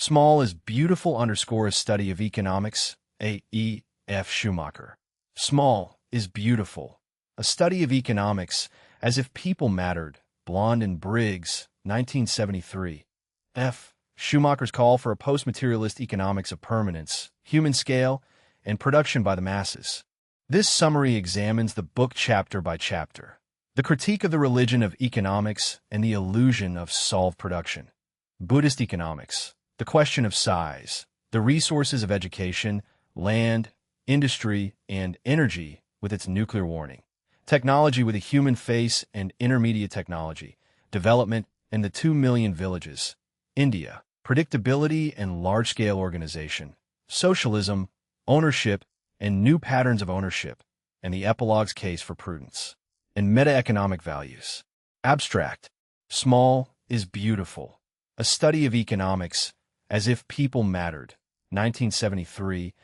Small is beautiful _ a study of economics, A.E.F. Schumacher. Small is beautiful. A study of economics as if people mattered. Blonde and Briggs, 1973. F. Schumacher's call for a post-materialist economics of permanence, human scale, and production by the masses. This summary examines the book chapter by chapter. The critique of the religion of economics and the illusion of solved production. Buddhist economics. The question of size, the resources of education, land, industry, and energy with its nuclear warning, technology with a human face and intermediate technology, development and the 2 million villages, India, predictability and large-scale organization, socialism, ownership, and new patterns of ownership, and the epilogue's case for prudence, and meta-economic values. Abstract. Small is beautiful. A study of economics as if people mattered, 1973,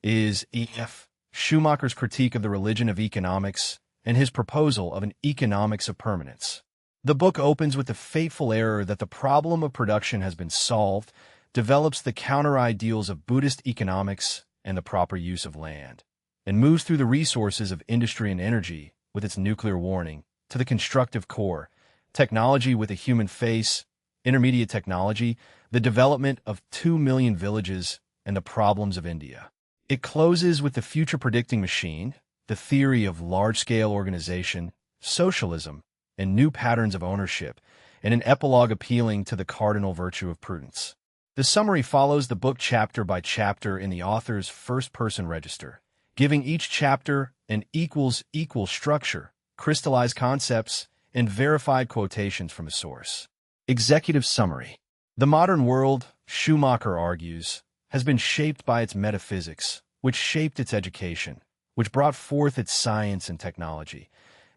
is E.F. Schumacher's critique of the religion of economics and his proposal of an economics of permanence. The book opens with the fateful error that the problem of production has been solved, develops the counter-ideals of Buddhist economics and the proper use of land, and moves through the resources of industry and energy with its nuclear warning to the constructive core, technology with a human face, intermediate technology, the development of 2 million villages, and the problems of India. It closes with the future-predicting machine, the theory of large-scale organization, socialism, and new patterns of ownership, and an epilogue appealing to the cardinal virtue of prudence. The summary follows the book chapter by chapter in the author's first-person register, giving each chapter an equal structure, crystallized concepts, and verified quotations from a source. Executive summary. The modern world, Schumacher argues, has been shaped by its metaphysics, which shaped its education, which brought forth its science and technology,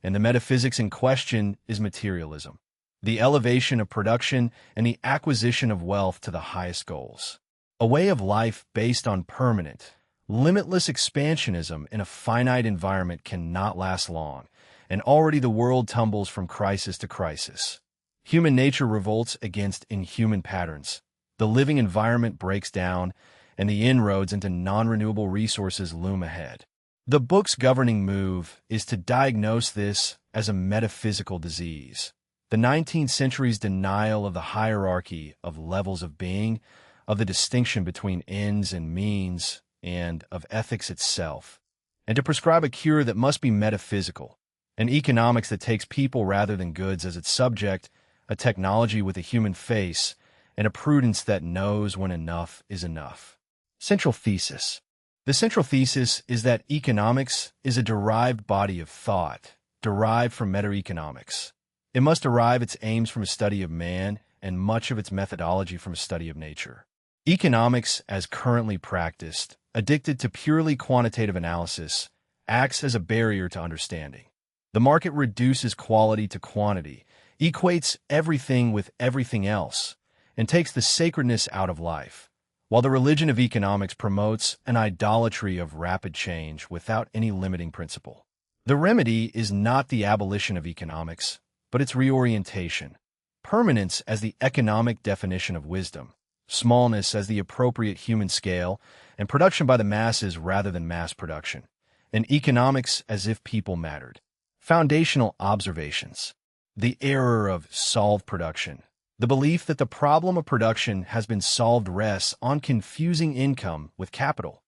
and the metaphysics in question is materialism, the elevation of production and the acquisition of wealth to the highest goals. A way of life based on permanent, limitless expansionism in a finite environment cannot last long, and already the world tumbles from crisis to crisis. Human nature revolts against inhuman patterns. The living environment breaks down, and the inroads into non-renewable resources loom ahead. The book's governing move is to diagnose this as a metaphysical disease. The 19th century's denial of the hierarchy of levels of being, of the distinction between ends and means, and of ethics itself, and to prescribe a cure that must be metaphysical, an economics that takes people rather than goods as its subject, a technology with a human face, and a prudence that knows when enough is enough. Central thesis. The central thesis is that economics is a derived body of thought, derived from meta-economics. It must derive its aims from a study of man and much of its methodology from a study of nature. Economics, as currently practiced, addicted to purely quantitative analysis, acts as a barrier to understanding. The market reduces quality to quantity, equates everything with everything else, and takes the sacredness out of life, while the religion of economics promotes an idolatry of rapid change without any limiting principle. The remedy is not the abolition of economics, but its reorientation. Permanence as the economic definition of wisdom, smallness as the appropriate human scale, and production by the masses rather than mass production, and economics as if people mattered. Foundational observations. The error of solved production. The belief that the problem of production has been solved rests on confusing income with capital,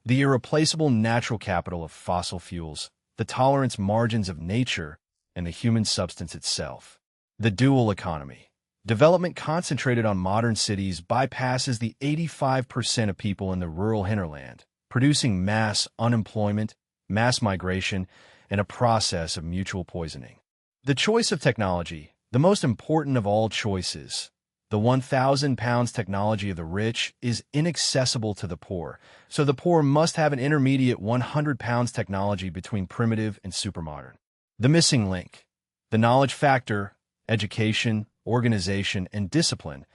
the irreplaceable natural capital of fossil fuels, the tolerance margins of nature, and the human substance itself. The dual economy. Development concentrated on modern cities bypasses the 85% of people in the rural hinterland, producing mass unemployment, mass migration, and a process of mutual poisoning. The choice of technology, the most important of all choices. The 1,000 pounds technology of the rich is inaccessible to the poor, so the poor must have an intermediate 100 pounds technology between primitive and supermodern. The missing link. The knowledge factor, education, organization, and discipline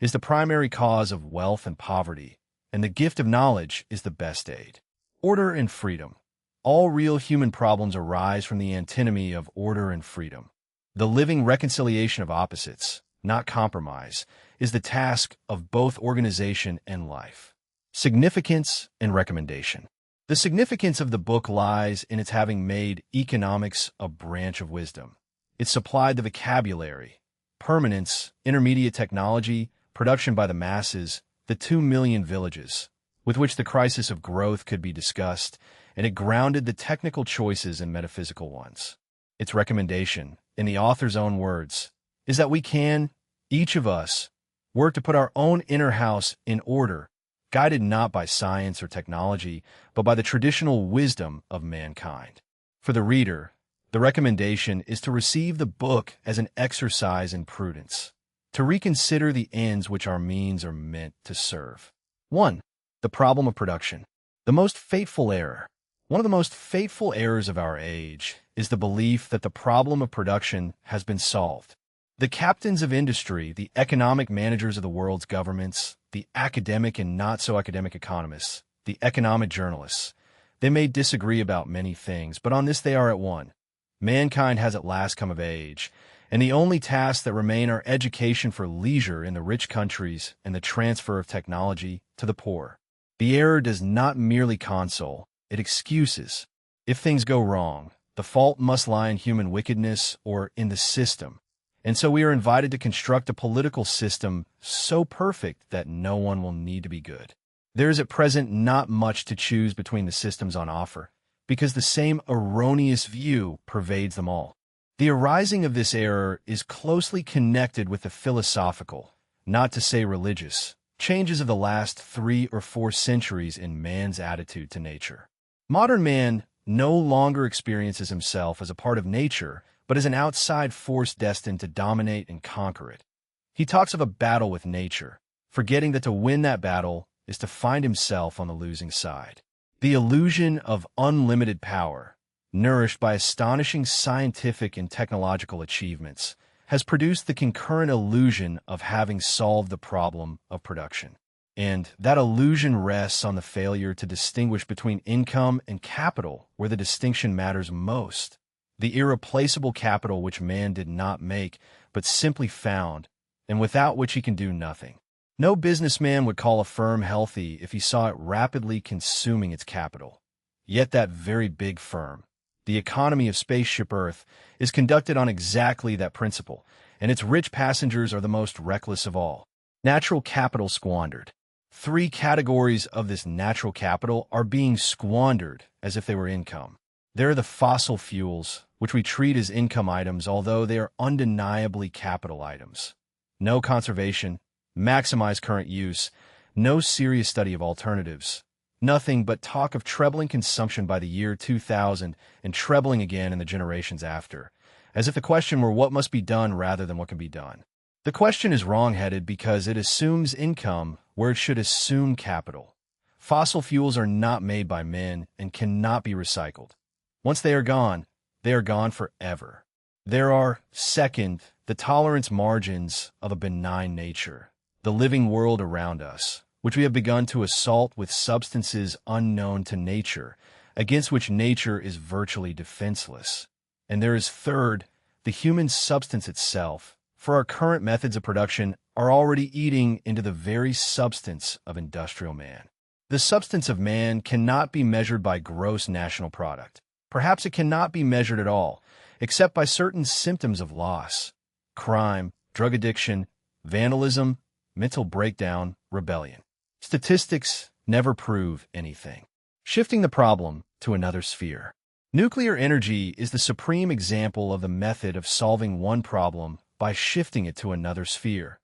is the primary cause of wealth and poverty, and the gift of knowledge is the best aid. Order and freedom. All real human problems arise from the antinomy of order and freedom. The living reconciliation of opposites, not compromise, is the task of both organization and life. Significance and recommendation. The significance of the book lies in its having made economics a branch of wisdom. It supplied the vocabulary, permanence, intermediate technology, production by the masses, the 2 million villages, with which the crisis of growth could be discussed, and it grounded the technical choices in metaphysical ones. Its recommendation, in the author's own words, is that we can, each of us, work to put our own inner house in order, guided not by science or technology, but by the traditional wisdom of mankind. For the reader, the recommendation is to receive the book as an exercise in prudence, to reconsider the ends which our means are meant to serve. 1. The problem of production. The most fateful error. One of the most fateful errors of our age is the belief that the problem of production has been solved. The captains of industry, the economic managers of the world's governments, the academic and not-so-academic economists, the economic journalists, they may disagree about many things, but on this they are at one. Mankind has at last come of age, and the only tasks that remain are education for leisure in the rich countries and the transfer of technology to the poor. The error does not merely console, it excuses. If things go wrong, the fault must lie in human wickedness or in the system. And so we are invited to construct a political system so perfect that no one will need to be good. There is at present not much to choose between the systems on offer, because the same erroneous view pervades them all. The arising of this error is closely connected with the philosophical, not to say religious, changes of the last 3 or 4 centuries in man's attitude to nature. Modern man no longer experiences himself as a part of nature, but as an outside force destined to dominate and conquer it. He talks of a battle with nature, forgetting that to win that battle is to find himself on the losing side. The illusion of unlimited power, nourished by astonishing scientific and technological achievements, has produced the concurrent illusion of having solved the problem of production. And that illusion rests on the failure to distinguish between income and capital, where the distinction matters most. The irreplaceable capital which man did not make, but simply found, and without which he can do nothing. No businessman would call a firm healthy if he saw it rapidly consuming its capital. Yet that very big firm, the economy of spaceship Earth, is conducted on exactly that principle, and its rich passengers are the most reckless of all. Natural capital squandered. 3 categories of this natural capital are being squandered as if they were income. There are the fossil fuels, which we treat as income items, although they are undeniably capital items. No conservation, maximize current use, no serious study of alternatives. Nothing but talk of trebling consumption by the year 2000 and trebling again in the generations after, as if the question were what must be done rather than what can be done. The question is wrong-headed because it assumes income where it should assume capital. Fossil fuels are not made by men and cannot be recycled. Once they are gone forever. There are, second, the tolerance margins of a benign nature, the living world around us, which we have begun to assault with substances unknown to nature, against which nature is virtually defenseless. And there is third, the human substance itself, for our current methods of production are already eating into the very substance of industrial man. The substance of man cannot be measured by gross national product. Perhaps it cannot be measured at all, except by certain symptoms of loss: crime, drug addiction, vandalism, mental breakdown, rebellion. Statistics never prove anything. Shifting the problem to another sphere. Nuclear energy is the supreme example of the method of solving one problem by shifting it to another sphere.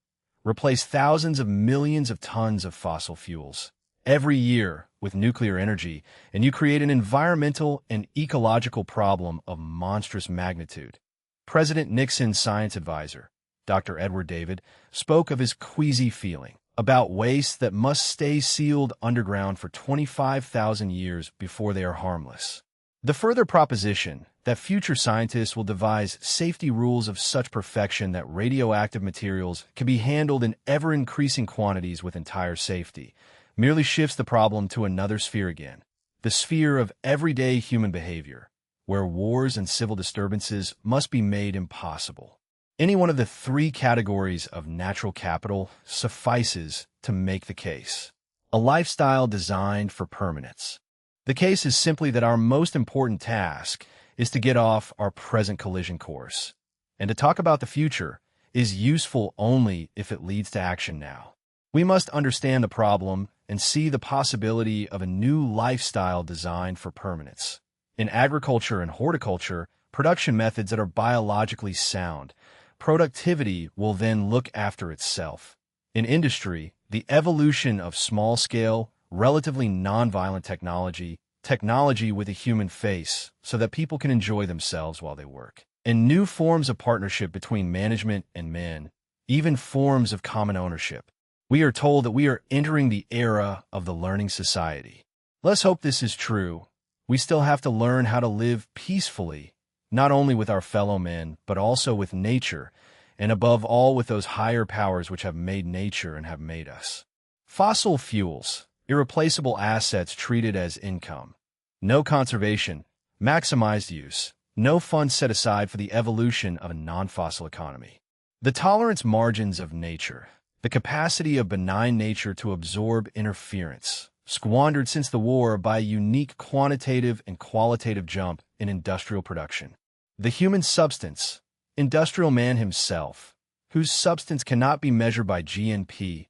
Replace thousands of millions of tons of fossil fuels every year with nuclear energy, and you create an environmental and ecological problem of monstrous magnitude. President Nixon's science advisor, Dr. Edward David, spoke of his queasy feeling about waste that must stay sealed underground for 25,000 years before they are harmless. The further proposition that future scientists will devise safety rules of such perfection that radioactive materials can be handled in ever-increasing quantities with entire safety merely shifts the problem to another sphere again, the sphere of everyday human behavior, where wars and civil disturbances must be made impossible. Any one of the three categories of natural capital suffices to make the case. A lifestyle designed for permanence. The case is simply that our most important task is to get off our present collision course, and to talk about the future is useful only if it leads to action now. We must understand the problem and see the possibility of a new lifestyle designed for permanence. In agriculture and horticulture, production methods that are biologically sound, productivity will then look after itself. In industry, the evolution of small-scale, relatively nonviolent technology with a human face, so that people can enjoy themselves while they work. And new forms of partnership between management and men, even forms of common ownership. We are told that we are entering the era of the learning society. Let's hope this is true. We still have to learn how to live peacefully, not only with our fellow men, but also with nature, and above all with those higher powers which have made nature and have made us. Fossil fuels, irreplaceable assets treated as income. No conservation, maximized use, no funds set aside for the evolution of a non-fossil economy. The tolerance margins of nature, the capacity of benign nature to absorb interference, squandered since the war by a unique quantitative and qualitative jump in industrial production. The human substance, industrial man himself, whose substance cannot be measured by GNP,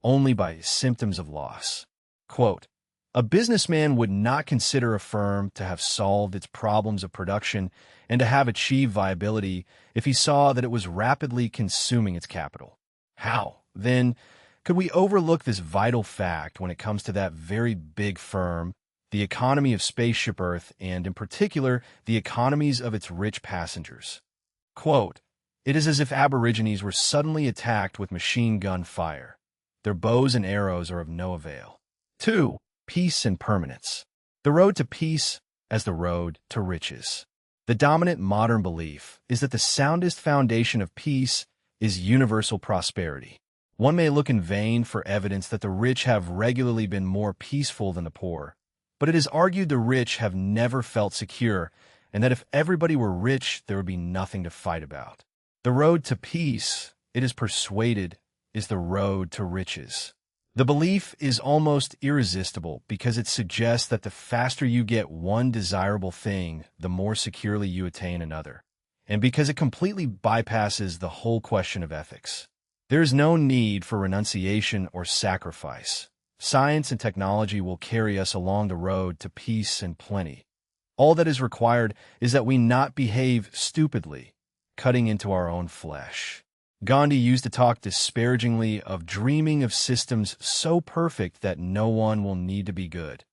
only by symptoms of loss. Quote, a businessman would not consider a firm to have solved its problems of production and to have achieved viability if he saw that it was rapidly consuming its capital. How, then, could we overlook this vital fact when it comes to that very big firm, the economy of spaceship Earth, and, in particular, the economies of its rich passengers? Quote, it is as if aborigines were suddenly attacked with machine gun fire. Their bows and arrows are of no avail. 2. Peace and permanence. The road to peace as the road to riches. The dominant modern belief is that the soundest foundation of peace is universal prosperity. One may look in vain for evidence that the rich have regularly been more peaceful than the poor, but it is argued the rich have never felt secure, and that if everybody were rich, there would be nothing to fight about. The road to peace, it is persuaded, is the road to riches. The belief is almost irresistible because it suggests that the faster you get one desirable thing, the more securely you attain another, and because it completely bypasses the whole question of ethics. There is no need for renunciation or sacrifice. Science and technology will carry us along the road to peace and plenty. All that is required is that we not behave stupidly, cutting into our own flesh. Gandhi used to talk disparagingly of dreaming of systems so perfect that no one will need to be good.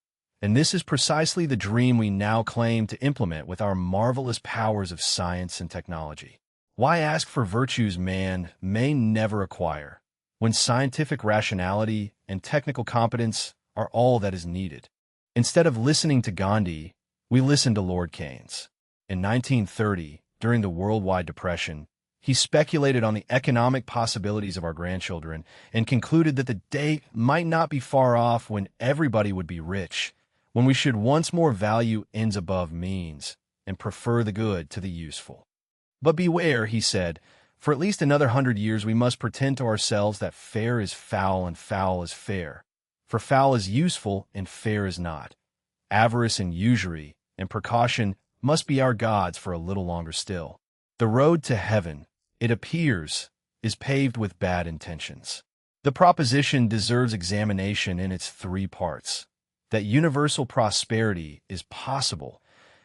And this is precisely the dream we now claim to implement with our marvelous powers of science and technology. Why ask for virtues man may never acquire, when scientific rationality and technical competence are all that is needed? Instead of listening to Gandhi, we listened to Lord Keynes. In 1930, during the worldwide depression, he speculated on the economic possibilities of our grandchildren and concluded that the day might not be far off when everybody would be rich, when we should once more value ends above means and prefer the good to the useful. But beware, he said, for at least another 100 years we must pretend to ourselves that fair is foul and foul is fair, for foul is useful and fair is not. Avarice and usury and precaution must be our gods for a little longer still. The road to heaven, it appears, is paved with bad intentions. The proposition deserves examination in its three parts: that universal prosperity is possible,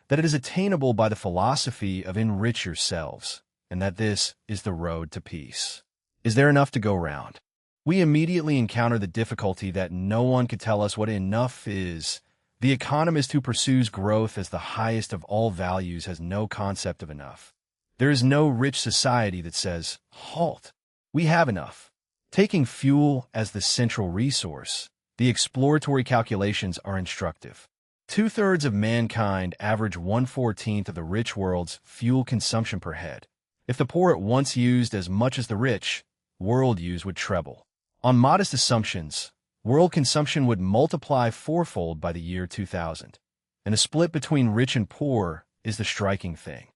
that it is attainable by the philosophy of enrich yourselves, and that this is the road to peace. Is there enough to go round? We immediately encounter the difficulty that no one could tell us what enough is. The economist who pursues growth as the highest of all values has no concept of enough. There is no rich society that says, halt, we have enough. Taking fuel as the central resource, the exploratory calculations are instructive. 2/3 of mankind average 1/14 of the rich world's fuel consumption per head. If the poor at once used as much as the rich, world use would treble. On modest assumptions, world consumption would multiply fourfold by the year 2000. And a split between rich and poor is the striking thing.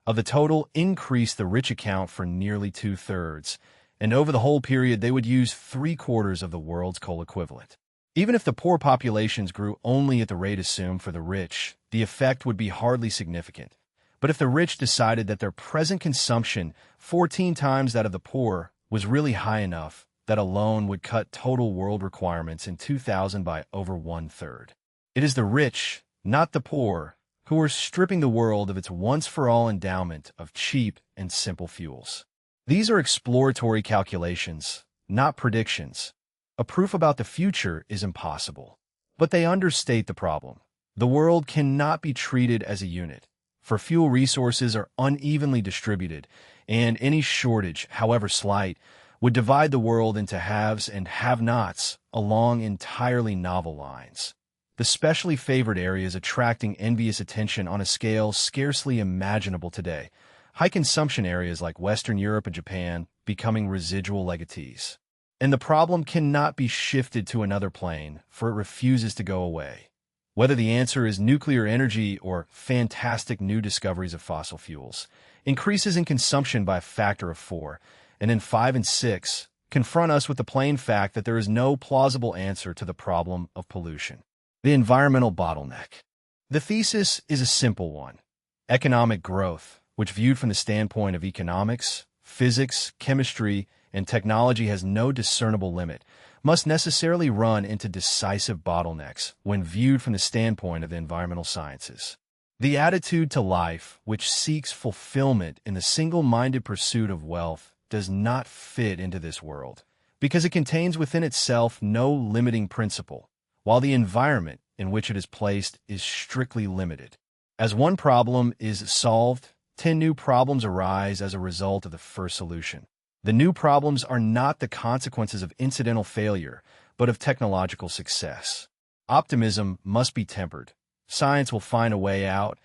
of the total increased the rich account for nearly two-thirds, and over the whole period they would use three-quarters of the world's coal equivalent. Even if the poor populations grew only at the rate assumed for the rich, the effect would be hardly significant. But if the rich decided that their present consumption, 14 times that of the poor, was really high enough, that alone would cut total world requirements in 2000 by over one-third. It is the rich, not the poor, who are stripping the world of its once-for-all endowment of cheap and simple fuels. These are exploratory calculations, not predictions. A proof about the future is impossible. But they understate the problem. The world cannot be treated as a unit, for fuel resources are unevenly distributed, and any shortage, however slight, would divide the world into haves and have-nots along entirely novel lines. The specially favored areas attracting envious attention on a scale scarcely imaginable today, high-consumption areas like Western Europe and Japan becoming residual legatees. And the problem cannot be shifted to another plane, for it refuses to go away. Whether the answer is nuclear energy or fantastic new discoveries of fossil fuels, increases in consumption by a factor of 4, and in 5 and 6, confront us with the plain fact that there is no plausible answer to the problem of pollution. The environmental bottleneck. The thesis is a simple one. Economic growth, which viewed from the standpoint of economics, physics, chemistry, and technology has no discernible limit, must necessarily run into decisive bottlenecks when viewed from the standpoint of the environmental sciences. The attitude to life, which seeks fulfillment in the single-minded pursuit of wealth, does not fit into this world, because it contains within itself no limiting principle, while the environment in which it is placed is strictly limited. As one problem is solved, 10 new problems arise as a result of the first solution. The new problems are not the consequences of incidental failure, but of technological success. Optimism must be tempered. Science will find a way out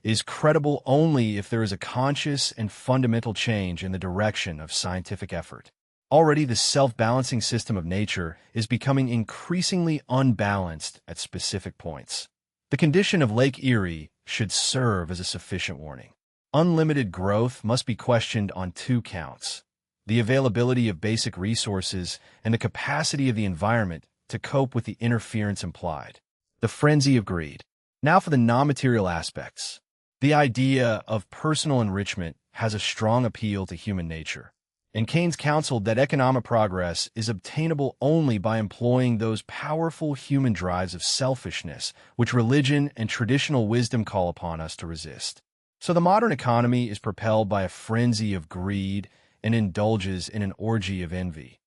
is credible only if there is a conscious and fundamental change in the direction of scientific effort. Already the self-balancing system of nature is becoming increasingly unbalanced at specific points. The condition of Lake Erie should serve as a sufficient warning. Unlimited growth must be questioned on two counts: the availability of basic resources and the capacity of the environment to cope with the interference implied. The frenzy of greed. Now for the non-material aspects. The idea of personal enrichment has a strong appeal to human nature, and Keynes counseled that economic progress is obtainable only by employing those powerful human drives of selfishness which religion and traditional wisdom call upon us to resist. So the modern economy is propelled by a frenzy of greed and indulges in an orgy of envy.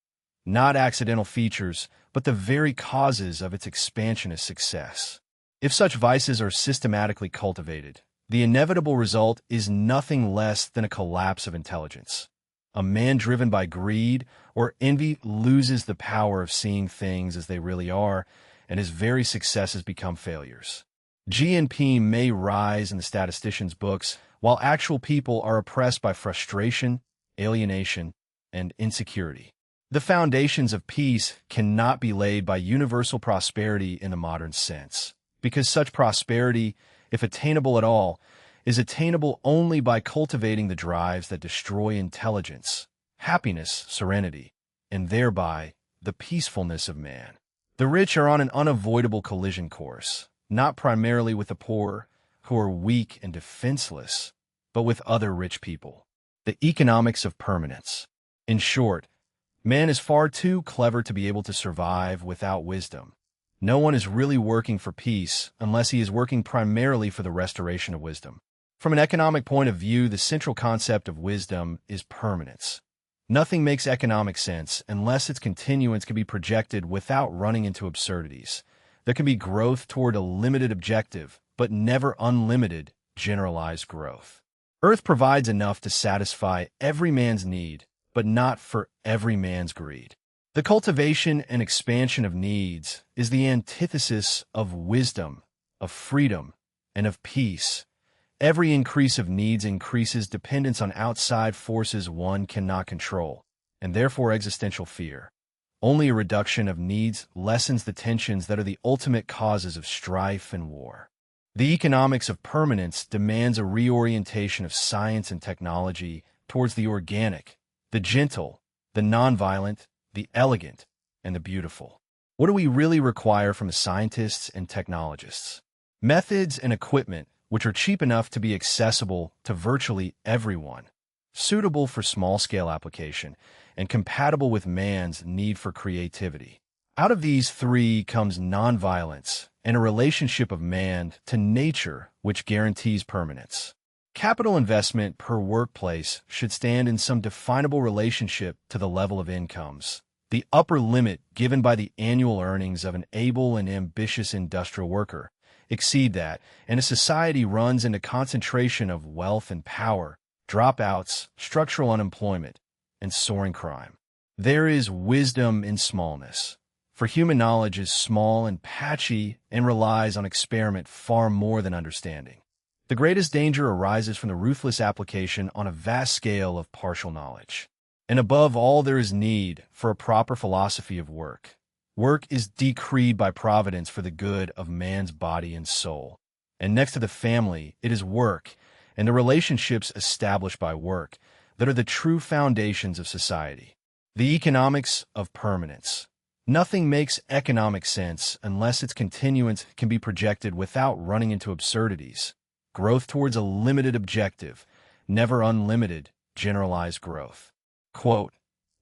Not accidental features, but the very causes of its expansionist success. If such vices are systematically cultivated, the inevitable result is nothing less than a collapse of intelligence. A man driven by greed or envy loses the power of seeing things as they really are, and his very successes become failures. GNP may rise in the statisticians' books, while actual people are oppressed by frustration, alienation, and insecurity. The foundations of peace cannot be laid by universal prosperity in the modern sense, because such prosperity, if attainable at all, is attainable only by cultivating the drives that destroy intelligence, happiness, serenity, and thereby the peacefulness of man. The rich are on an unavoidable collision course, not primarily with the poor, who are weak and defenseless, but with other rich people. The economics of permanence. In short, man is far too clever to be able to survive without wisdom. No one is really working for peace unless he is working primarily for the restoration of wisdom. From an economic point of view, the central concept of wisdom is permanence. Nothing makes economic sense unless its continuance can be projected without running into absurdities. There can be growth toward a limited objective, but never unlimited, generalized growth. Earth provides enough to satisfy every man's need, but not for every man's greed. The cultivation and expansion of needs is the antithesis of wisdom, of freedom, and of peace. Every increase of needs increases dependence on outside forces one cannot control, and therefore existential fear. Only a reduction of needs lessens the tensions that are the ultimate causes of strife and war. The economics of permanence demands a reorientation of science and technology towards the organic, the gentle, the nonviolent, the elegant, and the beautiful. What do we really require from scientists and technologists? Methods and equipment which are cheap enough to be accessible to virtually everyone, suitable for small-scale application, and compatible with man's need for creativity. Out of these three comes nonviolence and a relationship of man to nature which guarantees permanence. Capital investment per workplace should stand in some definable relationship to the level of incomes, the upper limit given by the annual earnings of an able and ambitious industrial worker. Exceed that, and a society runs into concentration of wealth and power, dropouts, structural unemployment, and soaring crime. There is wisdom in smallness, for human knowledge is small and patchy and relies on experiment far more than understanding. The greatest danger arises from the ruthless application on a vast scale of partial knowledge. And above all, there is need for a proper philosophy of work. Work is decreed by providence for the good of man's body and soul. And next to the family, it is work and the relationships established by work that are the true foundations of society. The economics of permanence. Nothing makes economic sense unless its continuance can be projected without running into absurdities. Growth towards a limited objective, never unlimited, generalized growth. Quote,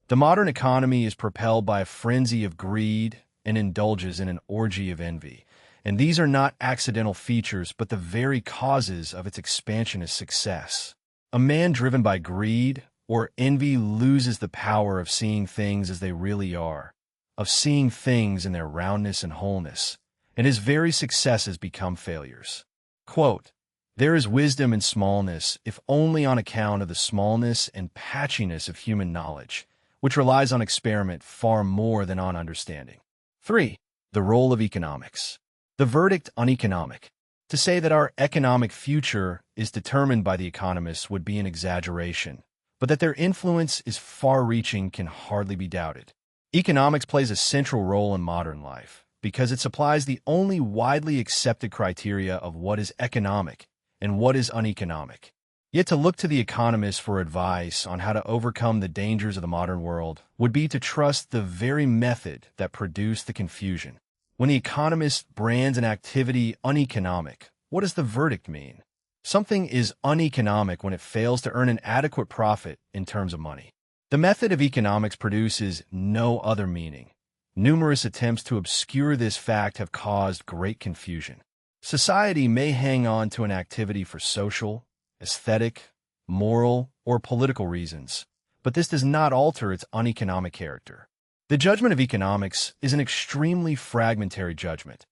"The modern economy is propelled by a frenzy of greed and indulges in an orgy of envy, and these are not accidental features but the very causes of its expansionist success. A man driven by greed or envy loses the power of seeing things as they really are, of seeing things in their roundness and wholeness, and his very successes become failures." Quote, "There is wisdom in smallness, if only on account of the smallness and patchiness of human knowledge, which relies on experiment far more than on understanding." 3. The role of economics. The verdict on economic. To say that our economic future is determined by the economists would be an exaggeration, but that their influence is far-reaching can hardly be doubted. Economics plays a central role in modern life because it supplies the only widely accepted criteria of what is economic and what is uneconomic. Yet to look to the economists for advice on how to overcome the dangers of the modern world would be to trust the very method that produced the confusion. When the economist brands an activity uneconomic, what does the verdict mean? Something is uneconomic when it fails to earn an adequate profit in terms of money. The method of economics produces no other meaning. Numerous attempts to obscure this fact have caused great confusion. Society may hang on to an activity for social, aesthetic, moral, or political reasons, but this does not alter its uneconomic character. The judgment of economics is an extremely fragmentary judgment.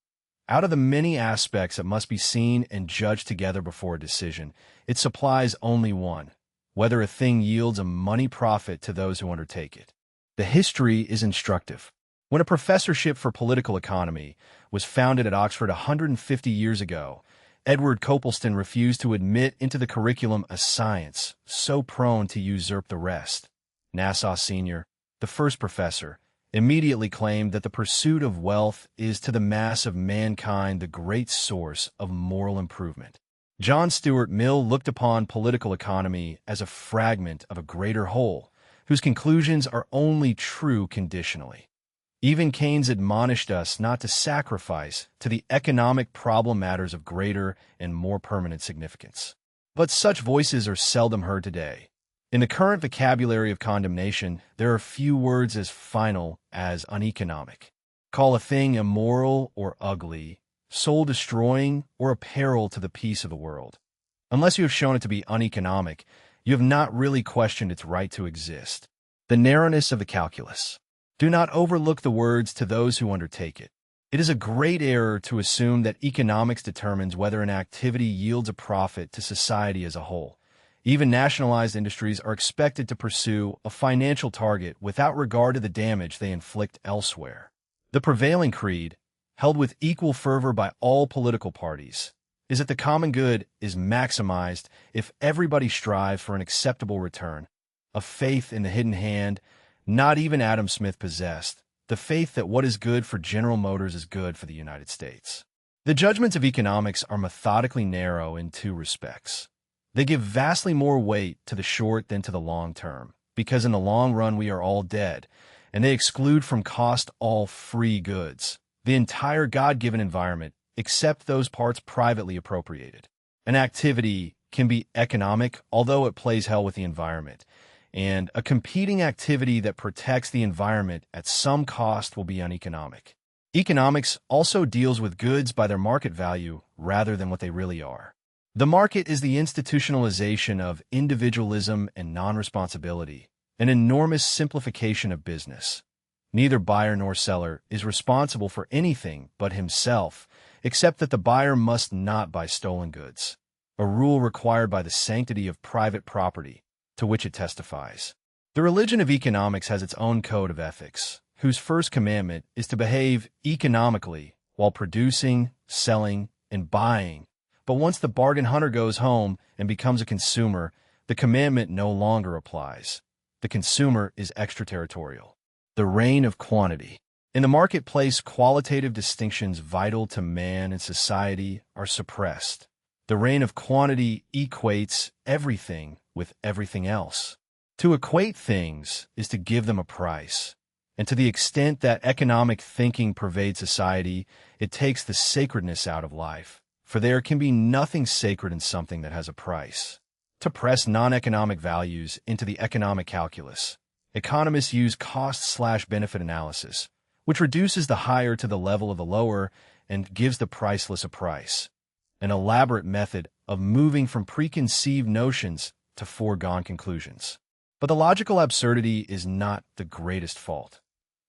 Out of the many aspects that must be seen and judged together before a decision, it supplies only one: whether a thing yields a money profit to those who undertake it. The history is instructive. When a professorship for political economy was founded at Oxford 150 years ago, Edward Copleston refused to admit into the curriculum a science so prone to usurp the rest. Nassau Sr., the first professor, immediately claimed that the pursuit of wealth is to the mass of mankind the great source of moral improvement. John Stuart Mill looked upon political economy as a fragment of a greater whole, whose conclusions are only true conditionally. Even Keynes admonished us not to sacrifice to the economic problem matters of greater and more permanent significance. But such voices are seldom heard today. In the current vocabulary of condemnation, there are few words as final as uneconomic. Call a thing immoral or ugly, soul-destroying, or a peril to the peace of the world. Unless you have shown it to be uneconomic, you have not really questioned its right to exist. The narrowness of the calculus. Do not overlook the words to those who undertake it. It is a great error to assume that economics determines whether an activity yields a profit to society as a whole. Even nationalized industries are expected to pursue a financial target without regard to the damage they inflict elsewhere. The prevailing creed, held with equal fervor by all political parties, is that the common good is maximized if everybody strives for an acceptable return. A faith in the hidden hand not even Adam Smith possessed, the faith that what is good for General Motors is good for the United States. The judgments of economics are methodically narrow in two respects. They give vastly more weight to the short than to the long term, because in the long run we are all dead, and they exclude from cost all free goods, the entire God-given environment, except those parts privately appropriated. An activity can be economic, although it plays hell with the environment, and a competing activity that protects the environment at some cost will be uneconomic. Economics also deals with goods by their market value rather than what they really are. The market is the institutionalization of individualism and non-responsibility, an enormous simplification of business. Neither buyer nor seller is responsible for anything but himself, except that the buyer must not buy stolen goods, a rule required by the sanctity of private property, to which it testifies. The religion of economics has its own code of ethics, whose first commandment is to behave economically while producing, selling, and buying. But once the bargain hunter goes home and becomes a consumer, the commandment no longer applies. The consumer is extraterritorial. The reign of quantity. In the marketplace, qualitative distinctions vital to man and society are suppressed. The reign of quantity equates everything with everything else. To equate things is to give them a price. And to the extent that economic thinking pervades society, it takes the sacredness out of life, for there can be nothing sacred in something that has a price. To press non-economic values into the economic calculus, economists use cost/benefit analysis, which reduces the higher to the level of the lower and gives the priceless a price, an elaborate method of moving from preconceived notions to foregone conclusions. But the logical absurdity is not the greatest fault.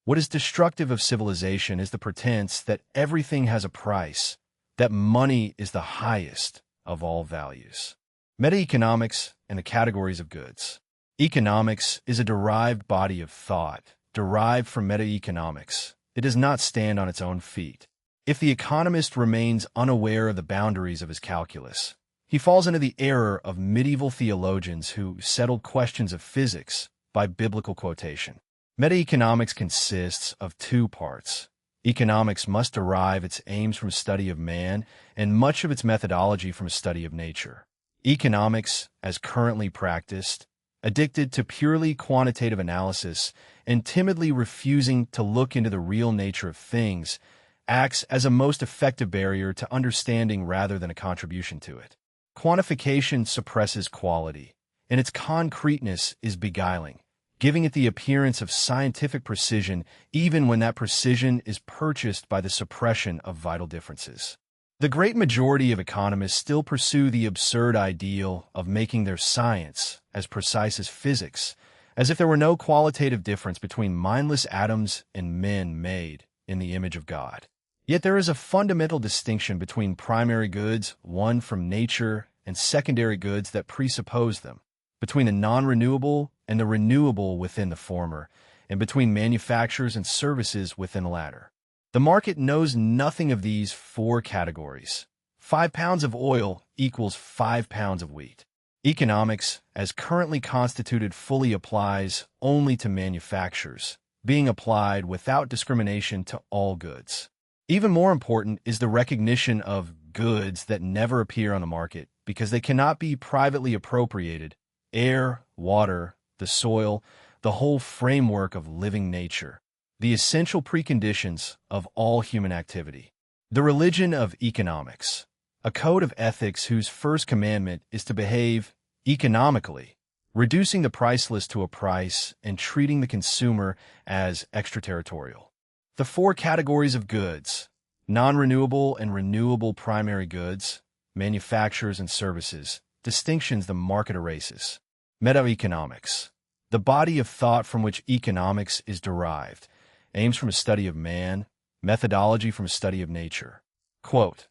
What is destructive of civilization is the pretense that everything has a price, that money is the highest of all values. Meta-economics and the categories of goods. Economics is a derived body of thought, derived from meta-economics. It does not stand on its own feet. If the economist remains unaware of the boundaries of his calculus, he falls into the error of medieval theologians who settled questions of physics by biblical quotation. Meta-economics consists of two parts. Economics must derive its aims from a study of man and much of its methodology from a study of nature. Economics, as currently practiced, addicted to purely quantitative analysis and timidly refusing to look into the real nature of things, acts as a most effective barrier to understanding rather than a contribution to it. Quantification suppresses quality, and its concreteness is beguiling, giving it the appearance of scientific precision even when that precision is purchased by the suppression of vital differences. The great majority of economists still pursue the absurd ideal of making their science as precise as physics, as if there were no qualitative difference between mindless atoms and men made in the image of God. Yet there is a fundamental distinction between primary goods won from nature and secondary goods that presuppose them, between the non-renewable and the renewable within the former, and between manufactures and services within the latter. The market knows nothing of these four categories. 5 pounds of oil equals 5 pounds of wheat. Economics, as currently constituted, fully applies only to manufactures, being applied without discrimination to all goods. Even more important is the recognition of goods that never appear on the market because they cannot be privately appropriated: air, water, the soil, the whole framework of living nature, the essential preconditions of all human activity. The religion of economics, a code of ethics whose first commandment is to behave economically, reducing the priceless to a price and treating the consumer as extraterritorial. The four categories of goods: non-renewable and renewable primary goods, manufactures and services, distinctions the market erases. Meta-economics, the body of thought from which economics is derived, aims from a study of man, methodology from a study of nature. Quote,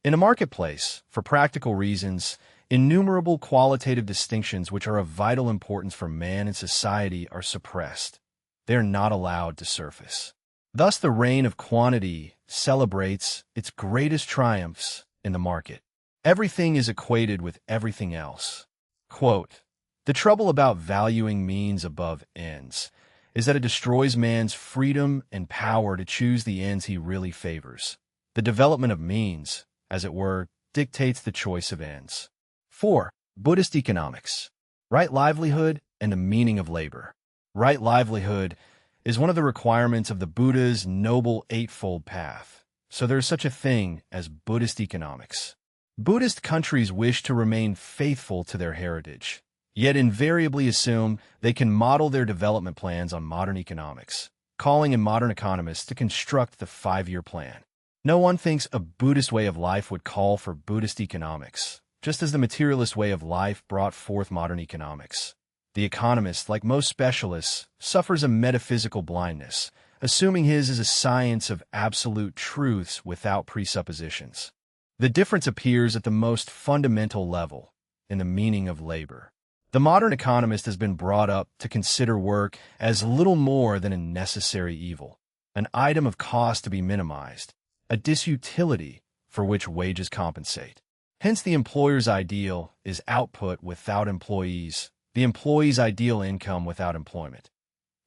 "In a marketplace, for practical reasons, innumerable qualitative distinctions which are of vital importance for man and society are suppressed. They are not allowed to surface. Thus the reign of quantity celebrates its greatest triumphs in the market. Everything is equated with everything else." Quote, "The trouble about valuing means above ends is that it destroys man's freedom and power to choose the ends he really favors. The development of means, as it were, dictates the choice of ends. 4. Buddhist economics. Right livelihood and the meaning of labor. Right livelihood is one of the requirements of the Buddha's Noble Eightfold Path, so there is such a thing as Buddhist economics. Buddhist countries wish to remain faithful to their heritage, yet invariably assume they can model their development plans on modern economics, calling in modern economists to construct the 5-year plan. No one thinks a Buddhist way of life would call for Buddhist economics, just as the materialist way of life brought forth modern economics. The economist, like most specialists, suffers a metaphysical blindness, assuming his is a science of absolute truths without presuppositions. The difference appears at the most fundamental level, in the meaning of labor. The modern economist has been brought up to consider work as little more than a necessary evil, an item of cost to be minimized, a disutility for which wages compensate. Hence, the employer's ideal is output without employees, the employee's ideal income without employment.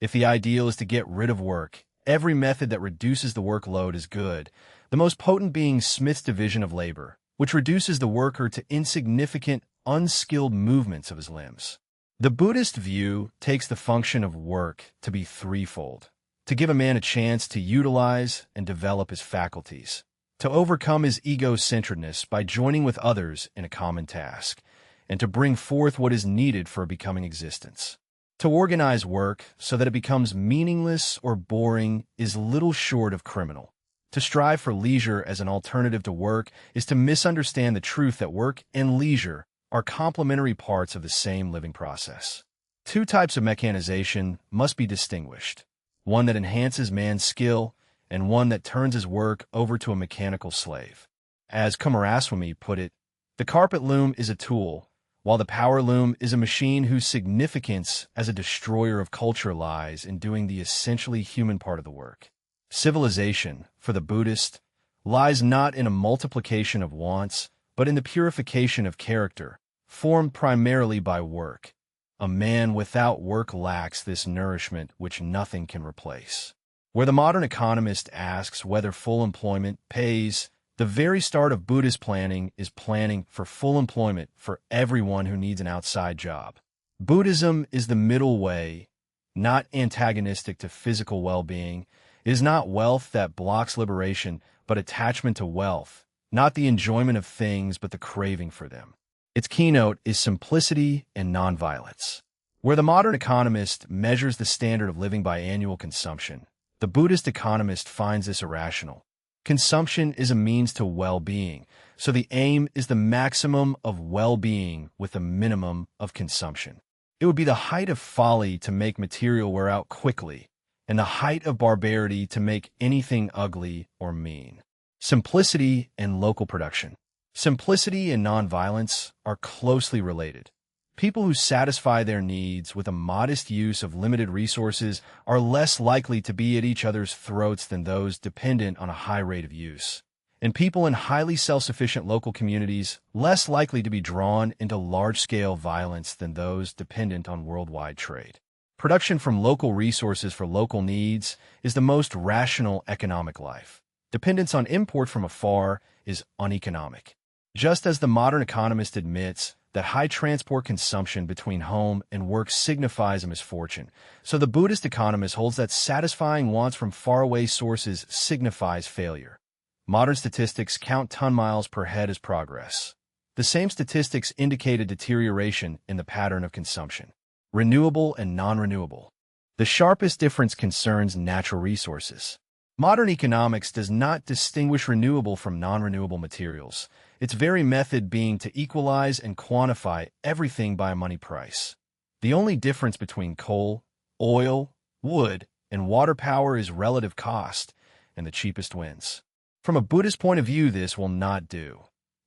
If the ideal is to get rid of work, every method that reduces the workload is good, the most potent being Smith's division of labor, which reduces the worker to insignificant, unskilled movements of his limbs. The Buddhist view takes the function of work to be threefold: to give a man a chance to utilize and develop his faculties, to overcome his ego-centeredness by joining with others in a common task, and to bring forth what is needed for a becoming existence. To organize work so that it becomes meaningless or boring is little short of criminal. To strive for leisure as an alternative to work is to misunderstand the truth that work and leisure are complementary parts of the same living process. 2 types of mechanization must be distinguished: one that enhances man's skill and one that turns his work over to a mechanical slave. As Kumaraswamy put it, the carpet loom is a tool, while the power loom is a machine whose significance as a destroyer of culture lies in doing the essentially human part of the work. Civilization, for the Buddhist, lies not in a multiplication of wants, but in the purification of character, formed primarily by work. A man without work lacks this nourishment which nothing can replace. Where the modern economist asks whether full employment pays, the very start of Buddhist planning is planning for full employment for everyone who needs an outside job. Buddhism is the middle way, not antagonistic to physical well-being. It is not wealth that blocks liberation, but attachment to wealth, not the enjoyment of things, but the craving for them. Its keynote is simplicity and nonviolence. Where the modern economist measures the standard of living by annual consumption, the Buddhist economist finds this irrational. Consumption is a means to well-being, so the aim is the maximum of well-being with a minimum of consumption. It would be the height of folly to make material wear out quickly, and the height of barbarity to make anything ugly or mean. Simplicity and local production. Simplicity and nonviolence are closely related. People who satisfy their needs with a modest use of limited resources are less likely to be at each other's throats than those dependent on a high rate of use. And people in highly self-sufficient local communities less likely to be drawn into large-scale violence than those dependent on worldwide trade. Production from local resources for local needs is the most rational economic life. Dependence on import from afar is uneconomic. Just as the modern economist admits that high transport consumption between home and work signifies a misfortune, so the Buddhist economist holds that satisfying wants from faraway sources signifies failure. Modern statistics count ton miles per head as progress. The same statistics indicate a deterioration in the pattern of consumption. Renewable and non-renewable. The sharpest difference concerns natural resources. Modern economics does not distinguish renewable from non-renewable materials, its very method being to equalize and quantify everything by a money price. The only difference between coal, oil, wood, and water power is relative cost, and the cheapest wins. From a Buddhist point of view, this will not do.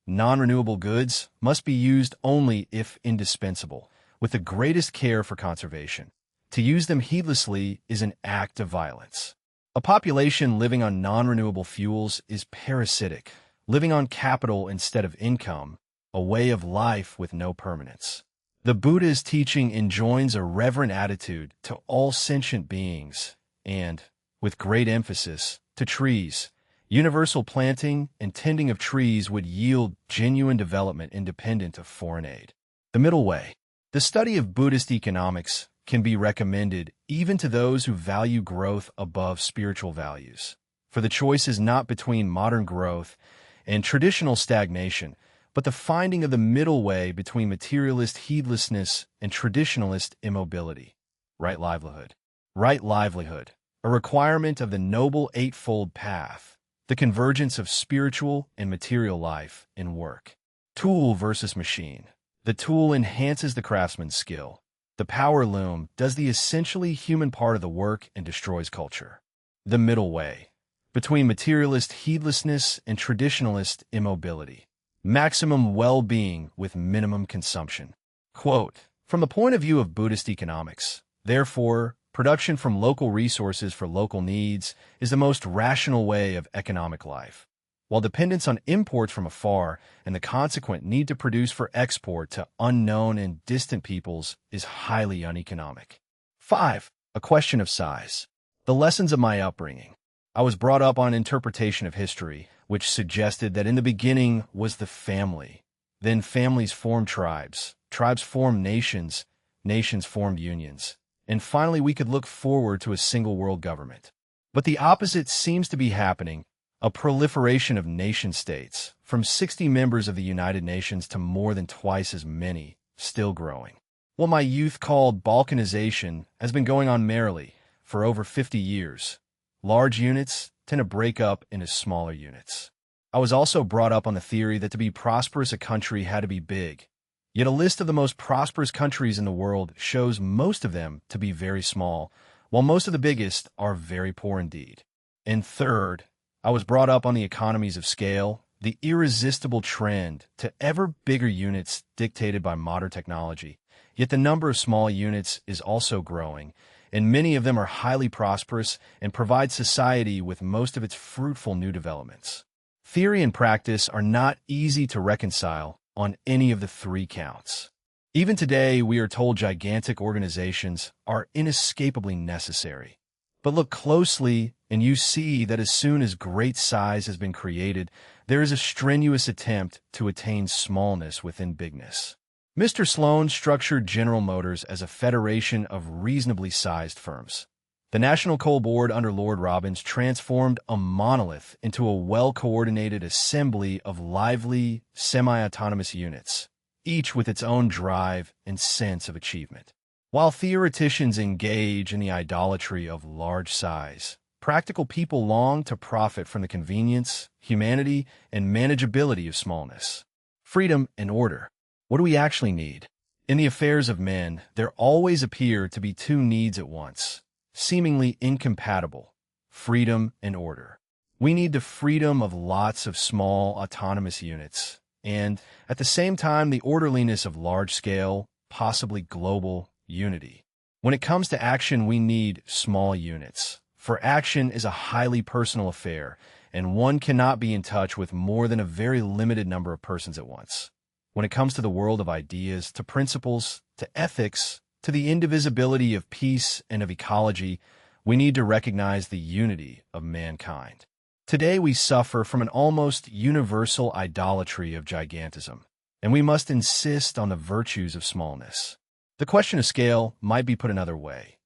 Non-renewable goods must be used only if indispensable, with the greatest care for conservation. To use them heedlessly is an act of violence. A population living on non-renewable fuels is parasitic, living on capital instead of income, a way of life with no permanence. The Buddha's teaching enjoins a reverent attitude to all sentient beings and, with great emphasis, to trees. Universal planting and tending of trees would yield genuine development independent of foreign aid. The middle way. The study of Buddhist economics can be recommended even to those who value growth above spiritual values. For the choice is not between modern growth and traditional stagnation, but the finding of the middle way between materialist heedlessness and traditionalist immobility. Right livelihood. Right livelihood, a requirement of the Noble Eightfold Path, the convergence of spiritual and material life in work. Tool versus machine. The tool enhances the craftsman's skill. The power loom does the essentially human part of the work and destroys culture. The middle way, between materialist heedlessness and traditionalist immobility. Maximum well-being with minimum consumption. Quote, from the point of view of Buddhist economics, therefore, production from local resources for local needs is the most rational way of economic life, while dependence on imports from afar and the consequent need to produce for export to unknown and distant peoples is highly uneconomic. 5. A question of size. The lessons of my upbringing. I was brought up on interpretation of history, which suggested that in the beginning was the family. Then families formed tribes, tribes formed nations, nations formed unions, and finally we could look forward to a single world government. But the opposite seems to be happening, a proliferation of nation-states, from 60 members of the United Nations to more than twice as many, still growing. What my youth called balkanization has been going on merrily for over 50 years. Large units tend to break up into smaller units. I was also brought up on the theory that to be prosperous a country had to be big. Yet a list of the most prosperous countries in the world shows most of them to be very small, while most of the biggest are very poor indeed. And third, I was brought up on the economies of scale, the irresistible trend to ever bigger units dictated by modern technology. Yet the number of small units is also growing, and many of them are highly prosperous and provide society with most of its fruitful new developments. Theory and practice are not easy to reconcile on any of the three counts. Even today, we are told gigantic organizations are inescapably necessary. But look closely, and you see that as soon as great size has been created, there is a strenuous attempt to attain smallness within bigness. Mr. Sloan structured General Motors as a federation of reasonably sized firms. The National Coal Board under Lord Robbins transformed a monolith into a well-coordinated assembly of lively, semi-autonomous units, each with its own drive and sense of achievement. While theoreticians engage in the idolatry of large size, practical people long to profit from the convenience, humanity, and manageability of smallness. Freedom and order. What do we actually need? In the affairs of men, there always appear to be two needs at once, seemingly incompatible: freedom and order. We need the freedom of lots of small, autonomous units, and, at the same time, the orderliness of large-scale, possibly global, unity. When it comes to action, we need small units, for action is a highly personal affair, and one cannot be in touch with more than a very limited number of persons at once. When it comes to the world of ideas, to principles, to ethics, to the indivisibility of peace and of ecology, we need to recognize the unity of mankind. Today we suffer from an almost universal idolatry of gigantism, and we must insist on the virtues of smallness. The question of scale might be put another way.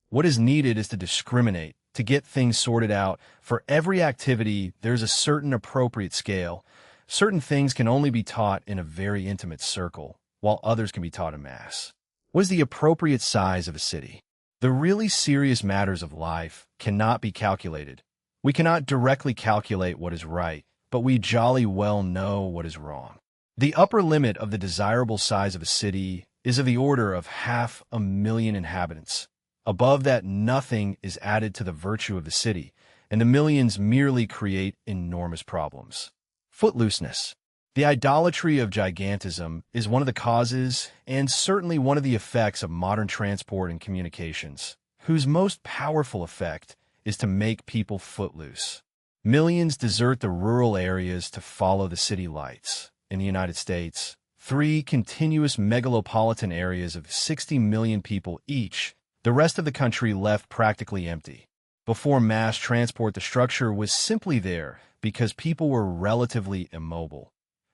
What is needed is to discriminate, to get things sorted out. For every activity, there's a certain appropriate scale. Certain things can only be taught in a very intimate circle, while others can be taught en masse. What is the appropriate size of a city? The really serious matters of life cannot be calculated. We cannot directly calculate what is right, but we jolly well know what is wrong. The upper limit of the desirable size of a city is of the order of 500,000 inhabitants. Above that, nothing is added to the virtue of the city, and the millions merely create enormous problems. Footlooseness. The idolatry of gigantism is one of the causes, and certainly one of the effects of modern transport and communications, whose most powerful effect is to make people footloose. Millions desert the rural areas to follow the city lights. In the United States, 3 continuous megalopolitan areas of 60 million people each, the rest of the country left practically empty. Before mass transport, the structure was simply there, because people were relatively immobile.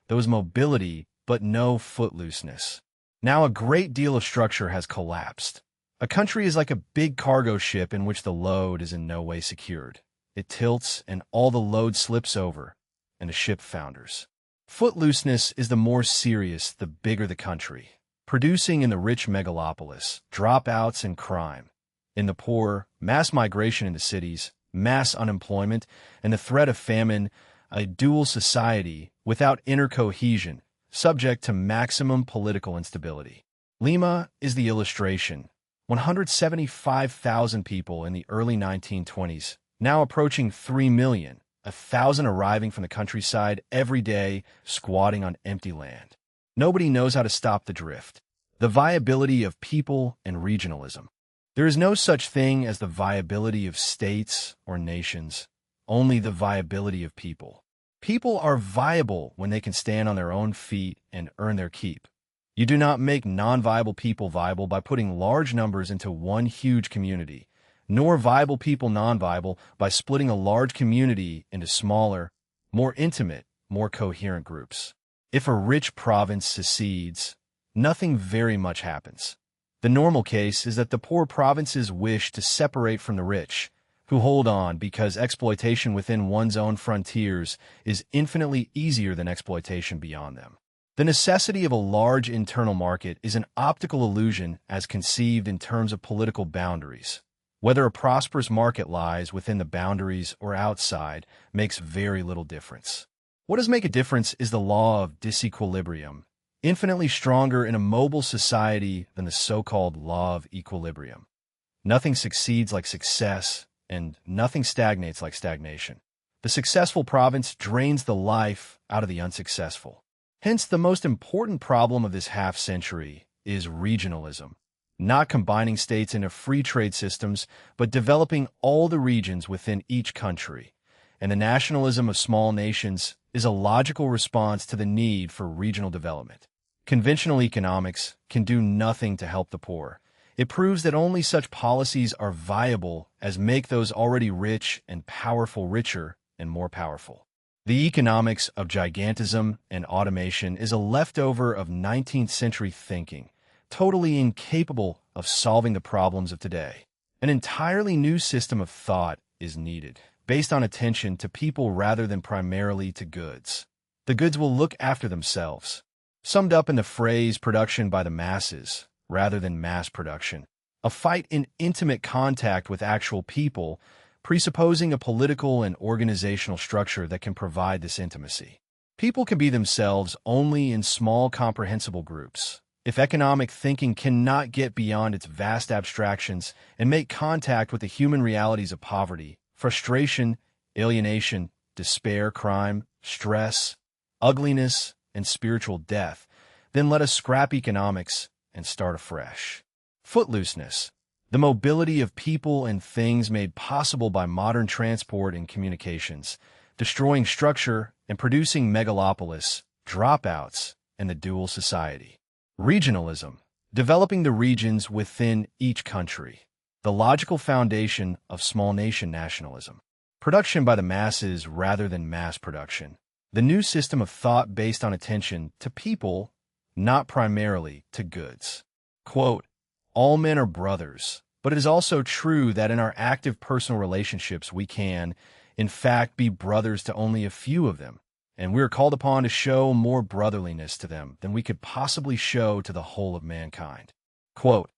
There was mobility, but no footlooseness. Now a great deal of structure has collapsed. A country is like a big cargo ship in which the load is in no way secured. It tilts, and all the load slips over, and the ship founders. Footlooseness is the more serious the bigger the country, producing in the rich megalopolis dropouts and crime. In the poor, mass migration into cities, mass unemployment, and the threat of famine, a dual society without inner cohesion, subject to maximum political instability. Lima is the illustration. 175,000 people in the early 1920s, now approaching 3 million, 1,000 arriving from the countryside every day, squatting on empty land. Nobody knows how to stop the drift. The viability of people and regionalism. There is no such thing as the viability of states or nations, only the viability of people. People are viable when they can stand on their own feet and earn their keep. You do not make non-viable people viable by putting large numbers into one huge community, nor viable people non-viable by splitting a large community into smaller, more intimate, more coherent groups. If a rich province secedes, nothing very much happens. The normal case is that the poor provinces wish to separate from the rich, who hold on because exploitation within one's own frontiers is infinitely easier than exploitation beyond them. The necessity of a large internal market is an optical illusion as conceived in terms of political boundaries. Whether a prosperous market lies within the boundaries or outside makes very little difference. What does make a difference is the law of disequilibrium, infinitely stronger in a mobile society than the so-called law of equilibrium. Nothing succeeds like success, and nothing stagnates like stagnation. The successful province drains the life out of the unsuccessful. Hence, the most important problem of this half-century is regionalism, not combining states into free trade systems, but developing all the regions within each country. And the nationalism of small nations is a logical response to the need for regional development. Conventional economics can do nothing to help the poor. It proves that only such policies are viable as make those already rich and powerful richer and more powerful. The economics of gigantism and automation is a leftover of 19th century thinking, totally incapable of solving the problems of today. An entirely new system of thought is needed, based on attention to people rather than primarily to goods. The goods will look after themselves. Summed up in the phrase production by the masses, rather than mass production. A fight in intimate contact with actual people, presupposing a political and organizational structure that can provide this intimacy. People can be themselves only in small comprehensible groups. If economic thinking cannot get beyond its vast abstractions and make contact with the human realities of poverty, frustration, alienation, despair, crime, stress, ugliness, and spiritual death, then let us scrap economics and start afresh. Footlooseness. The mobility of people and things made possible by modern transport and communications, destroying structure and producing megalopolis, dropouts, and the dual society. Regionalism. Developing the regions within each country. The logical foundation of small nation nationalism. Production by the masses rather than mass production. The new system of thought based on attention to people, not primarily to goods. Quote, all men are brothers, but it is also true that in our active personal relationships we can, in fact, be brothers to only a few of them, and we are called upon to show more brotherliness to them than we could possibly show to the whole of mankind. Quote,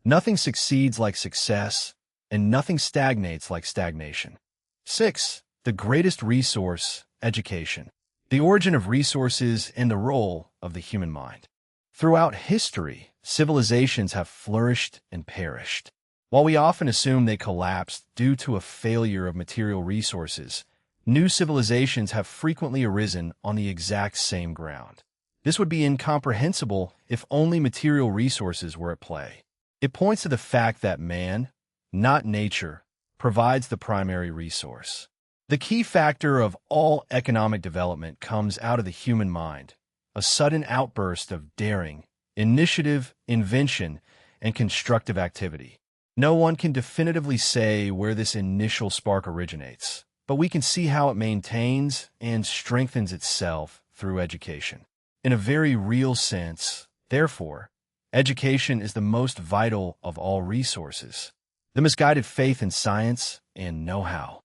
nothing succeeds like success, and nothing stagnates like stagnation. 6. The greatest resource, education. The origin of resources and the role of the human mind. Throughout history, civilizations have flourished and perished. While we often assume they collapsed due to a failure of material resources, new civilizations have frequently arisen on the exact same ground. This would be incomprehensible if only material resources were at play. It points to the fact that man, not nature, provides the primary resource. The key factor of all economic development comes out of the human mind, a sudden outburst of daring, initiative, invention, and constructive activity. No one can definitively say where this initial spark originates, but we can see how it maintains and strengthens itself through education. In a very real sense, therefore, education is the most vital of all resources. The misguided faith in science and know-how.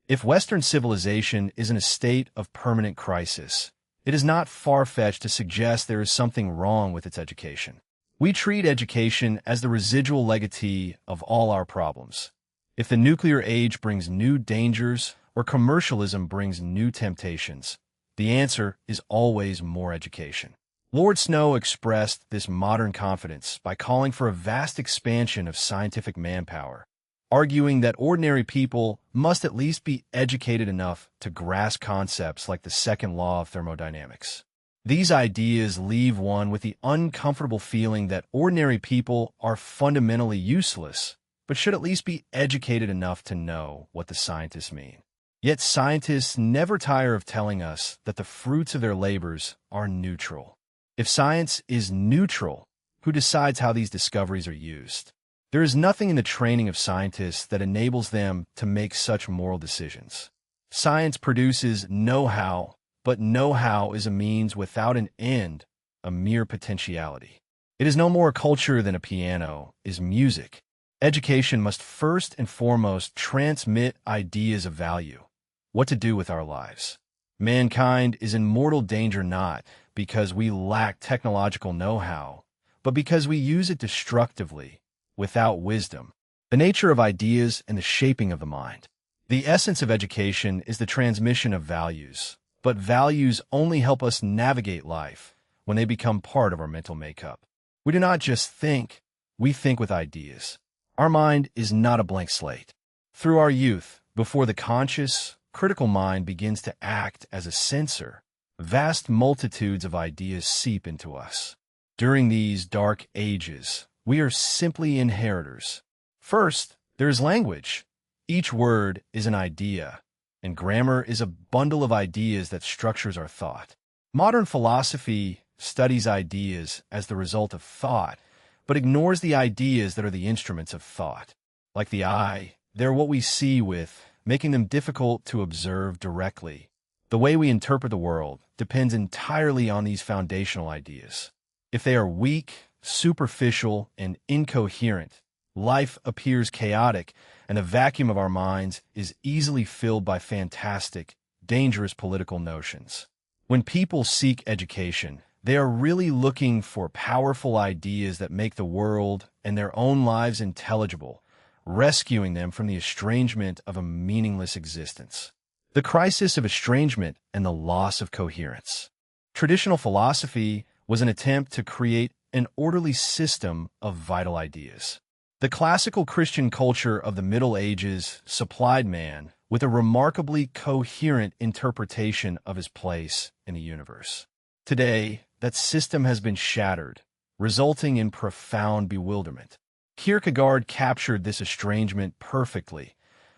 If Western civilization is in a state of permanent crisis, it is not far-fetched to suggest there is something wrong with its education. We treat education as the residual legatee of all our problems. If the nuclear age brings new dangers or commercialism brings new temptations, the answer is always more education. Lord Snow expressed this modern confidence by calling for a vast expansion of scientific manpower, arguing that ordinary people must at least be educated enough to grasp concepts like the second law of thermodynamics. These ideas leave one with the uncomfortable feeling that ordinary people are fundamentally useless, but should at least be educated enough to know what the scientists mean. Yet scientists never tire of telling us that the fruits of their labors are neutral. If science is neutral, who decides how these discoveries are used? There is nothing in the training of scientists that enables them to make such moral decisions. Science produces know-how, but know-how is a means without an end, a mere potentiality. It is no more a culture than a piano is music. Education must first and foremost transmit ideas of value, what to do with our lives. Mankind is in mortal danger not because we lack technological know-how, but because we use it destructively, without wisdom. The nature of ideas and the shaping of the mind. The essence of education is the transmission of values, but values only help us navigate life when they become part of our mental makeup. We do not just think, we think with ideas. Our mind is not a blank slate. Through our youth, before the conscious, critical mind begins to act as a censor, vast multitudes of ideas seep into us. During these dark ages, we are simply inheritors. First, there is language. Each word is an idea, and grammar is a bundle of ideas that structures our thought. Modern philosophy studies ideas as the result of thought, but ignores the ideas that are the instruments of thought. Like the eye, they're what we see with, making them difficult to observe directly. The way we interpret the world depends entirely on these foundational ideas. If they are weak, superficial, and incoherent, life appears chaotic, and the vacuum of our minds is easily filled by fantastic, dangerous political notions. When people seek education, they are really looking for powerful ideas that make the world and their own lives intelligible, rescuing them from the estrangement of a meaningless existence. The crisis of estrangement and the loss of coherence. Traditional philosophy was an attempt to create an orderly system of vital ideas. The classical Christian culture of the Middle Ages supplied man with a remarkably coherent interpretation of his place in the universe. Today, that system has been shattered, resulting in profound bewilderment. Kierkegaard captured this estrangement perfectly.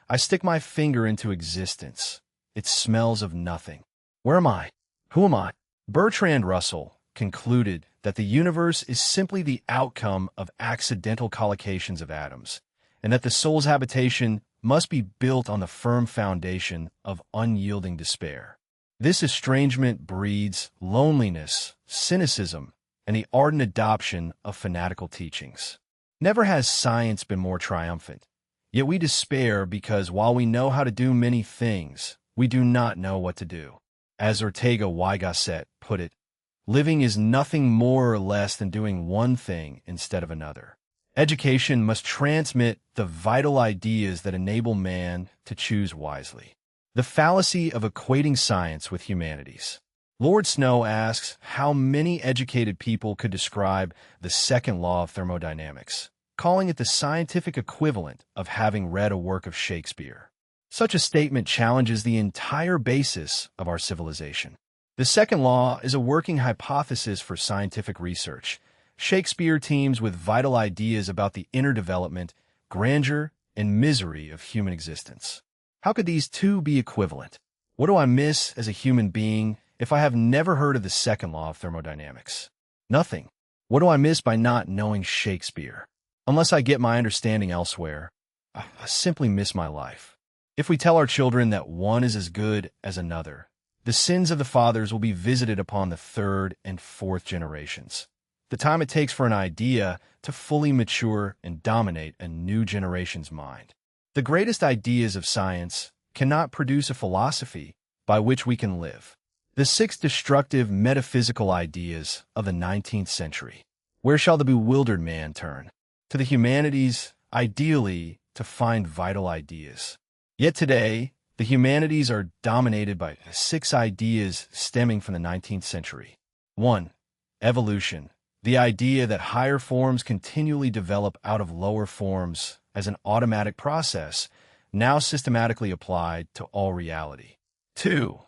I stick my finger into existence. It smells of nothing. Where am I? Who am I? Bertrand Russell concluded that the universe is simply the outcome of accidental collocations of atoms, and that the soul's habitation must be built on the firm foundation of unyielding despair. This estrangement breeds loneliness, cynicism, and the ardent adoption of fanatical teachings. Never has science been more triumphant, yet we despair because while we know how to do many things, we do not know what to do. As Ortega y Gasset put it, living is nothing more or less than doing one thing instead of another. Education must transmit the vital ideas that enable man to choose wisely. The fallacy of equating science with humanities. Lord Snow asks how many educated people could describe the second law of thermodynamics, calling it the scientific equivalent of having read a work of Shakespeare. Such a statement challenges the entire basis of our civilization. The second law is a working hypothesis for scientific research. Shakespeare teems with vital ideas about the inner development, grandeur, and misery of human existence. How could these two be equivalent? What do I miss as a human being if I have never heard of the second law of thermodynamics? Nothing. What do I miss by not knowing Shakespeare? Unless I get my understanding elsewhere, I simply miss my life. If we tell our children that one is as good as another, the sins of the fathers will be visited upon the third and fourth generations. The time it takes for an idea to fully mature and dominate a new generation's mind. The greatest ideas of science cannot produce a philosophy by which we can live. The 6 destructive metaphysical ideas of the 19th century. Where shall the bewildered man turn? To the humanities, ideally, to find vital ideas. Yet today, the humanities are dominated by 6 ideas stemming from the 19th century. 1. Evolution. The idea that higher forms continually develop out of lower forms as an automatic process, now systematically applied to all reality. 2.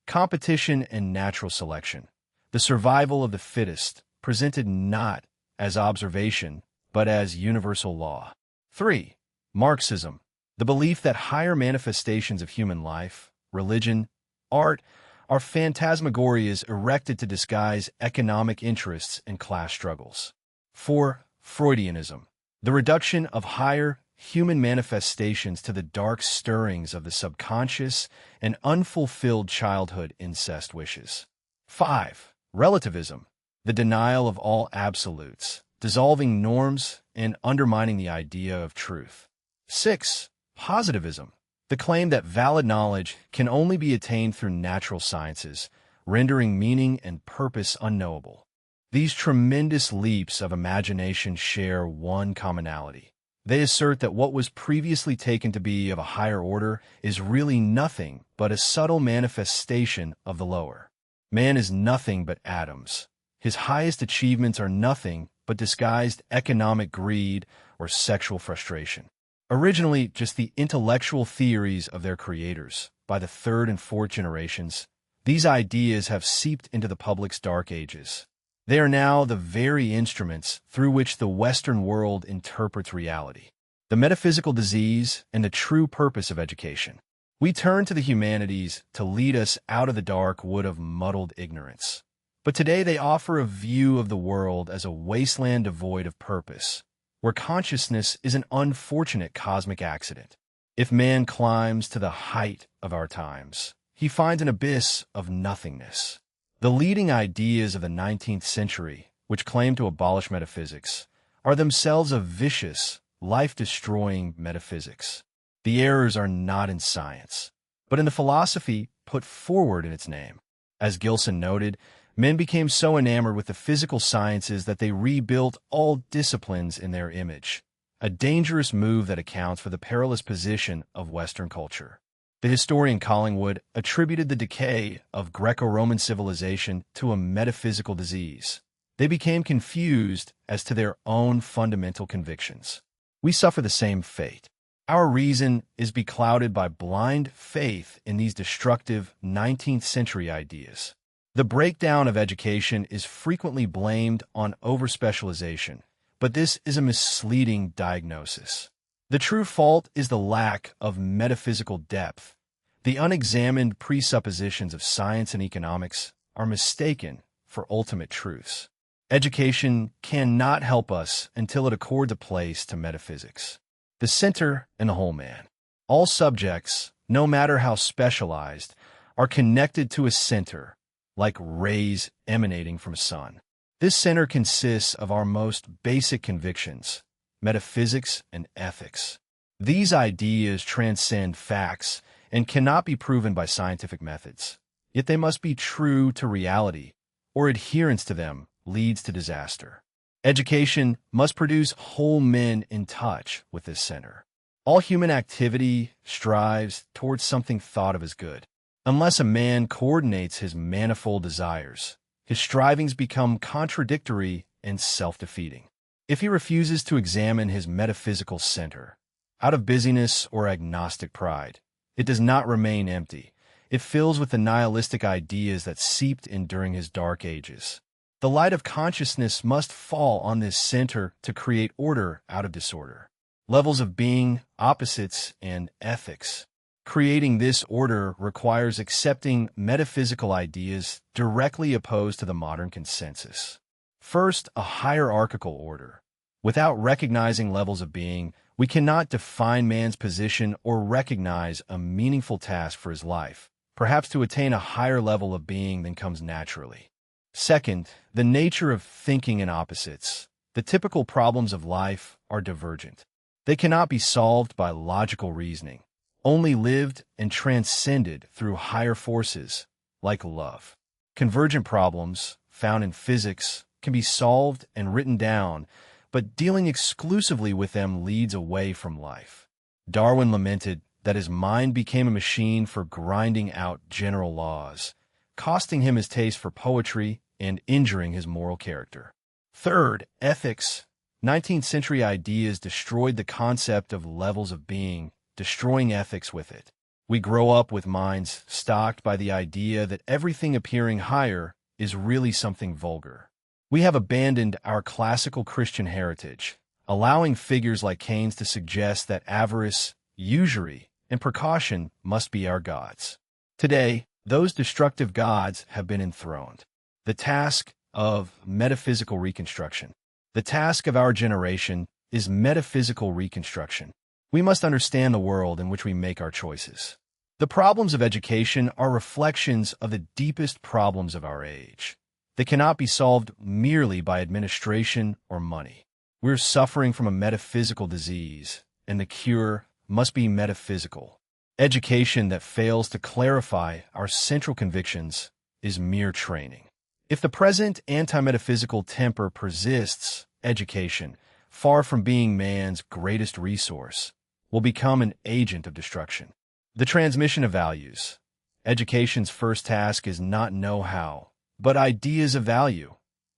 Competition and natural selection. The survival of the fittest, presented not as observation, but as universal law. 3. Marxism. The belief that higher manifestations of human life, religion, art, are phantasmagorias erected to disguise economic interests and class struggles. 4. Freudianism. The reduction of higher human manifestations to the dark stirrings of the subconscious and unfulfilled childhood incest wishes. 5. Relativism. The denial of all absolutes, dissolving norms and undermining the idea of truth. 6. Positivism. The claim that valid knowledge can only be attained through natural sciences, rendering meaning and purpose unknowable. These tremendous leaps of imagination share one commonality. They assert that what was previously taken to be of a higher order is really nothing but a subtle manifestation of the lower. Man is nothing but atoms. His highest achievements are nothing but disguised economic greed or sexual frustration. Originally just the intellectual theories of their creators, by the third and fourth generations, these ideas have seeped into the public's dark ages. They are now the very instruments through which the Western world interprets reality. The metaphysical disease and the true purpose of education. We turn to the humanities to lead us out of the dark wood of muddled ignorance. But today they offer a view of the world as a wasteland devoid of purpose, where consciousness is an unfortunate cosmic accident. If man climbs to the height of our times, he finds an abyss of nothingness. The leading ideas of the 19th century, which claim to abolish metaphysics, are themselves a vicious, life-destroying metaphysics. The errors are not in science, but in the philosophy put forward in its name. As Gilson noted, men became so enamored with the physical sciences that they rebuilt all disciplines in their image, a dangerous move that accounts for the perilous position of Western culture. The historian Collingwood attributed the decay of Greco-Roman civilization to a metaphysical disease. They became confused as to their own fundamental convictions. We suffer the same fate. Our reason is beclouded by blind faith in these destructive 19th century ideas. The breakdown of education is frequently blamed on overspecialization, but this is a misleading diagnosis. The true fault is the lack of metaphysical depth. The unexamined presuppositions of science and economics are mistaken for ultimate truths. Education cannot help us until it accords a place to metaphysics, the center and the whole man. All subjects, no matter how specialized, are connected to a center, like rays emanating from a sun. This center consists of our most basic convictions, metaphysics and ethics. These ideas transcend facts and cannot be proven by scientific methods. Yet they must be true to reality, or adherence to them leads to disaster. Education must produce whole men in touch with this center. All human activity strives towards something thought of as good. Unless a man coordinates his manifold desires, his strivings become contradictory and self-defeating. If he refuses to examine his metaphysical center, out of busyness or agnostic pride, it does not remain empty. It fills with the nihilistic ideas that seeped in during his dark ages. The light of consciousness must fall on this center to create order out of disorder. Levels of being, opposites, and ethics. Creating this order requires accepting metaphysical ideas directly opposed to the modern consensus. First, a hierarchical order. Without recognizing levels of being, We cannot define man's position or recognize a meaningful task for his life, perhaps to attain a higher level of being than comes naturally. Second, the nature of thinking in opposites. The typical problems of life are divergent. They cannot be solved by logical reasoning, only lived and transcended through higher forces, like love. Convergent problems, found in physics, can be solved and written down, but dealing exclusively with them leads away from life. Darwin lamented that his mind became a machine for grinding out general laws, costing him his taste for poetry and injuring his moral character. Third, ethics. 19th century ideas destroyed the concept of levels of being, destroying ethics with it. We grow up with minds stocked by the idea that everything appearing higher is really something vulgar. We have abandoned our classical Christian heritage, allowing figures like Cain's to suggest that avarice, usury, and precaution must be our gods. Today, those destructive gods have been enthroned. The task of metaphysical reconstruction. The task of our generation is metaphysical reconstruction. We must understand the world in which we make our choices. The problems of education are reflections of the deepest problems of our age. They cannot be solved merely by administration or money. We're suffering from a metaphysical disease, and the cure must be metaphysical. Education that fails to clarify our central convictions is mere training. If the present anti-metaphysical temper persists, education, far from being man's greatest resource, will become an agent of destruction. The transmission of values. Education's first task is not know-how, but ideas of value.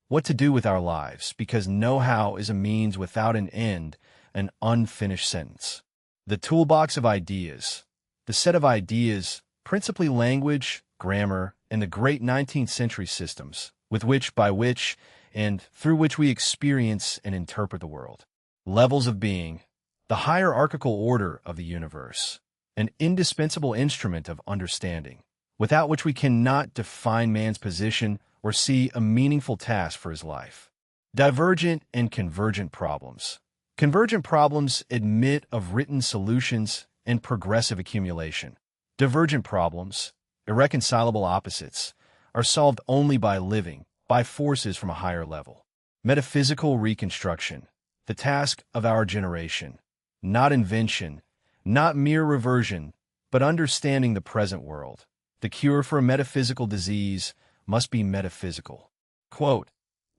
What to do with our lives, because know-how is a means without an end, an unfinished sentence. The toolbox of ideas. The set of ideas, principally language, grammar, and the great 19th century systems, with which, by which, and through which we experience and interpret the world. Levels of being. The hierarchical order of the universe. An indispensable instrument of understanding, without which we cannot define man's position or see a meaningful task for his life. Divergent and convergent problems. Convergent problems admit of written solutions and progressive accumulation. Divergent problems, irreconcilable opposites, are solved only by living, by forces from a higher level. Metaphysical reconstruction, the task of our generation, not invention, not mere reversion, but understanding the present world. The cure for a metaphysical disease must be metaphysical. Quote,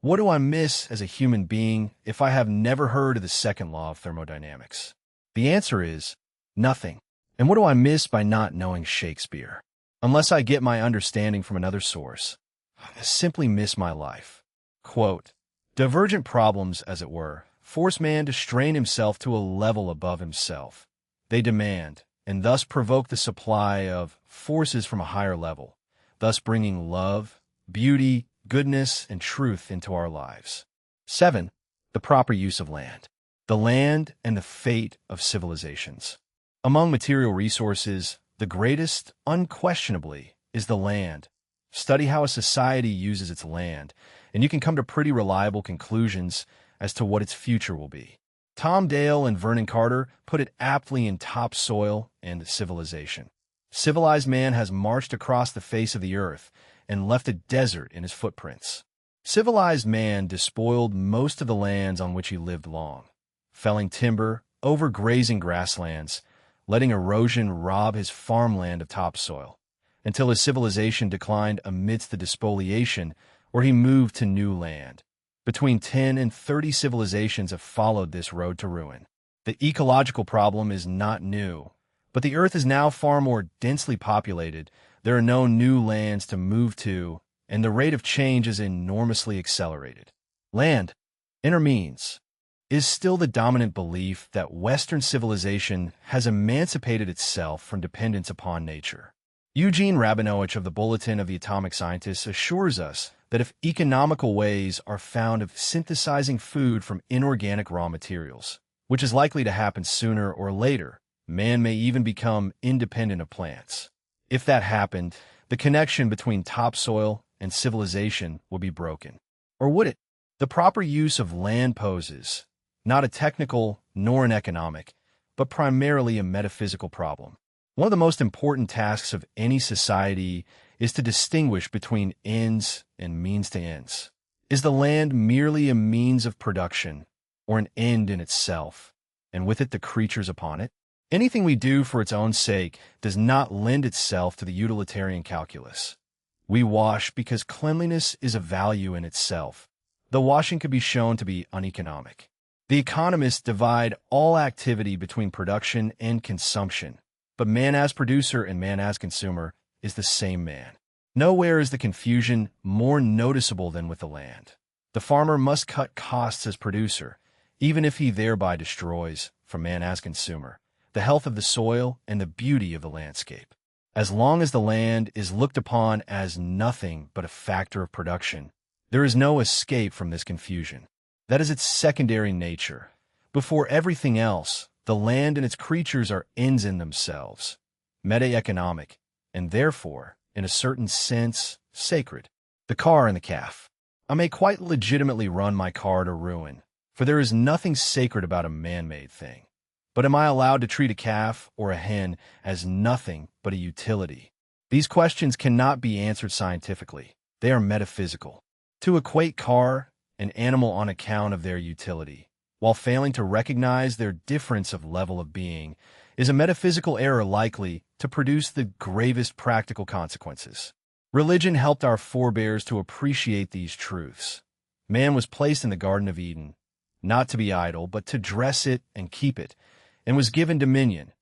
"What do I miss as a human being if I have never heard of the second law of thermodynamics?" The answer is nothing. And what do I miss by not knowing Shakespeare? Unless I get my understanding from another source, I simply miss my life. Quote, "Divergent problems, as it were, force man to strain himself to a level above himself. They demand, and thus provoke the supply of forces from a higher level, thus bringing love, beauty, goodness, and truth into our lives." 7. The proper use of land. The land and the fate of civilizations. Among material resources, the greatest, unquestionably, is the land. Study how a society uses its land, and you can come to pretty reliable conclusions as to what its future will be. Tom Dale and Vernon Carter put it aptly in Topsoil and Civilization. Civilized man has marched across the face of the earth and left a desert in his footprints. Civilized man despoiled most of the lands on which he lived long, felling timber, overgrazing grasslands, letting erosion rob his farmland of topsoil, until his civilization declined amidst the despoliation, where he moved to new land. Between 10 and 30 civilizations have followed this road to ruin. The ecological problem is not new, but the earth is now far more densely populated. There are no new lands to move to, and the rate of change is enormously accelerated. Land, inner means, is still the dominant belief that Western civilization has emancipated itself from dependence upon nature. Eugene Rabinowitch of the Bulletin of the Atomic Scientists assures us that if economical ways are found of synthesizing food from inorganic raw materials, which is likely to happen sooner or later, man may even become independent of plants. If that happened, the connection between topsoil and civilization would be broken. Or would it? The proper use of land poses not a technical nor an economic, but primarily a metaphysical problem. One of the most important tasks of any society is to distinguish between ends and means to ends. Is the land merely a means of production, or an end in itself, and with it the creatures upon it? Anything we do for its own sake does not lend itself to the utilitarian calculus. We wash because cleanliness is a value in itself, though washing could be shown to be uneconomic. The economists divide all activity between production and consumption, but man as producer and man as consumer is the same man. Nowhere is the confusion more noticeable than with the land. The farmer must cut costs as producer, even if he thereby destroys, for man as consumer, the health of the soil and the beauty of the landscape. As long as the land is looked upon as nothing but a factor of production, there is no escape from this confusion. That is its secondary nature. Before everything else, the land and its creatures are ends in themselves, meta-economic, and therefore, in a certain sense, sacred. The car and the calf. I may quite legitimately run my car to ruin, for there is nothing sacred about a man-made thing. But am I allowed to treat a calf or a hen as nothing but a utility? These questions cannot be answered scientifically. They are metaphysical. To equate car and animal on account of their utility, while failing to recognize their difference of level of being, is a metaphysical error likely to produce the gravest practical consequences. Religion helped our forebears to appreciate these truths. Man was placed in the Garden of Eden, not to be idle, but to dress it and keep it, and was given dominion,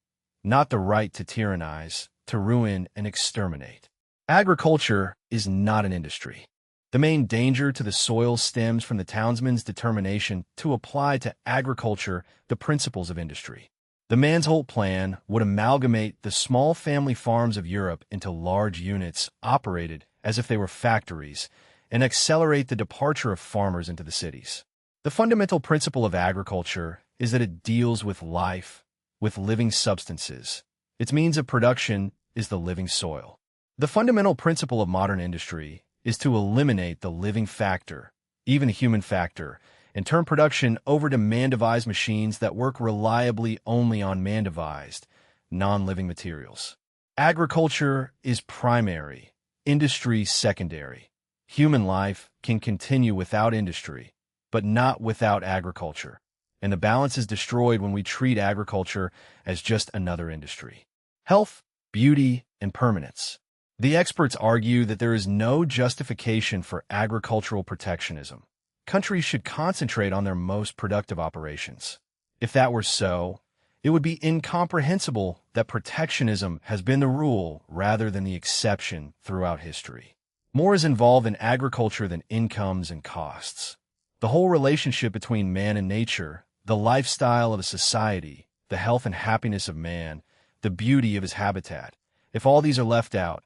not the right to tyrannize, to ruin and exterminate. Agriculture is not an industry. The main danger to the soil stems from the townsman's determination to apply to agriculture the principles of industry. The Mansholt Plan would amalgamate the small family farms of Europe into large units operated as if they were factories and accelerate the departure of farmers into the cities. The fundamental principle of agriculture is that it deals with life, with living substances. Its means of production is the living soil. The fundamental principle of modern industry is to eliminate the living factor, even the human factor, and turn production over to man-devised machines that work reliably only on man-devised, non-living materials. Agriculture is primary, industry secondary. Human life can continue without industry, but not without agriculture, and the balance is destroyed when we treat agriculture as just another industry. Health, beauty, and permanence. The experts argue that there is no justification for agricultural protectionism. Countries should concentrate on their most productive operations. If that were so, it would be incomprehensible that protectionism has been the rule rather than the exception throughout history. More is involved in agriculture than incomes and costs. The whole relationship between man and nature, the lifestyle of a society, the health and happiness of man, the beauty of his habitat. If all these are left out,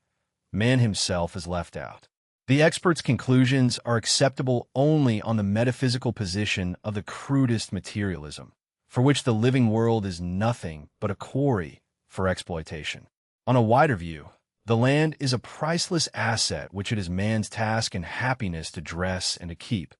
man himself is left out. The experts' conclusions are acceptable only on the metaphysical position of the crudest materialism, for which the living world is nothing but a quarry for exploitation. On a wider view, the land is a priceless asset which it is man's task and happiness to dress and to keep.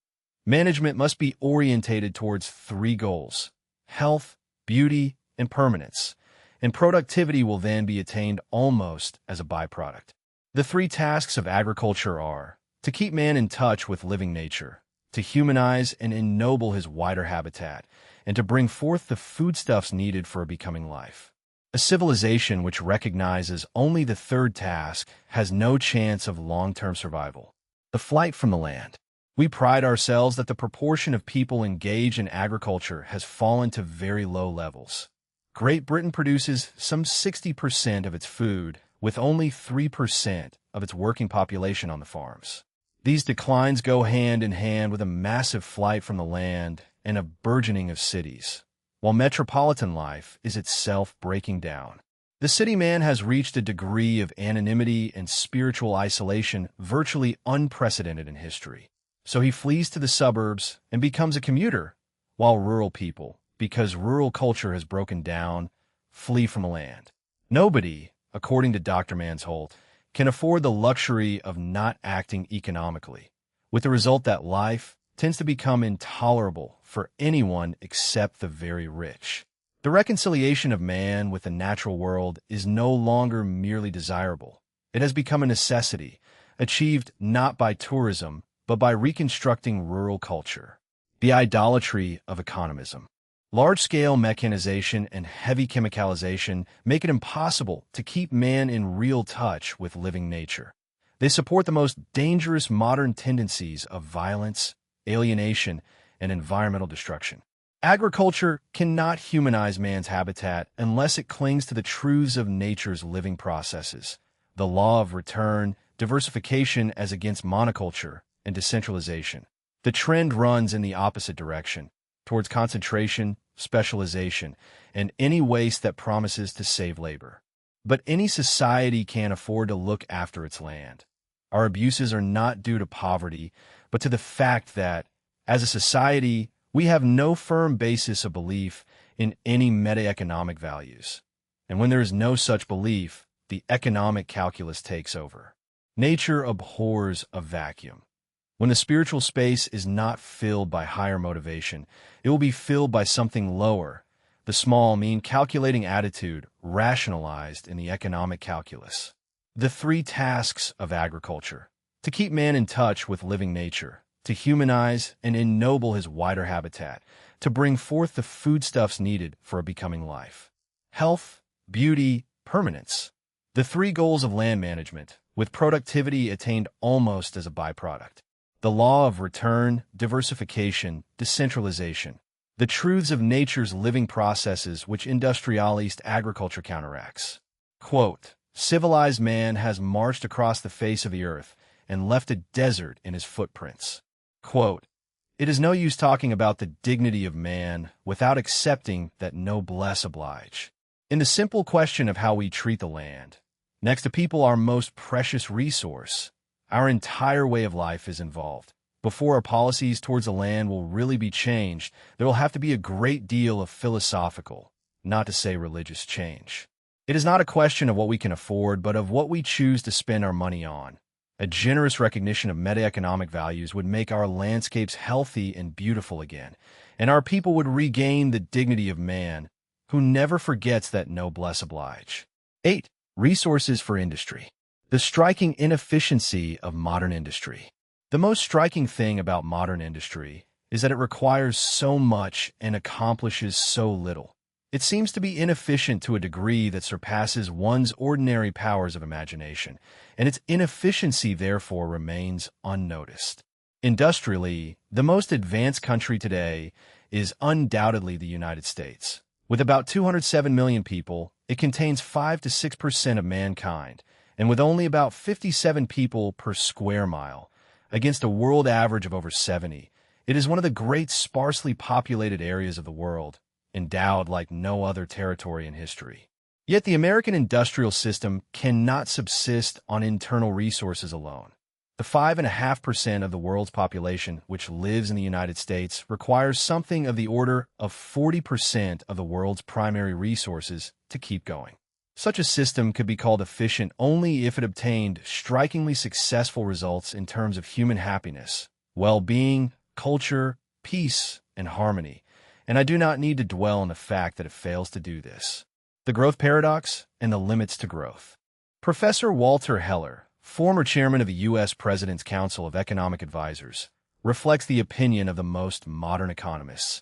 Management must be orientated towards three goals: health, beauty, and permanence, and productivity will then be attained almost as a byproduct. The three tasks of agriculture are to keep man in touch with living nature, to humanize and ennoble his wider habitat, and to bring forth the foodstuffs needed for a becoming life. A civilization which recognizes only the third task has no chance of long-term survival. The flight from the land. We pride ourselves that the proportion of people engaged in agriculture has fallen to very low levels. Great Britain produces some 60% of its food, with only 3% of its working population on the farms. These declines go hand in hand with a massive flight from the land and a burgeoning of cities, while metropolitan life is itself breaking down. The city man has reached a degree of anonymity and spiritual isolation virtually unprecedented in history. So he flees to the suburbs and becomes a commuter, while rural people, because rural culture has broken down, flee from the land. Nobody, according to Dr. Mansholt, can afford the luxury of not acting economically, with the result that life tends to become intolerable for anyone except the very rich. The reconciliation of man with the natural world is no longer merely desirable. It has become a necessity, achieved not by tourism, but by reconstructing rural culture. The idolatry of economism. Large-scale mechanization and heavy chemicalization make it impossible to keep man in real touch with living nature. They support the most dangerous modern tendencies of violence, alienation, and environmental destruction. Agriculture cannot humanize man's habitat unless it clings to the truths of nature's living processes, the law of return, diversification as against monoculture, and decentralization. The trend runs in the opposite direction, towards concentration, specialization, and any waste that promises to save labor. But any society can't afford to look after its land. Our abuses are not due to poverty, but to the fact that, as a society, we have no firm basis of belief in any meta-economic values. And when there is no such belief, the economic calculus takes over. Nature abhors a vacuum. When the spiritual space is not filled by higher motivation, it will be filled by something lower, the small, mean, calculating attitude rationalized in the economic calculus. The three tasks of agriculture: to keep man in touch with living nature, to humanize and ennoble his wider habitat, to bring forth the foodstuffs needed for a becoming life. Health, beauty, permanence. The three goals of land management, with productivity attained almost as a byproduct. The law of return, diversification, decentralization. The truths of nature's living processes which industrialist agriculture counteracts. Quote, civilized man has marched across the face of the earth and left a desert in his footprints. Quote, it is no use talking about the dignity of man without accepting that noblesse oblige. In the simple question of how we treat the land, next to people our most precious resource, our entire way of life is involved. Before our policies towards the land will really be changed, there will have to be a great deal of philosophical, not to say religious change. It is not a question of what we can afford, but of what we choose to spend our money on. A generous recognition of meta-economic values would make our landscapes healthy and beautiful again, and our people would regain the dignity of man, who never forgets that noblesse oblige. 8. Resources for industry. The striking inefficiency of modern industry. The most striking thing about modern industry is that it requires so much and accomplishes so little. It seems to be inefficient to a degree that surpasses one's ordinary powers of imagination, and its inefficiency therefore remains unnoticed. Industrially, the most advanced country today is undoubtedly the United States. With about 207 million people, it contains 5 to 6% of mankind, and with only about 57 people per square mile, against a world average of over 70, it is one of the great sparsely populated areas of the world, endowed like no other territory in history. Yet the American industrial system cannot subsist on internal resources alone. The 5.5% of the world's population which lives in the United States requires something of the order of 40% of the world's primary resources to keep going. Such a system could be called efficient only if it obtained strikingly successful results in terms of human happiness, well-being, culture, peace, and harmony, and I do not need to dwell on the fact that it fails to do this. The growth paradox and the limits to growth. Professor Walter Heller, former chairman of the U.S. President's Council of Economic Advisors, reflects the opinion of the most modern economists.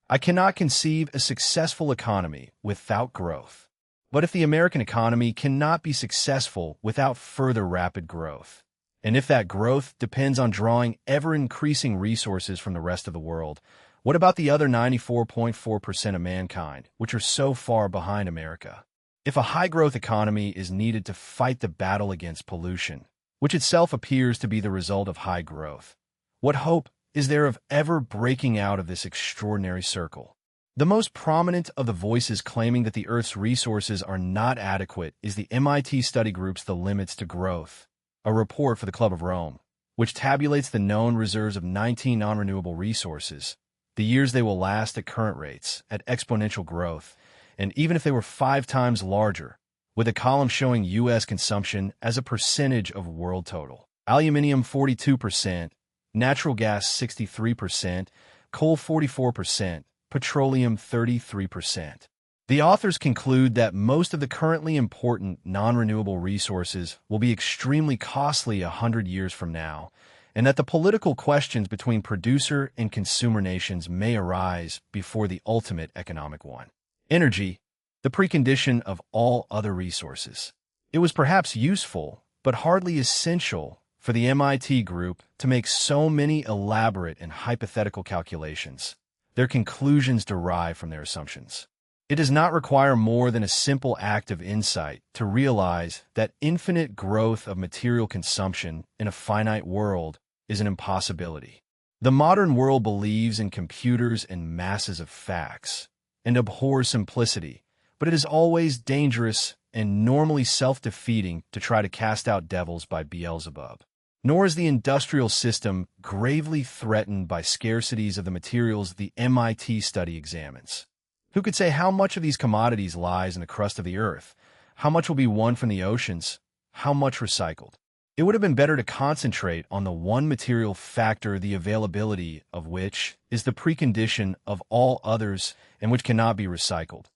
I cannot conceive a successful economy without growth. But if the American economy cannot be successful without further rapid growth, and if that growth depends on drawing ever-increasing resources from the rest of the world, what about the other 94.4% of mankind, which are so far behind America? If a high-growth economy is needed to fight the battle against pollution, which itself appears to be the result of high growth, what hope is there of ever breaking out of this extraordinary circle? The most prominent of the voices claiming that the Earth's resources are not adequate is the MIT study group's The Limits to Growth, a report for the Club of Rome, which tabulates the known reserves of 19 non-renewable resources, the years they will last at current rates, at exponential growth, and even if they were 5 times larger, with a column showing U.S. consumption as a percentage of world total. Aluminium 42%, natural gas 63%, coal 44%, petroleum 33%. The authors conclude that most of the currently important non-renewable resources will be extremely costly 100 years from now, and that the political questions between producer and consumer nations may arise before the ultimate economic one. Energy, the precondition of all other resources. It was perhaps useful, but hardly essential, for the MIT group to make so many elaborate and hypothetical calculations. Their conclusions derive from their assumptions. It does not require more than a simple act of insight to realize that infinite growth of material consumption in a finite world is an impossibility. The modern world believes in computers and masses of facts, and abhors simplicity, but it is always dangerous and normally self-defeating to try to cast out devils by Beelzebub. Nor is the industrial system gravely threatened by scarcities of the materials the MIT study examines. Who could say how much of these commodities lies in the crust of the earth? How much will be won from the oceans? How much recycled? It would have been better to concentrate on the one material factor, the availability of which is the precondition of all others and which cannot be recycled: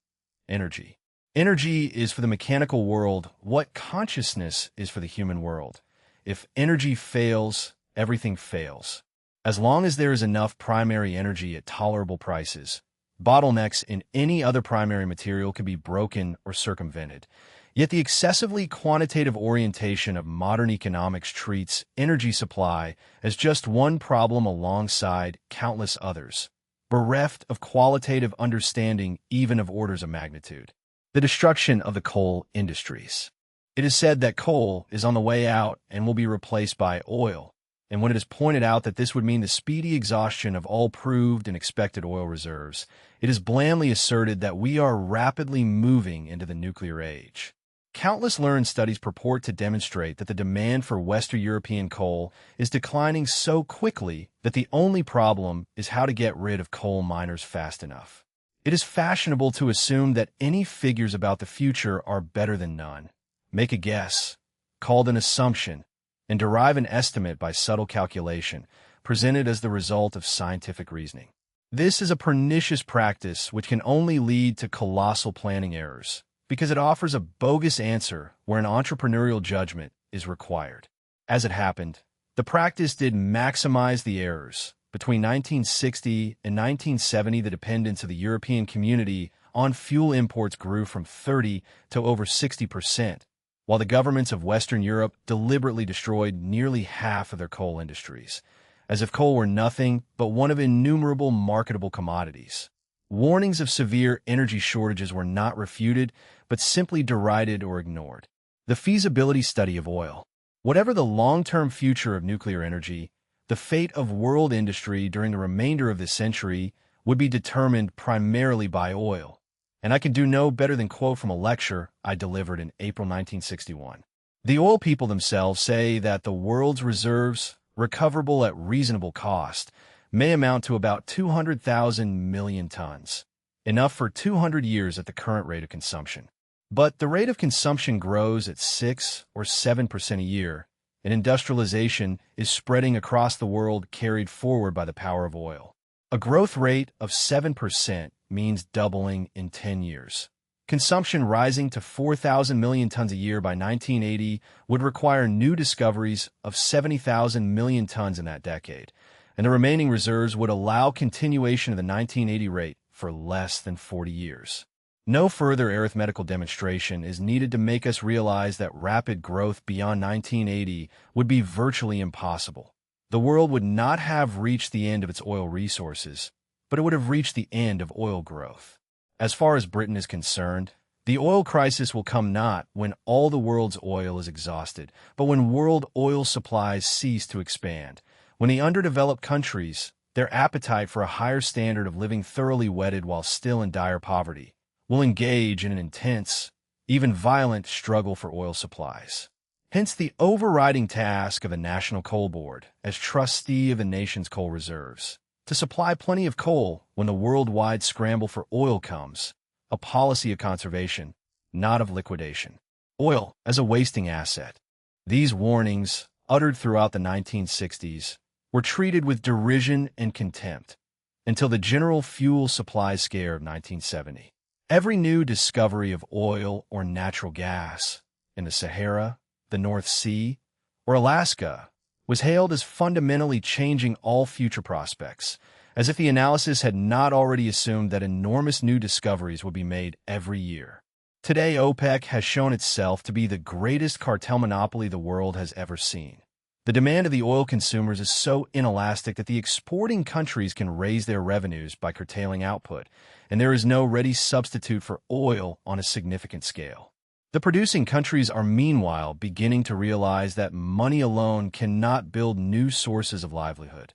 energy. Energy is for the mechanical world what consciousness is for the human world. If energy fails, everything fails. As long as there is enough primary energy at tolerable prices, bottlenecks in any other primary material can be broken or circumvented. Yet the excessively quantitative orientation of modern economics treats energy supply as just one problem alongside countless others, bereft of qualitative understanding even of orders of magnitude. The destruction of the coal industries. It is said that coal is on the way out and will be replaced by oil, and when it is pointed out that this would mean the speedy exhaustion of all proved and expected oil reserves, it is blandly asserted that we are rapidly moving into the nuclear age. Countless learned studies purport to demonstrate that the demand for Western European coal is declining so quickly that the only problem is how to get rid of coal miners fast enough. It is fashionable to assume that any figures about the future are better than none. Make a guess, called an assumption, and derive an estimate by subtle calculation, presented as the result of scientific reasoning. This is a pernicious practice which can only lead to colossal planning errors, because it offers a bogus answer where an entrepreneurial judgment is required. As it happened, the practice did maximize the errors. Between 1960 and 1970, the dependence of the European community on fuel imports grew from 30 to over 60%, while the governments of Western Europe deliberately destroyed nearly half of their coal industries, as if coal were nothing but one of innumerable marketable commodities. Warnings of severe energy shortages were not refuted, but simply derided or ignored. The feasibility study of oil. Whatever the long-term future of nuclear energy, the fate of world industry during the remainder of this century would be determined primarily by oil. And I can do no better than quote from a lecture I delivered in April 1961. The oil people themselves say that the world's reserves, recoverable at reasonable cost, may amount to about 200,000 million tons, enough for 200 years at the current rate of consumption. But the rate of consumption grows at 6 or 7% a year, and industrialization is spreading across the world, carried forward by the power of oil. A growth rate of 7% means doubling in 10 years. Consumption rising to 4,000 million tons a year by 1980 would require new discoveries of 70,000 million tons in that decade, and the remaining reserves would allow continuation of the 1980 rate for less than 40 years. No further arithmetical demonstration is needed to make us realize that rapid growth beyond 1980 would be virtually impossible. The world would not have reached the end of its oil resources, but it would have reached the end of oil growth. As far as Britain is concerned, the oil crisis will come not when all the world's oil is exhausted, but when world oil supplies cease to expand, when the underdeveloped countries, their appetite for a higher standard of living thoroughly whetted while still in dire poverty, will engage in an intense, even violent struggle for oil supplies. Hence the overriding task of the National Coal Board, as trustee of the nation's coal reserves, to supply plenty of coal when the worldwide scramble for oil comes, a policy of conservation, not of liquidation. Oil as a wasting asset. These warnings, uttered throughout the 1960s, were treated with derision and contempt until the general fuel supply scare of 1970. Every new discovery of oil or natural gas in the Sahara, the North Sea, or Alaska was hailed as fundamentally changing all future prospects, as if the analysis had not already assumed that enormous new discoveries would be made every year. Today, OPEC has shown itself to be the greatest cartel monopoly the world has ever seen. The demand of the oil consumers is so inelastic that the exporting countries can raise their revenues by curtailing output, and there is no ready substitute for oil on a significant scale. The producing countries are meanwhile beginning to realize that money alone cannot build new sources of livelihood.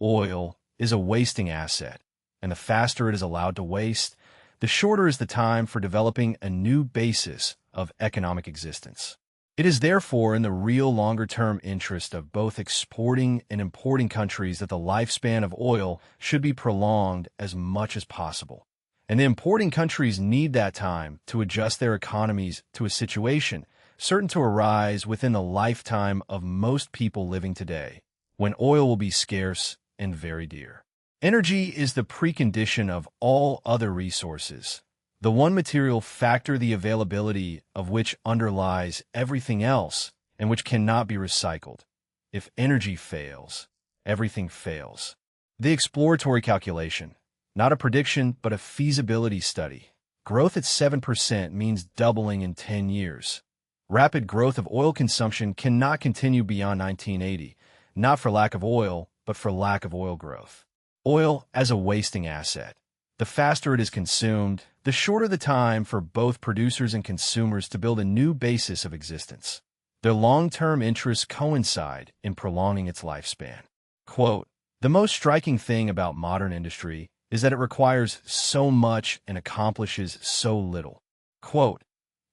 Oil is a wasting asset, and the faster it is allowed to waste, the shorter is the time for developing a new basis of economic existence. It is therefore in the real longer-term interest of both exporting and importing countries that the lifespan of oil should be prolonged as much as possible. And the importing countries need that time to adjust their economies to a situation certain to arise within the lifetime of most people living today, when oil will be scarce and very dear. Energy is the precondition of all other resources, the one material factor the availability of which underlies everything else and which cannot be recycled. If energy fails, everything fails. The exploratory calculation, not a prediction but a feasibility study. Growth at 7% means doubling in 10 years. Rapid growth of oil consumption cannot continue beyond 1980, not for lack of oil, but for lack of oil growth. Oil as a wasting asset. The faster it is consumed, the shorter the time for both producers and consumers to build a new basis of existence. Their long-term interests coincide in prolonging its lifespan. Quote, "The most striking thing about modern industry is that it requires so much and accomplishes so little." Quote,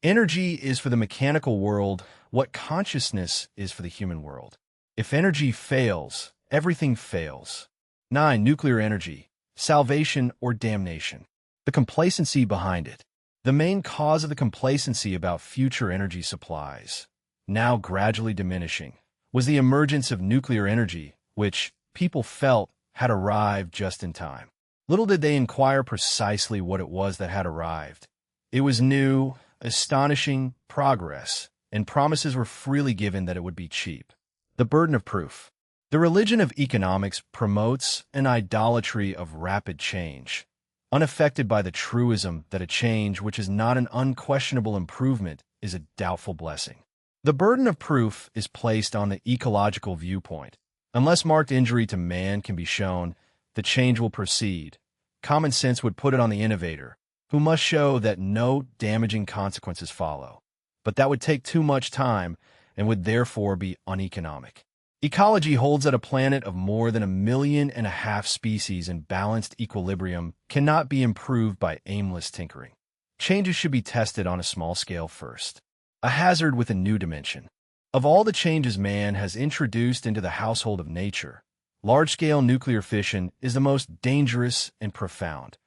"Energy is for the mechanical world what consciousness is for the human world. If energy fails, everything fails." 9. Nuclear energy. Salvation or damnation. The complacency behind it. The main cause of the complacency about future energy supplies, now gradually diminishing, was the emergence of nuclear energy, which, people felt, had arrived just in time. Little did they inquire precisely what it was that had arrived. It was new, astonishing progress, and promises were freely given that it would be cheap. The burden of proof. The religion of economics promotes an idolatry of rapid change, unaffected by the truism that a change which is not an unquestionable improvement is a doubtful blessing. The burden of proof is placed on the ecological viewpoint. Unless marked injury to man can be shown, the change will proceed. Common sense would put it on the innovator, who must show that no damaging consequences follow. But that would take too much time and would therefore be uneconomic. Ecology holds that a planet of more than 1.5 million species in balanced equilibrium cannot be improved by aimless tinkering. Changes should be tested on a small scale first. A hazard with a new dimension. Of all the changes man has introduced into the household of nature, large-scale nuclear fission is the most dangerous and profound.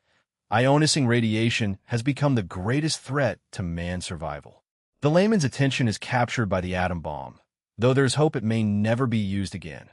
Ionizing radiation has become the greatest threat to man's survival. The layman's attention is captured by the atom bomb, though there's hope it may never be used again.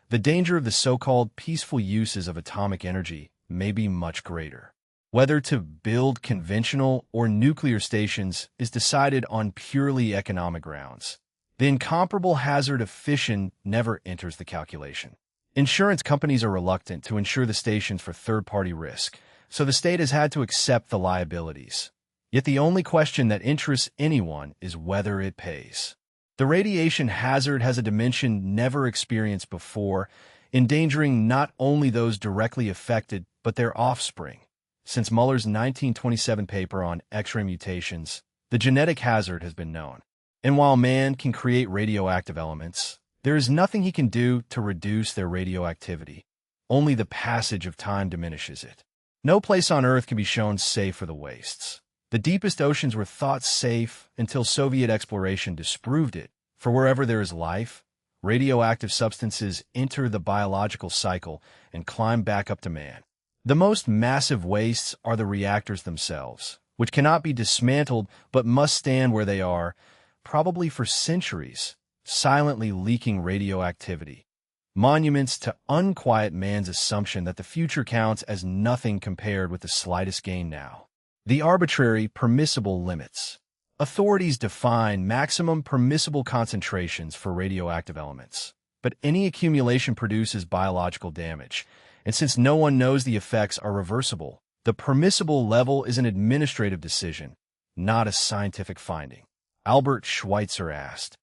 The danger of the so-called peaceful uses of atomic energy may be much greater. Whether to build conventional or nuclear stations is decided on purely economic grounds. The incomparable hazard of fission never enters the calculation. Insurance companies are reluctant to insure the stations for third-party risk, so the state has had to accept the liabilities. Yet the only question that interests anyone is whether it pays. The radiation hazard has a dimension never experienced before, endangering not only those directly affected, but their offspring. Since Muller's 1927 paper on X-ray mutations, the genetic hazard has been known. And while man can create radioactive elements, there is nothing he can do to reduce their radioactivity. Only the passage of time diminishes it. No place on Earth can be shown safe for the wastes. The deepest oceans were thought safe until Soviet exploration disproved it, for wherever there is life, radioactive substances enter the biological cycle and climb back up to man. The most massive wastes are the reactors themselves, which cannot be dismantled but must stand where they are, probably for centuries, silently leaking radioactivity. monuments to unquiet man's assumption that the future counts as nothing compared with the slightest gain now. The arbitrary, permissible limits. Authorities define maximum permissible concentrations for radioactive elements, but any accumulation produces biological damage, and since no one knows the effects are reversible, the permissible level is an administrative decision, not a scientific finding. Albert Schweitzer asked,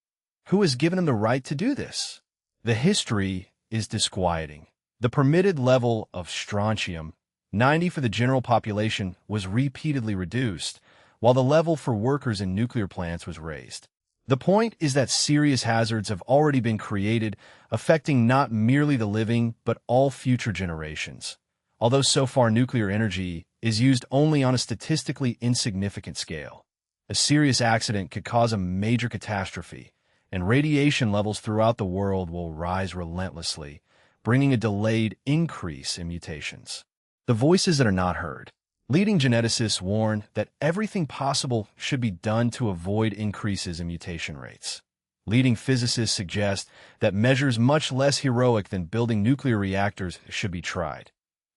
"Who has given him the right to do this?" The history is disquieting. The permitted level of strontium, 90 for the general population, was repeatedly reduced, while the level for workers in nuclear plants was raised. The point is that serious hazards have already been created, affecting not merely the living but all future generations. Although so far nuclear energy is used only on a statistically insignificant scale. A serious accident could cause a major catastrophe, and radiation levels throughout the world will rise relentlessly, bringing a delayed increase in mutations. The voices that are not heard. Leading geneticists warn that everything possible should be done to avoid increases in mutation rates. Leading physicists suggest that measures much less heroic than building nuclear reactors should be tried.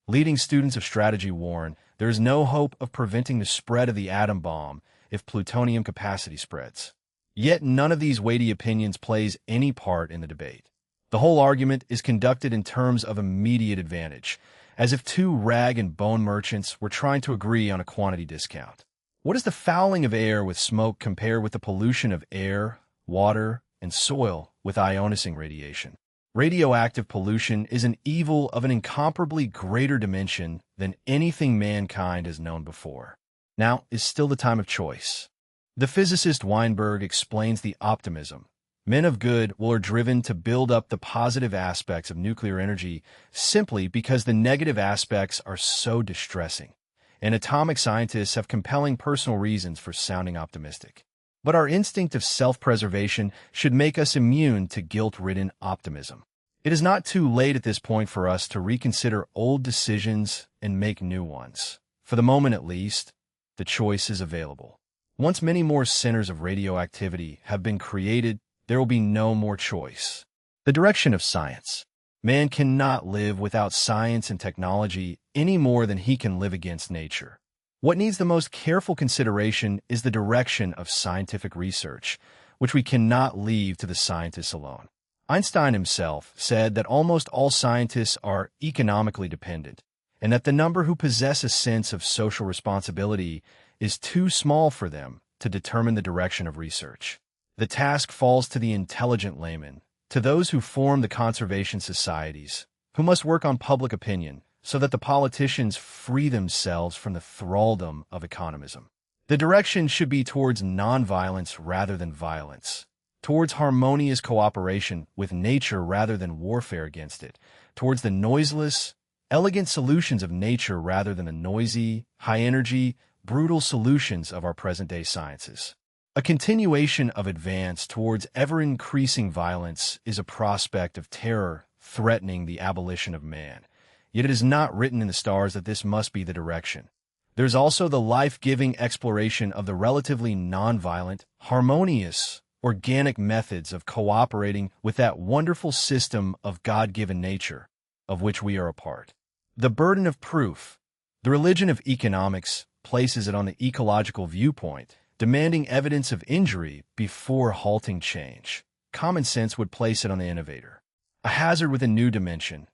Leading students of strategy warn there is no hope of preventing the spread of the atom bomb if plutonium capacity spreads. Yet none of these weighty opinions plays any part in the debate. The whole argument is conducted in terms of immediate advantage, as if two rag and bone merchants were trying to agree on a quantity discount. What does the fouling of air with smoke compare with the pollution of air, water, and soil with ionicing radiation? Radioactive pollution is an evil of an incomparably greater dimension than anything mankind has known before. Now is still the time of choice. The physicist Weinberg explains the optimism. Men of good are driven to build up the positive aspects of nuclear energy simply because the negative aspects are so distressing, and atomic scientists have compelling personal reasons for sounding optimistic. But our instinct of self-preservation should make us immune to guilt-ridden optimism. It is not too late at this point for us to reconsider old decisions and make new ones. For the moment at least, the choice is available. Once many more centers of radioactivity have been created, there will be no more choice. The direction of science. Man cannot live without science and technology any more than he can live against nature. What needs the most careful consideration is the direction of scientific research, which we cannot leave to the scientists alone. Einstein himself said that almost all scientists are economically dependent, and that the number who possess a sense of social responsibility is too small for them to determine the direction of research. The task falls to the intelligent layman, to those who form the conservation societies, who must work on public opinion so that the politicians free themselves from the thraldom of economism. The direction should be towards nonviolence rather than violence, towards harmonious cooperation with nature rather than warfare against it, towards the noiseless, elegant solutions of nature rather than the noisy, high-energy, brutal solutions of our present-day sciences. A continuation of advance towards ever-increasing violence is a prospect of terror threatening the abolition of man. Yet it is not written in the stars that this must be the direction. There's also the life-giving exploration of the relatively non-violent, harmonious, organic methods of cooperating with that wonderful system of God-given nature, of which we are a part. The burden of proof. The religion of economics places it on the ecological viewpoint, demanding evidence of injury before halting change. Common sense would place it on the innovator. A hazard with a new dimension.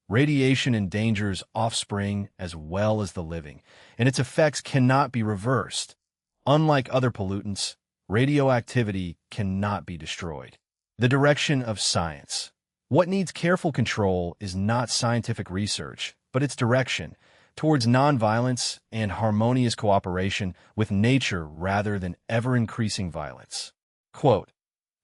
Radiation endangers offspring as well as the living, and its effects cannot be reversed. Unlike other pollutants, radioactivity cannot be destroyed. The direction of science. What needs careful control is not scientific research, but its direction, towards nonviolence and harmonious cooperation with nature rather than ever-increasing violence. Quote,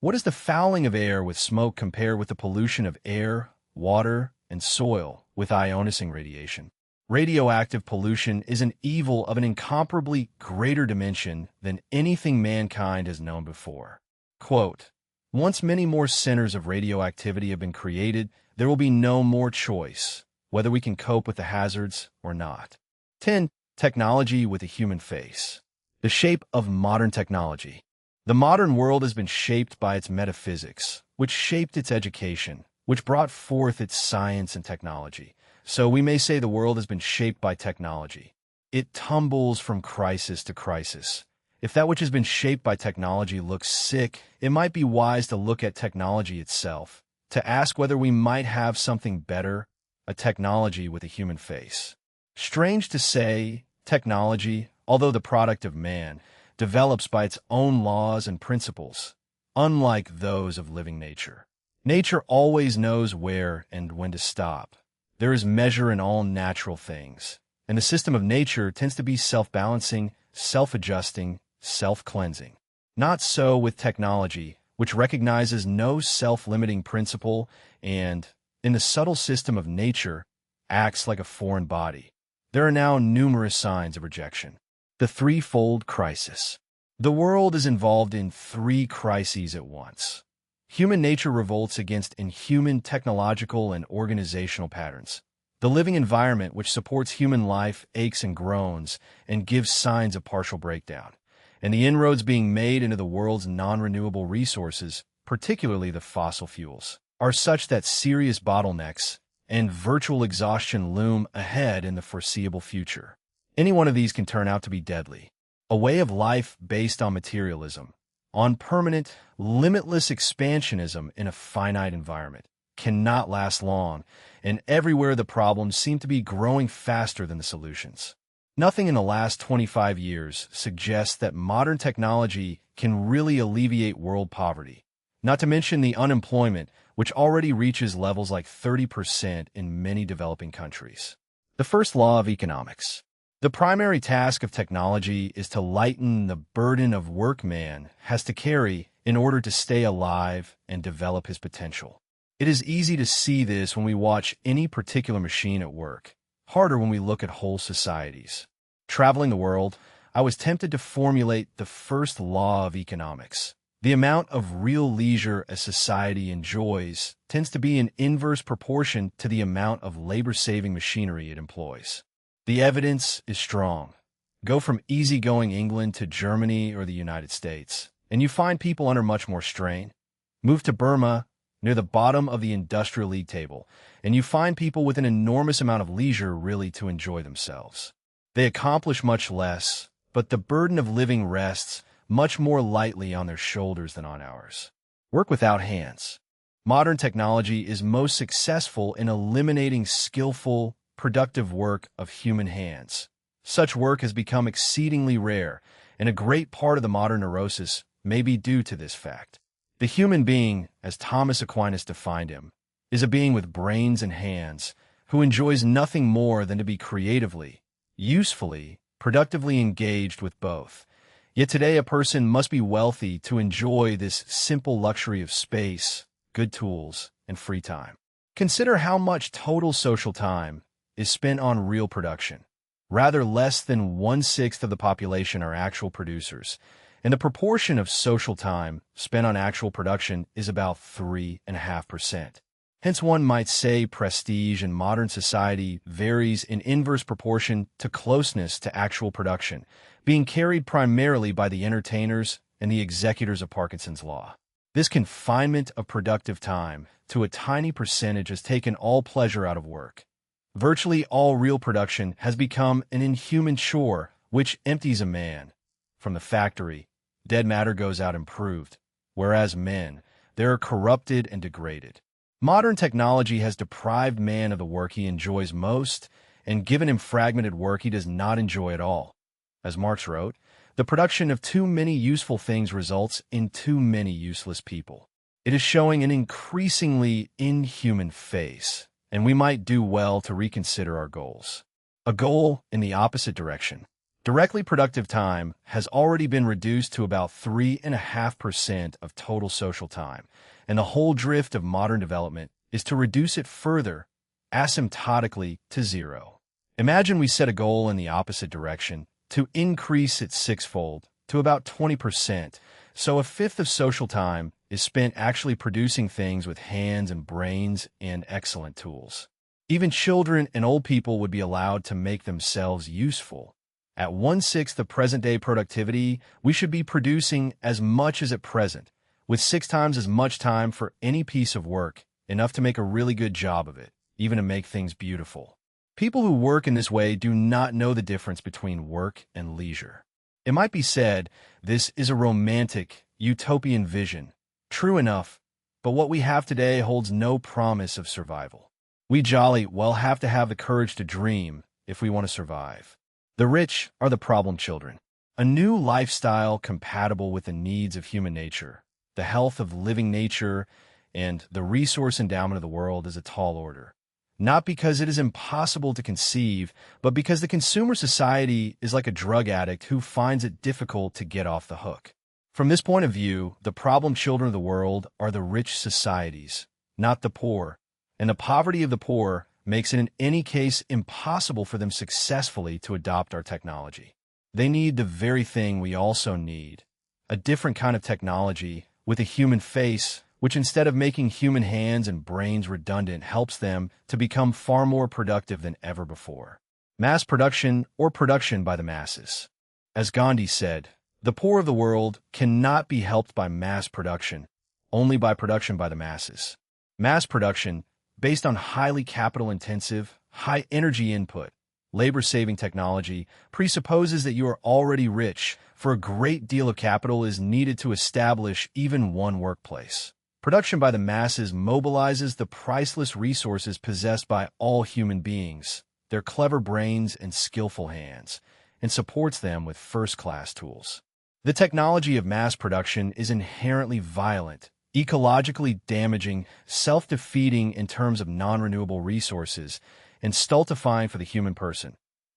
"What does the fouling of air with smoke compare with the pollution of air, water, and soil with ionicing radiation? Radioactive pollution is an evil of an incomparably greater dimension than anything mankind has known before." Quote, "Once many more centers of radioactivity have been created, there will be no more choice, whether we can cope with the hazards or not." 10. Technology with a human face. The shape of modern technology. The modern world has been shaped by its metaphysics, which shaped its education, which brought forth its science and technology. So we may say the world has been shaped by technology. It tumbles from crisis to crisis. If that which has been shaped by technology looks sick, it might be wise to look at technology itself, to ask whether we might have something better, a technology with a human face. Strange to say, technology, although the product of man, develops by its own laws and principles, unlike those of living nature. Nature always knows where and when to stop. There is measure in all natural things, and the system of nature tends to be self-balancing, self-adjusting, self-cleansing. Not so with technology, which recognizes no self-limiting principle and, in the subtle system of nature, acts like a foreign body. There are now numerous signs of rejection. The threefold crisis. The world is involved in three crises at once. Human nature revolts against inhuman technological and organizational patterns. The living environment which supports human life aches and groans and gives signs of partial breakdown. And the inroads being made into the world's non-renewable resources, particularly the fossil fuels, are such that serious bottlenecks and virtual exhaustion loom ahead in the foreseeable future. Any one of these can turn out to be deadly. A way of life based on materialism, on permanent, limitless expansionism in a finite environment, cannot last long, and everywhere the problems seem to be growing faster than the solutions. Nothing in the last 25 years suggests that modern technology can really alleviate world poverty, not to mention the unemployment, which already reaches levels like 30% in many developing countries. The first law of economics. The primary task of technology is to lighten the burden of work man has to carry in order to stay alive and develop his potential. It is easy to see this when we watch any particular machine at work, harder when we look at whole societies. Traveling the world, I was tempted to formulate the first law of economics. The amount of real leisure a society enjoys tends to be in inverse proportion to the amount of labor-saving machinery it employs. The evidence is strong. Go from easygoing England to Germany or the United States, and you find people under much more strain. Move to Burma, near the bottom of the industrial league table, and you find people with an enormous amount of leisure really to enjoy themselves. They accomplish much less, but the burden of living rests much more lightly on their shoulders than on ours. Work without hands. Modern technology is most successful in eliminating skillful, productive work of human hands. Such work has become exceedingly rare, and a great part of the modern neurosis may be due to this fact. The human being, as Thomas Aquinas defined him, is a being with brains and hands who enjoys nothing more than to be creatively, usefully, productively engaged with both. Yet today a person must be wealthy to enjoy this simple luxury of space, good tools, and free time. Consider how much total social time is spent on real production. Rather less than 1/6 of the population are actual producers, and the proportion of social time spent on actual production is about 3.5%. Hence one might say prestige in modern society varies in inverse proportion to closeness to actual production, being carried primarily by the entertainers and the executors of Parkinson's Law. This confinement of productive time to a tiny percentage has taken all pleasure out of work. Virtually all real production has become an inhuman chore which empties a man. From the factory, dead matter goes out improved, whereas men, they are corrupted and degraded. Modern technology has deprived man of the work he enjoys most and given him fragmented work he does not enjoy at all. As Marx wrote, the production of too many useful things results in too many useless people. It is showing an increasingly inhuman face, and we might do well to reconsider our goals. A goal in the opposite direction. Directly productive time has already been reduced to about 3.5% of total social time, and the whole drift of modern development is to reduce it further, asymptotically, to zero. Imagine we set a goal in the opposite direction to increase it sixfold, to about 20%, so 1/5 of social time is spent actually producing things with hands and brains and excellent tools. Even children and old people would be allowed to make themselves useful. At 1/6 of present-day productivity, we should be producing as much as at present, with 6 times as much time for any piece of work, enough to make a really good job of it, even to make things beautiful. People who work in this way do not know the difference between work and leisure. It might be said, this is a romantic, utopian vision. True enough, but what we have today holds no promise of survival. We jolly well have to have the courage to dream if we want to survive. The rich are the problem children. A new lifestyle compatible with the needs of human nature, the health of living nature, and the resource endowment of the world is a tall order. Not because it is impossible to conceive, but because the consumer society is like a drug addict who finds it difficult to get off the hook. From this point of view, the problem children of the world are the rich societies, not the poor, and the poverty of the poor makes it in any case impossible for them successfully to adopt our technology. They need the very thing we also need, a different kind of technology with a human face, which instead of making human hands and brains redundant helps them to become far more productive than ever before. Mass production or production by the masses. As Gandhi said, the poor of the world cannot be helped by mass production, only by production by the masses. Mass production, based on highly capital-intensive, high-energy input, labor-saving technology, presupposes that you are already rich, for a great deal of capital is needed to establish even one workplace. Production by the masses mobilizes the priceless resources possessed by all human beings, their clever brains and skillful hands, and supports them with first-class tools. The technology of mass production is inherently violent, ecologically damaging, self-defeating in terms of non-renewable resources, and stultifying for the human person.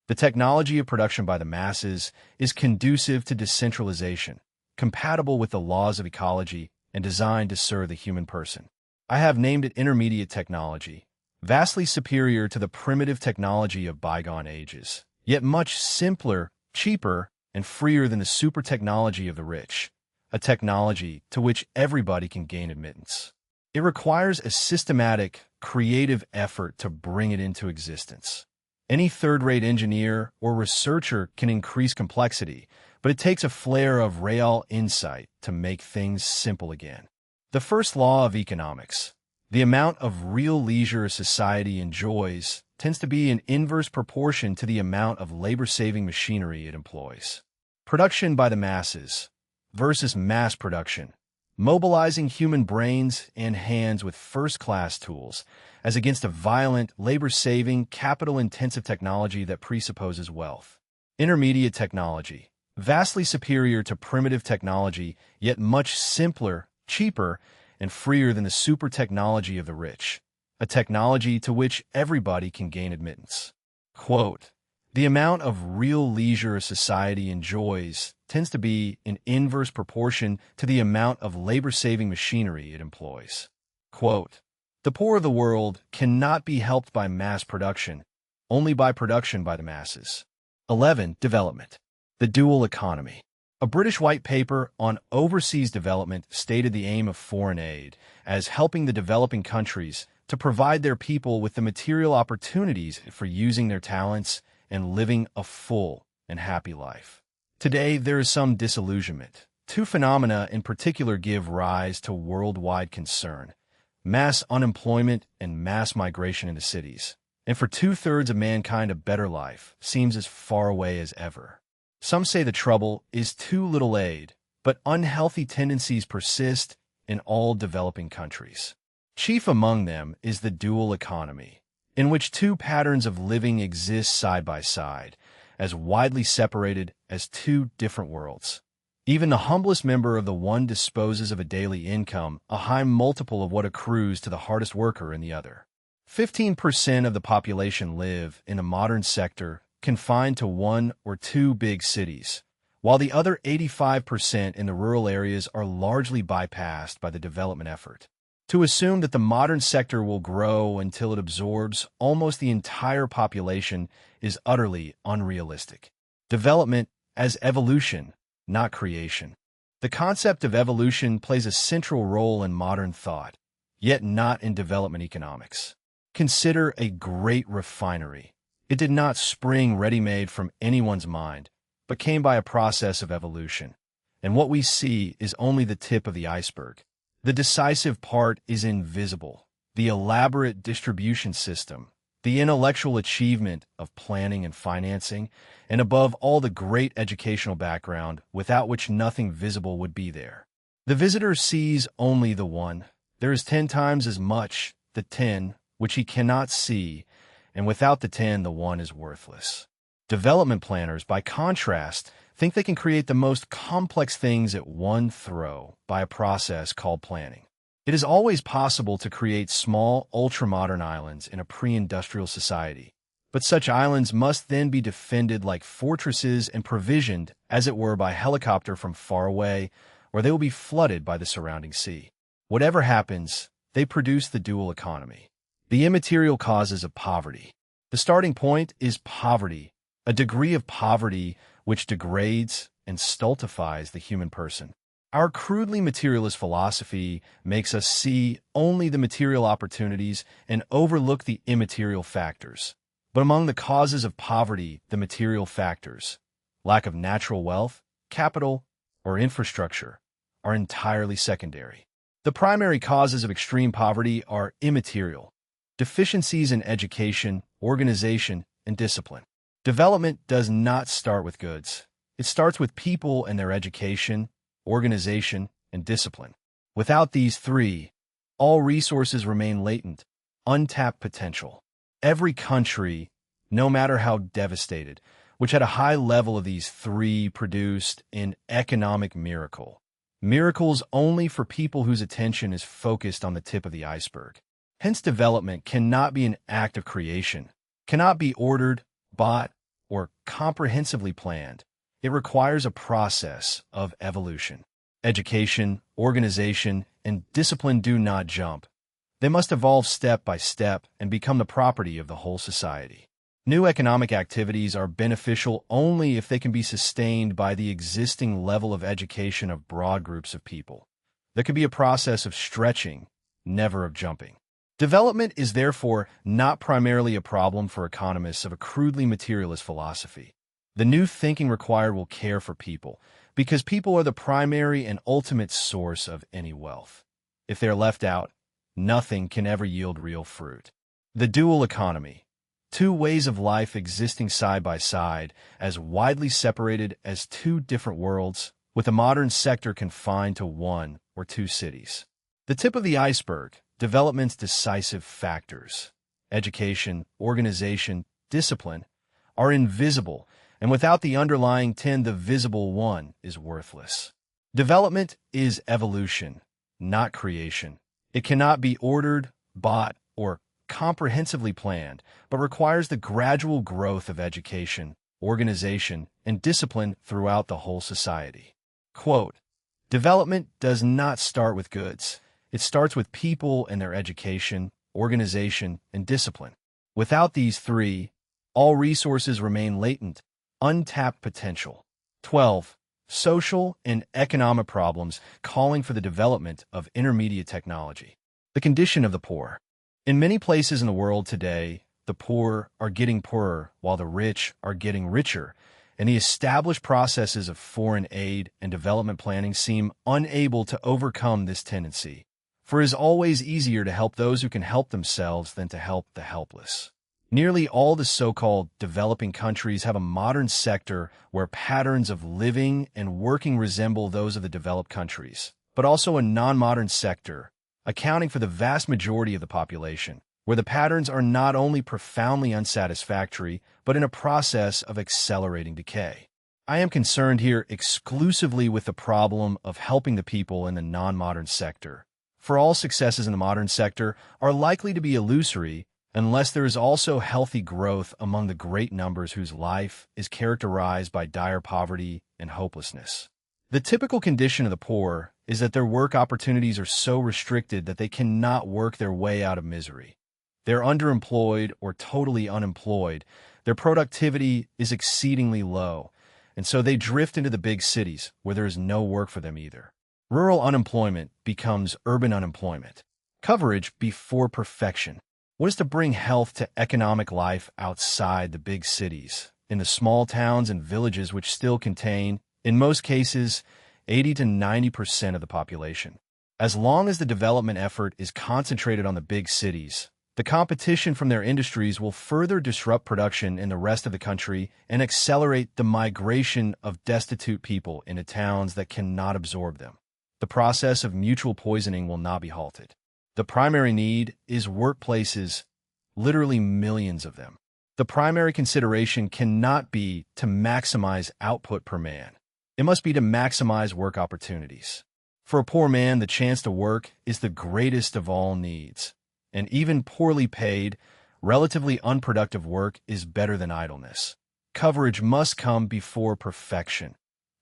The technology of production by the masses is conducive to decentralization, compatible with the laws of ecology, and designed to serve the human person. I have named it intermediate technology, vastly superior to the primitive technology of bygone ages, yet much simpler, cheaper, and freer than the super technology of the rich, a technology to which everybody can gain admittance. It requires a systematic, creative effort to bring it into existence. Any third-rate engineer or researcher can increase complexity, but it takes a flare of real insight to make things simple again. The first law of economics, the amount of real leisure a society enjoys, tends to be in inverse proportion to the amount of labor-saving machinery it employs. Production by the masses versus mass production, mobilizing human brains and hands with first-class tools, as against a violent, labor-saving, capital-intensive technology that presupposes wealth. Intermediate technology, vastly superior to primitive technology, yet much simpler, cheaper, and freer than the super technology of the rich, a technology to which everybody can gain admittance. Quote, the amount of real leisure a society enjoys tends to be in inverse proportion to the amount of labor-saving machinery it employs. Quote, the poor of the world cannot be helped by mass production, only by production by the masses. 11. Development. The dual economy. A British white paper on overseas development stated the aim of foreign aid as helping the developing countries to provide their people with the material opportunities for using their talents and living a full and happy life. Today, there is some disillusionment. Two phenomena in particular give rise to worldwide concern: mass unemployment and mass migration into cities. And for two-thirds of mankind, a better life seems as far away as ever. Some say the trouble is too little aid, but unhealthy tendencies persist in all developing countries. Chief among them is the dual economy, in which two patterns of living exist side by side, as widely separated as two different worlds. Even the humblest member of the one disposes of a daily income, a high multiple of what accrues to the hardest worker in the other. 15% of the population live in the modern sector, confined to one or two big cities, while the other 85% in the rural areas are largely bypassed by the development effort. To assume that the modern sector will grow until it absorbs almost the entire population is utterly unrealistic. Development as evolution, not creation. The concept of evolution plays a central role in modern thought, yet not in development economics. Consider a great refinery. It did not spring ready-made from anyone's mind, but came by a process of evolution. And what we see is only the tip of the iceberg. The decisive part is invisible. the elaborate distribution system, the intellectual achievement of planning and financing, and above all the great educational background without which nothing visible would be there. The visitor sees only the one. There is 10 times as much, the 10, which he cannot see, and without the 10, the one is worthless. Development planners, by contrast, think they can create the most complex things at one throw by a process called planning. It is always possible to create small, ultra-modern islands in a pre-industrial society, but such islands must then be defended like fortresses and provisioned, as it were, by helicopter from far away, or they will be flooded by the surrounding sea. Whatever happens, they produce the dual economy. The immaterial causes of poverty. The starting point is poverty, a degree of poverty which degrades and stultifies the human person. Our crudely materialist philosophy makes us see only the material opportunities and overlook the immaterial factors. But among the causes of poverty, the material factors, lack of natural wealth, capital, or infrastructure, are entirely secondary. The primary causes of extreme poverty are immaterial: deficiencies in education, organization, and discipline. Development does not start with goods. It starts with people and their education, organization, and discipline. Without these three, all resources remain latent, untapped potential. Every country, no matter how devastated, which had a high level of these three produced an economic miracle. Miracles only for people whose attention is focused on the tip of the iceberg. Hence, development cannot be an act of creation, cannot be ordered, bought, or comprehensively planned. It requires a process of evolution. Education, organization, and discipline do not jump. They must evolve step by step and become the property of the whole society. New economic activities are beneficial only if they can be sustained by the existing level of education of broad groups of people. There can be a process of stretching, never of jumping. Development is therefore not primarily a problem for economists of a crudely materialist philosophy. The new thinking required will care for people, because people are the primary and ultimate source of any wealth. If they are left out, nothing can ever yield real fruit. The dual economy. Two ways of life existing side by side, as widely separated as two different worlds, with a modern sector confined to one or two cities. The tip of the iceberg, development's decisive factors, education, organization, discipline, are invisible, and without the underlying 10, the visible one is worthless. Development is evolution, not creation. It cannot be ordered, bought, or comprehensively planned, but requires the gradual growth of education, organization, and discipline throughout the whole society. Quote, "Development does not start with goods. It starts with people and their education, organization, and discipline. Without these three, all resources remain latent, untapped potential." 12. Social and economic problems calling for the development of intermediate technology. The condition of the poor. In many places in the world today, the poor are getting poorer while the rich are getting richer, and the established processes of foreign aid and development planning seem unable to overcome this tendency. For it is always easier to help those who can help themselves than to help the helpless. Nearly all the so-called developing countries have a modern sector where patterns of living and working resemble those of the developed countries, but also a non-modern sector, accounting for the vast majority of the population, where the patterns are not only profoundly unsatisfactory, but in a process of accelerating decay. I am concerned here exclusively with the problem of helping the people in the non-modern sector, for all successes in the modern sector are likely to be illusory unless there is also healthy growth among the great numbers whose life is characterized by dire poverty and hopelessness. The typical condition of the poor is that their work opportunities are so restricted that they cannot work their way out of misery. They're underemployed or totally unemployed. Their productivity is exceedingly low, and so they drift into the big cities where there is no work for them either. Rural unemployment becomes urban unemployment. Coverage before perfection. What is to bring health to economic life outside the big cities, in the small towns and villages which still contain, in most cases, 80 to 90% of the population? As long as the development effort is concentrated on the big cities, the competition from their industries will further disrupt production in the rest of the country and accelerate the migration of destitute people into towns that cannot absorb them. The process of mutual poisoning will not be halted. The primary need is workplaces, literally millions of them. The primary consideration cannot be to maximize output per man. It must be to maximize work opportunities. For a poor man, the chance to work is the greatest of all needs. And even poorly paid, relatively unproductive work is better than idleness. Coverage must come before perfection,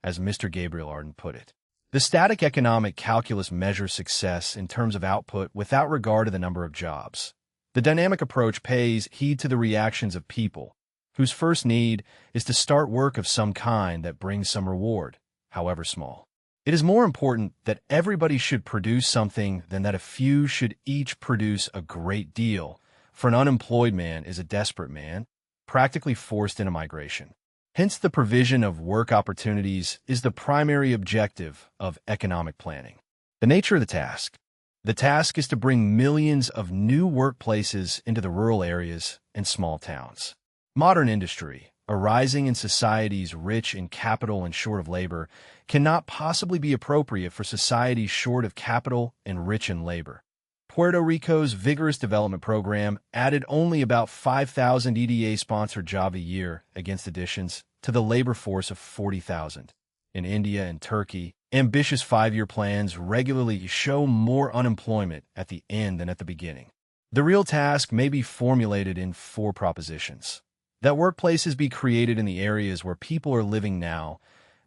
as Mr. Gabriel Arden put it. The static economic calculus measures success in terms of output without regard to the number of jobs. The dynamic approach pays heed to the reactions of people, whose first need is to start work of some kind that brings some reward, however small. It is more important that everybody should produce something than that a few should each produce a great deal, for an unemployed man is a desperate man, practically forced into migration. Hence, the provision of work opportunities is the primary objective of economic planning. The nature of the task. The task is to bring millions of new workplaces into the rural areas and small towns. Modern industry, arising in societies rich in capital and short of labor, cannot possibly be appropriate for societies short of capital and rich in labor. Puerto Rico's vigorous development program added only about 5,000 EDA-sponsored jobs a year against additions to the labor force of 40,000. In India and Turkey, ambitious 5-year plans regularly show more unemployment at the end than at the beginning. The real task may be formulated in 4 propositions. That workplaces be created in the areas where people are living now,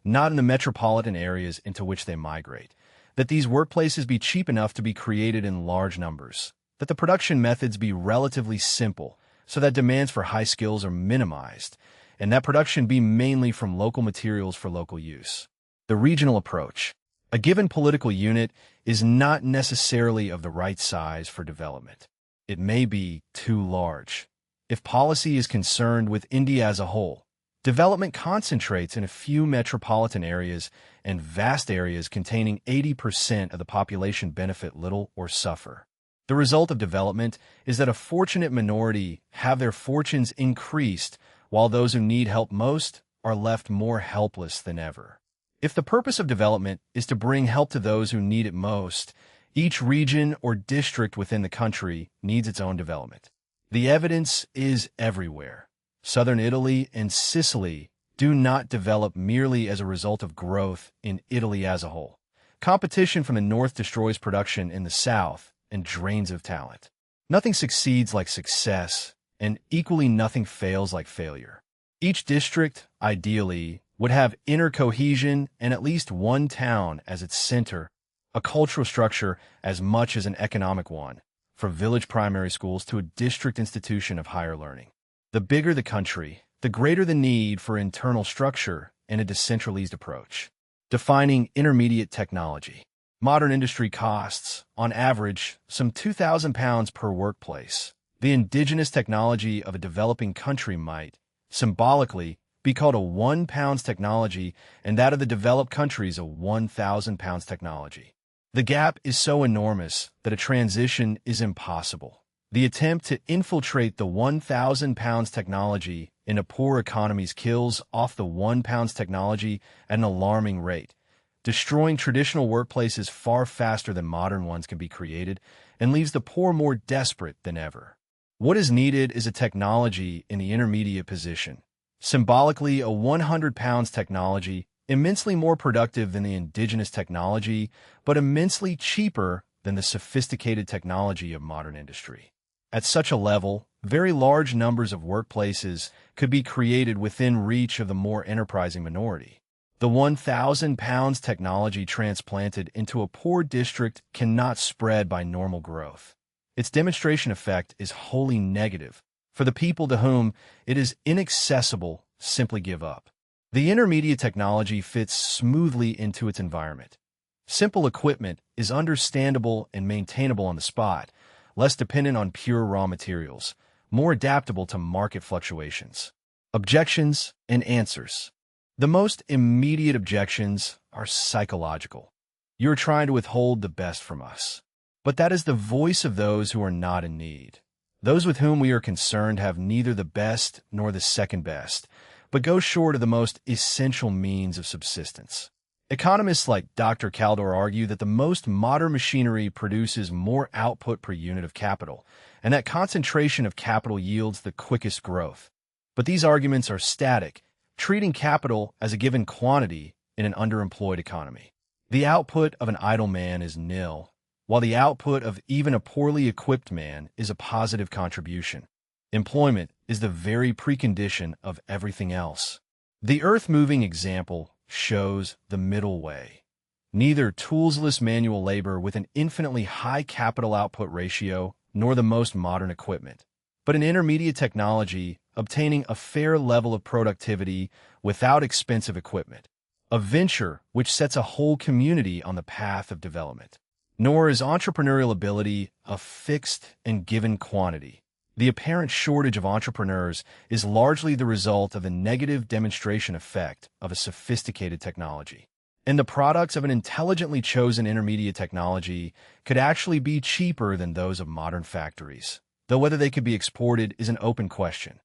not in the metropolitan areas into which they migrate. That these workplaces be cheap enough to be created in large numbers. That the production methods be relatively simple, so that demands for high skills are minimized, and that production be mainly from local materials for local use. The regional approach. A given political unit is not necessarily of the right size for development. It may be too large. If policy is concerned with India as a whole, development concentrates in a few metropolitan areas, and vast areas containing 80% of the population benefit little or suffer. The result of development is that a fortunate minority have their fortunes increased, while those who need help most are left more helpless than ever. If the purpose of development is to bring help to those who need it most, each region or district within the country needs its own development. The evidence is everywhere. Southern Italy and Sicily do not develop merely as a result of growth in Italy as a whole. Competition from the north destroys production in the south and drains of talent. Nothing succeeds like success, and equally nothing fails like failure. Each district, ideally, would have inner cohesion and at least one town as its center, a cultural structure as much as an economic one, from village primary schools to a district institution of higher learning. The bigger the country, the greater the need for internal structure and a decentralized approach. Defining intermediate technology. Modern industry costs, on average, some £2,000 per workplace. The indigenous technology of a developing country might, symbolically, be called a £1 technology, and that of the developed countries a £1,000 technology. The gap is so enormous that a transition is impossible. The attempt to infiltrate the £1,000 technology into poor economies kills off the £1 technology at an alarming rate, destroying traditional workplaces far faster than modern ones can be created, and leaves the poor more desperate than ever. What is needed is a technology in the intermediate position. Symbolically, a £100 technology, immensely more productive than the indigenous technology, but immensely cheaper than the sophisticated technology of modern industry. At such a level, very large numbers of workplaces could be created within reach of the more enterprising minority. The £1,000 technology transplanted into a poor district cannot spread by normal growth. Its demonstration effect is wholly negative. For the people to whom it is inaccessible, simply give up. The intermediate technology fits smoothly into its environment. Simple equipment is understandable and maintainable on the spot, less dependent on pure raw materials, more adaptable to market fluctuations. Objections and answers. The most immediate objections are psychological. You are trying to withhold the best from us. But that is the voice of those who are not in need. Those with whom we are concerned have neither the best nor the second best, but go short of the most essential means of subsistence. Economists like Dr. Kaldor argue that the most modern machinery produces more output per unit of capital, and that concentration of capital yields the quickest growth. But these arguments are static, treating capital as a given quantity in an underemployed economy. The output of an idle man is nil, while the output of even a poorly equipped man is a positive contribution. Employment is the very precondition of everything else. The earth-moving example shows the middle way. Neither toolsless manual labor with an infinitely high capital output ratio nor the most modern equipment, but an intermediate technology obtaining a fair level of productivity without expensive equipment. A venture which sets a whole community on the path of development. Nor is entrepreneurial ability a fixed and given quantity. The apparent shortage of entrepreneurs is largely the result of the negative demonstration effect of a sophisticated technology. And the products of an intelligently chosen intermediate technology could actually be cheaper than those of modern factories, though whether they could be exported is an open question.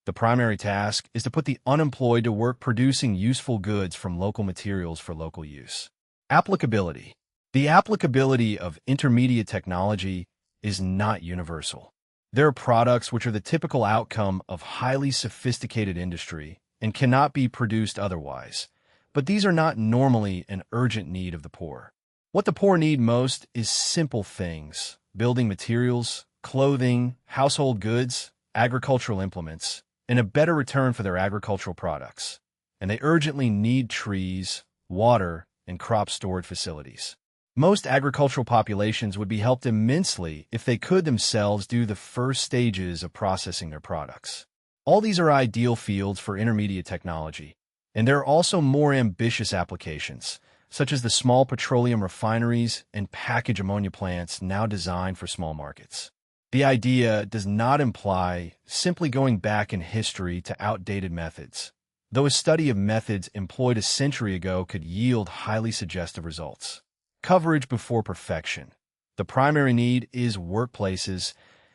The primary task is to put the unemployed to work producing useful goods from local materials for local use. Applicability. The applicability of intermediate technology is not universal. There are products which are the typical outcome of highly sophisticated industry and cannot be produced otherwise, but these are not normally an urgent need of the poor. What the poor need most is simple things: building materials, clothing, household goods, agricultural implements, and a better return for their agricultural products. And they urgently need trees, water, and crop storage facilities. Most agricultural populations would be helped immensely if they could themselves do the first stages of processing their products. All these are ideal fields for intermediate technology, and there are also more ambitious applications, such as the small petroleum refineries and package ammonia plants now designed for small markets. The idea does not imply simply going back in history to outdated methods, though a study of methods employed a century ago could yield highly suggestive results. Coverage before perfection. The primary need is workplaces,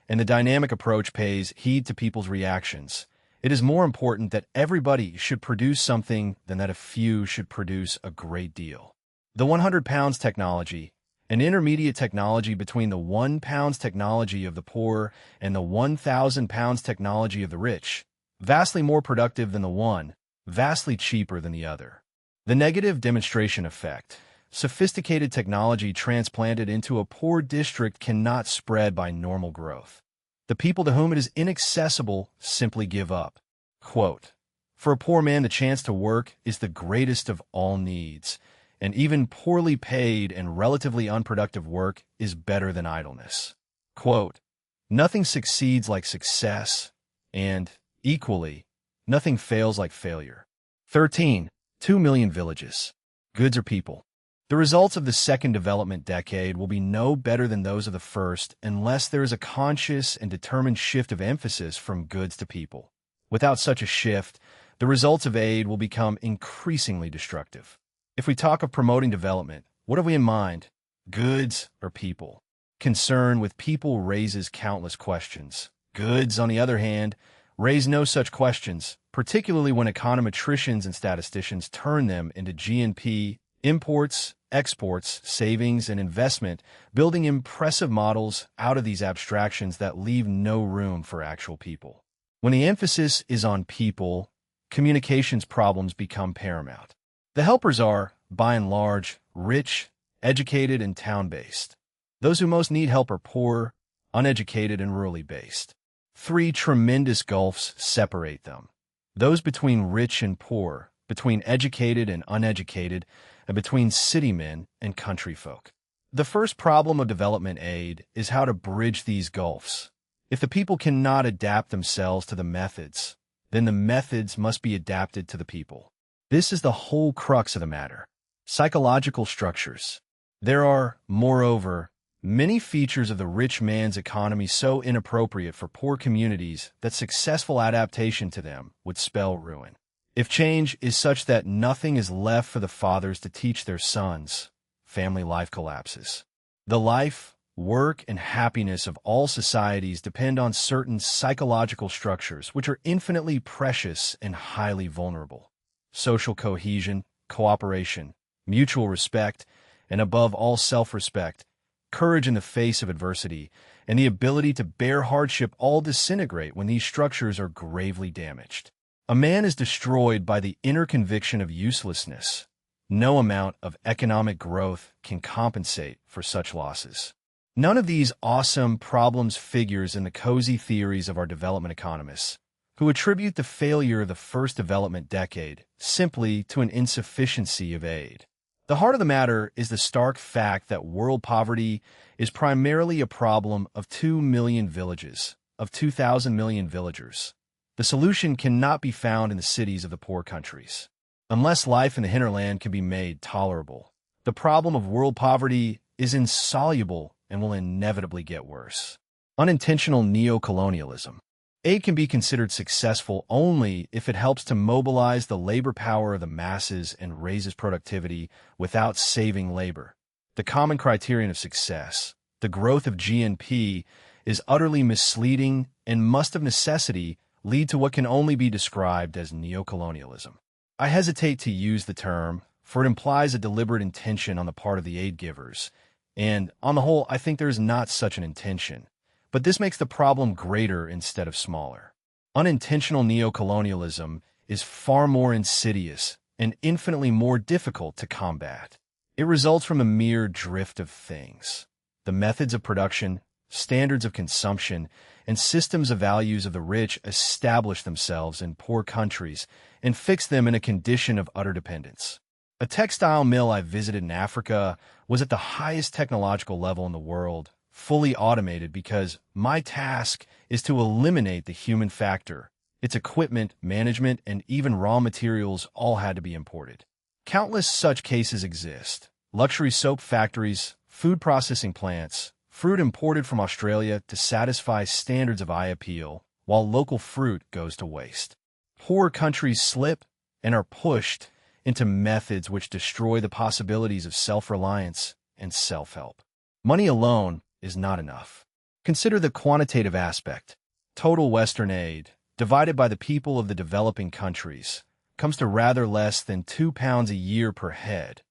and the dynamic approach pays heed to people's reactions. It is more important that everybody should produce something than that a few should produce a great deal. The 100 pounds technology, an intermediate technology between the 1 pounds technology of the poor and the 1,000 pounds technology of the rich, vastly more productive than the one, vastly cheaper than the other. The negative demonstration effect. Sophisticated technology transplanted into a poor district cannot spread by normal growth. The people to whom it is inaccessible simply give up. Quote, "For a poor man, the chance to work is the greatest of all needs, and even poorly paid and relatively unproductive work is better than idleness." Quote, "Nothing succeeds like success, and, equally, nothing fails like failure." 13. 2 million villages. Goods or people. The results of the second development decade will be no better than those of the first unless there is a conscious and determined shift of emphasis from goods to people. Without such a shift, the results of aid will become increasingly destructive. If we talk of promoting development, what have we in mind? Goods or people? Concern with people raises countless questions. Goods, on the other hand, raise no such questions, particularly when econometricians and statisticians turn them into GNP, imports, exports, savings, and investment, building impressive models out of these abstractions that leave no room for actual people. When the emphasis is on people, communications problems become paramount. The helpers are, by and large, rich, educated, and town-based. Those who most need help are poor, uneducated, and rurally based. 3 tremendous gulfs separate them: those between rich and poor, between educated and uneducated, and between city men and country folk. The first problem of development aid is how to bridge these gulfs. If the people cannot adapt themselves to the methods, then the methods must be adapted to the people. This is the whole crux of the matter. Psychological structures. There are, moreover, many features of the rich man's economy so inappropriate for poor communities that successful adaptation to them would spell ruin. If change is such that nothing is left for the fathers to teach their sons, family life collapses. The life, work, and happiness of all societies depend on certain psychological structures which are infinitely precious and highly vulnerable. Social cohesion, cooperation, mutual respect, and above all self-respect, courage in the face of adversity, and the ability to bear hardship all disintegrate when these structures are gravely damaged. A man is destroyed by the inner conviction of uselessness. No amount of economic growth can compensate for such losses. None of these awesome problems figures in the cozy theories of our development economists, who attribute the failure of the first development decade simply to an insufficiency of aid. The heart of the matter is the stark fact that world poverty is primarily a problem of 2 million villages, of 2,000 million villagers. The solution cannot be found in the cities of the poor countries. Unless life in the hinterland can be made tolerable, the problem of world poverty is insoluble and will inevitably get worse. Unintentional neocolonialism. Aid can be considered successful only if it helps to mobilize the labor power of the masses and raises productivity without saving labor. The common criterion of success, the growth of GNP, is utterly misleading and must of necessity lead to what can only be described as neocolonialism. I hesitate to use the term, for it implies a deliberate intention on the part of the aid givers, and on the whole, I think there is not such an intention. But this makes the problem greater instead of smaller. Unintentional neocolonialism is far more insidious and infinitely more difficult to combat. It results from a mere drift of things. The methods of production, standards of consumption, and systems of values of the rich establish themselves in poor countries and fix them in a condition of utter dependence. A textile mill I visited in Africa was at the highest technological level in the world, fully automated, because my task is to eliminate the human factor. Its equipment, management, and even raw materials all had to be imported. Countless such cases exist. Luxury soap factories, food processing plants, fruit imported from Australia to satisfy standards of eye appeal, while local fruit goes to waste. Poor countries slip and are pushed into methods which destroy the possibilities of self-reliance and self-help. Money alone is not enough. Consider the quantitative aspect. Total Western aid, divided by the people of the developing countries, comes to rather less than £2 a year per head,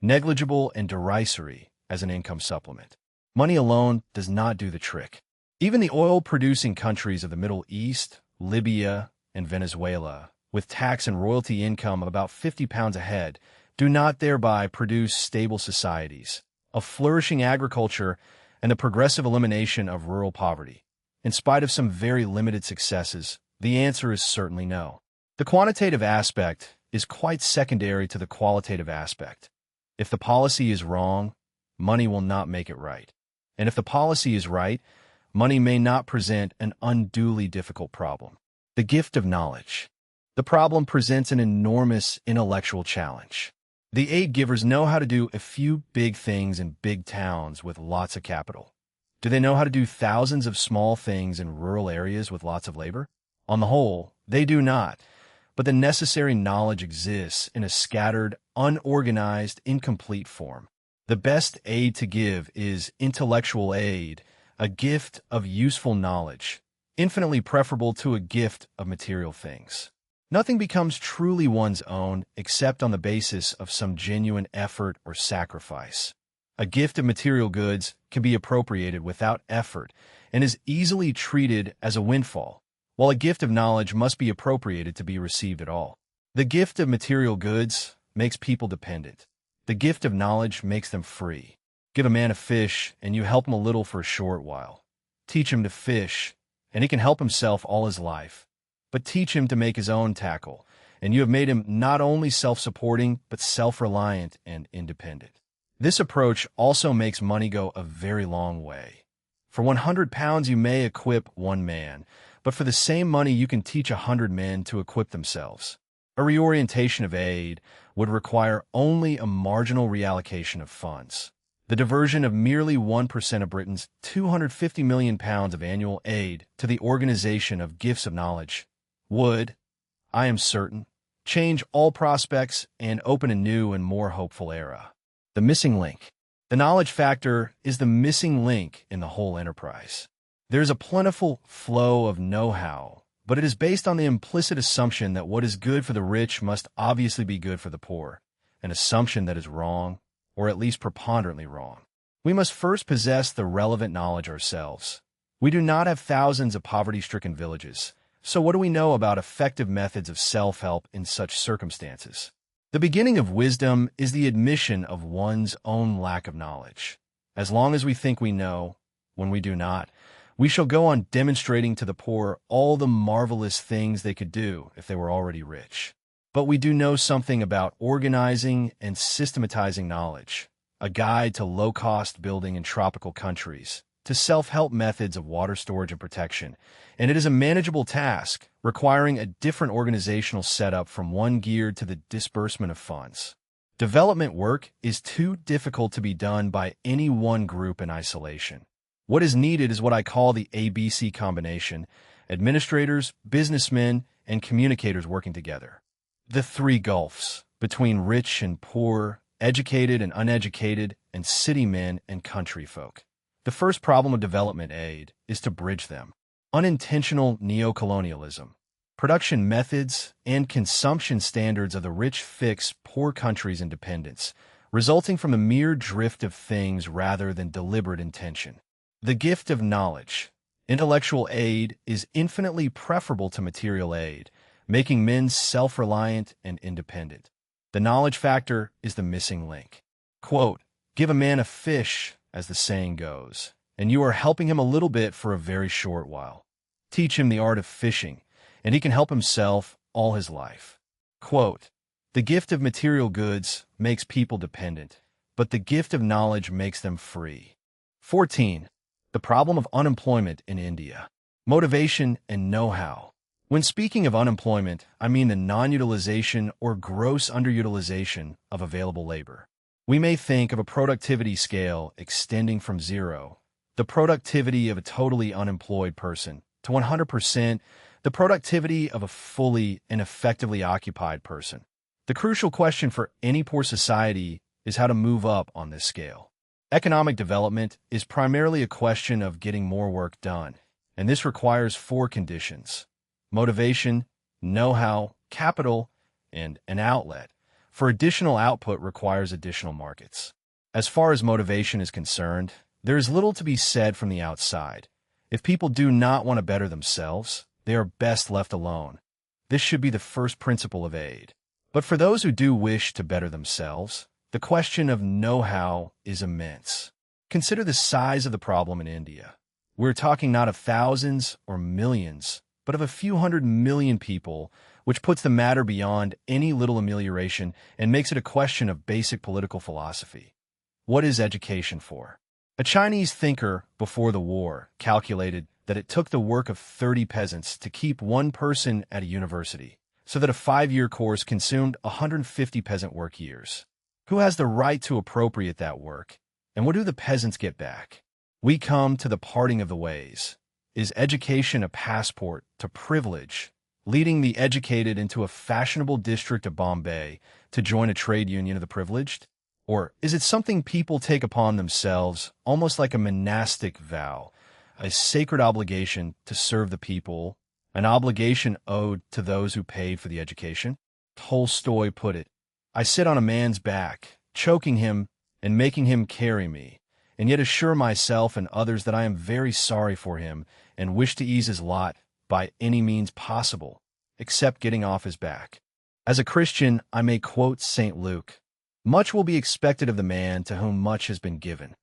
negligible and derisory as an income supplement. Money alone does not do the trick. Even the oil-producing countries of the Middle East, Libya, and Venezuela, with tax and royalty income of about £50 a head, do not thereby produce stable societies, a flourishing agriculture, and the progressive elimination of rural poverty. In spite of some very limited successes, the answer is certainly no. The quantitative aspect is quite secondary to the qualitative aspect. If the policy is wrong, money will not make it right. And if the policy is right, money may not present an unduly difficult problem. The gift of knowledge. The problem presents an enormous intellectual challenge. The aid givers know how to do a few big things in big towns with lots of capital. Do they know how to do thousands of small things in rural areas with lots of labor? On the whole, they do not. But the necessary knowledge exists in a scattered, unorganized, incomplete form. The best aid to give is intellectual aid, a gift of useful knowledge, infinitely preferable to a gift of material things. Nothing becomes truly one's own except on the basis of some genuine effort or sacrifice. A gift of material goods can be appropriated without effort and is easily treated as a windfall, while a gift of knowledge must be appropriated to be received at all. The gift of material goods makes people dependent. The gift of knowledge makes them free. Give a man a fish, and you help him a little for a short while. Teach him to fish, and he can help himself all his life. But teach him to make his own tackle, and you have made him not only self-supporting, but self-reliant and independent. This approach also makes money go a very long way. For £100 you may equip one man, but for the same money you can teach 100 men to equip themselves. A reorientation of aid would require only a marginal reallocation of funds. The diversion of merely 1% of Britain's £250 million of annual aid to the organization of gifts of knowledge would, I am certain, change all prospects and open a new and more hopeful era. The missing link. The knowledge factor is the missing link in the whole enterprise. There is a plentiful flow of know-how, but it is based on the implicit assumption that what is good for the rich must obviously be good for the poor, an assumption that is wrong, or at least preponderantly wrong. We must first possess the relevant knowledge ourselves. We do not have thousands of poverty-stricken villages, so what do we know about effective methods of self-help in such circumstances? The beginning of wisdom is the admission of one's own lack of knowledge. As long as we think we know, when we do not, we shall go on demonstrating to the poor all the marvelous things they could do if they were already rich. But we do know something about organizing and systematizing knowledge, a guide to low-cost building in tropical countries, to self-help methods of water storage and protection, and it is a manageable task, requiring a different organizational setup from one geared to the disbursement of funds. Development work is too difficult to be done by any one group in isolation. What is needed is what I call the ABC combination: administrators, businessmen, and communicators working together. The three gulfs between rich and poor, educated and uneducated, and city men and country folk. The first problem of development aid is to bridge them. Unintentional neocolonialism. Production methods and consumption standards of the rich fix poor countries' independence, resulting from a mere drift of things rather than deliberate intention. The gift of knowledge. Intellectual aid is infinitely preferable to material aid, making men self-reliant and independent. The knowledge factor is the missing link. Quote, "Give a man a fish," as the saying goes, and you are helping him a little bit for a very short while. Teach him the art of fishing, and he can help himself all his life. Quote, "The gift of material goods makes people dependent, but the gift of knowledge makes them free." 14. The problem of unemployment in India. Motivation and know-how. When speaking of unemployment, I mean the non-utilization or gross underutilization of available labor. We may think of a productivity scale extending from zero, the productivity of a totally unemployed person, to 100%, the productivity of a fully and effectively occupied person. The crucial question for any poor society is how to move up on this scale. Economic development is primarily a question of getting more work done, and this requires four conditions: motivation, know-how, capital, and an outlet. For additional output requires additional markets. As far as motivation is concerned, there is little to be said from the outside. If people do not want to better themselves, they are best left alone. This should be the first principle of aid. But for those who do wish to better themselves, the question of know-how is immense. Consider the size of the problem in India. We're talking not of thousands or millions, but of a few 100 million people, which puts the matter beyond any little amelioration and makes it a question of basic political philosophy. What is education for? A Chinese thinker before the war calculated that it took the work of 30 peasants to keep one person at a university, so that a 5-year course consumed 150 peasant work years. Who has the right to appropriate that work, and what do the peasants get back? We come to the parting of the ways. Is education a passport to privilege, leading the educated into a fashionable district of Bombay to join a trade union of the privileged? Or is it something people take upon themselves, almost like a monastic vow, a sacred obligation to serve the people, an obligation owed to those who paid for the education? Tolstoy put it, "I sit on a man's back, choking him and making him carry me, and yet assure myself and others that I am very sorry for him and wish to ease his lot by any means possible, except getting off his back." As a Christian, I may quote St. Luke, "Much will be expected of the man to whom much has been given."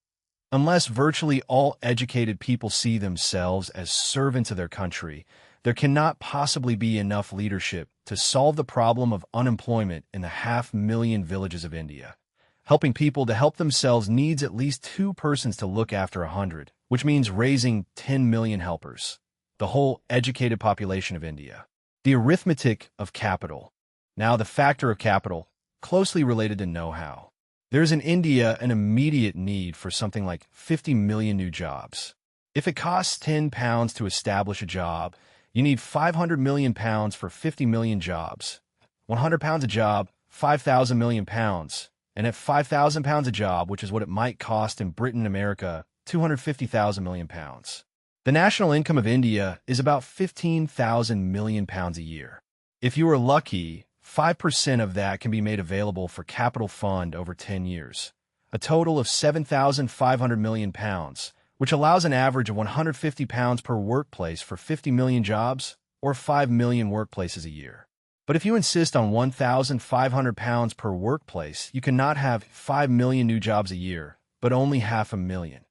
Unless virtually all educated people see themselves as servants of their country, there cannot possibly be enough leadership to solve the problem of unemployment in the 500,000 villages of India. Helping people to help themselves needs at least 2 persons to look after 100, which means raising 10 million helpers, the whole educated population of India. The arithmetic of capital. Now the factor of capital, closely related to know-how. There is in India an immediate need for something like 50 million new jobs. If it costs £10 to establish a job, you need £500 million for 50 million jobs. £100 a job, 5,000 million pounds, and at 5,000 pounds a job, which is what it might cost in Britain and America, 250,000 million pounds. The national income of India is about 15,000 million pounds a year. If you are lucky, 5% of that can be made available for capital fund over 10 years, a total of 7,500 million pounds, which allows an average of 150 pounds per workplace for 50 million jobs or 5 million workplaces a year. But if you insist on 1,500 pounds per workplace, you cannot have 5 million new jobs a year, but only 500,000.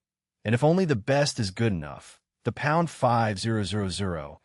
And if only the best is good enough, the pound 5000,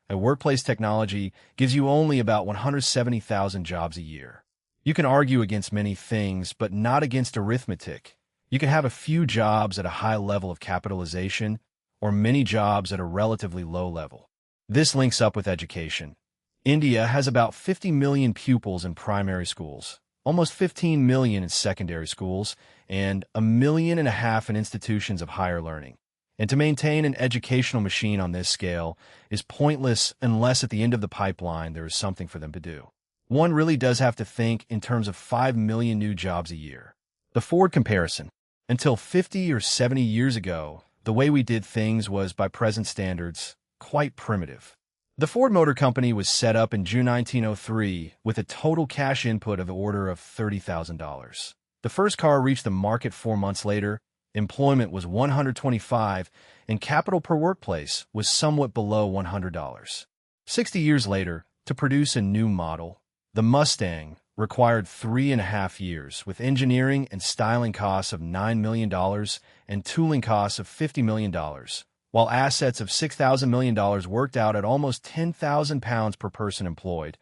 a workplace technology, gives you only about 170,000 jobs a year. You can argue against many things, but not against arithmetic. You can have a few jobs at a high level of capitalization, or many jobs at a relatively low level. This links up with education. India has about 50 million pupils in primary schools, almost 15 million in secondary schools, and 1.5 million in institutions of higher learning. And to maintain an educational machine on this scale is pointless unless at the end of the pipeline there is something for them to do. One really does have to think in terms of 5 million new jobs a year. The Ford comparison. Until 50 or 70 years ago, the way we did things was, by present standards, quite primitive. The Ford Motor Company was set up in June 1903 with a total cash input of the order of $30,000. The first car reached the market 4 months later. Employment was $125, and capital per workplace was somewhat below $100. 60 years later, to produce a new model, the Mustang, required 3.5 years, with engineering and styling costs of $9 million and tooling costs of $50 million, while assets of $6,000 million worked out at almost 10,000 pounds per person employed,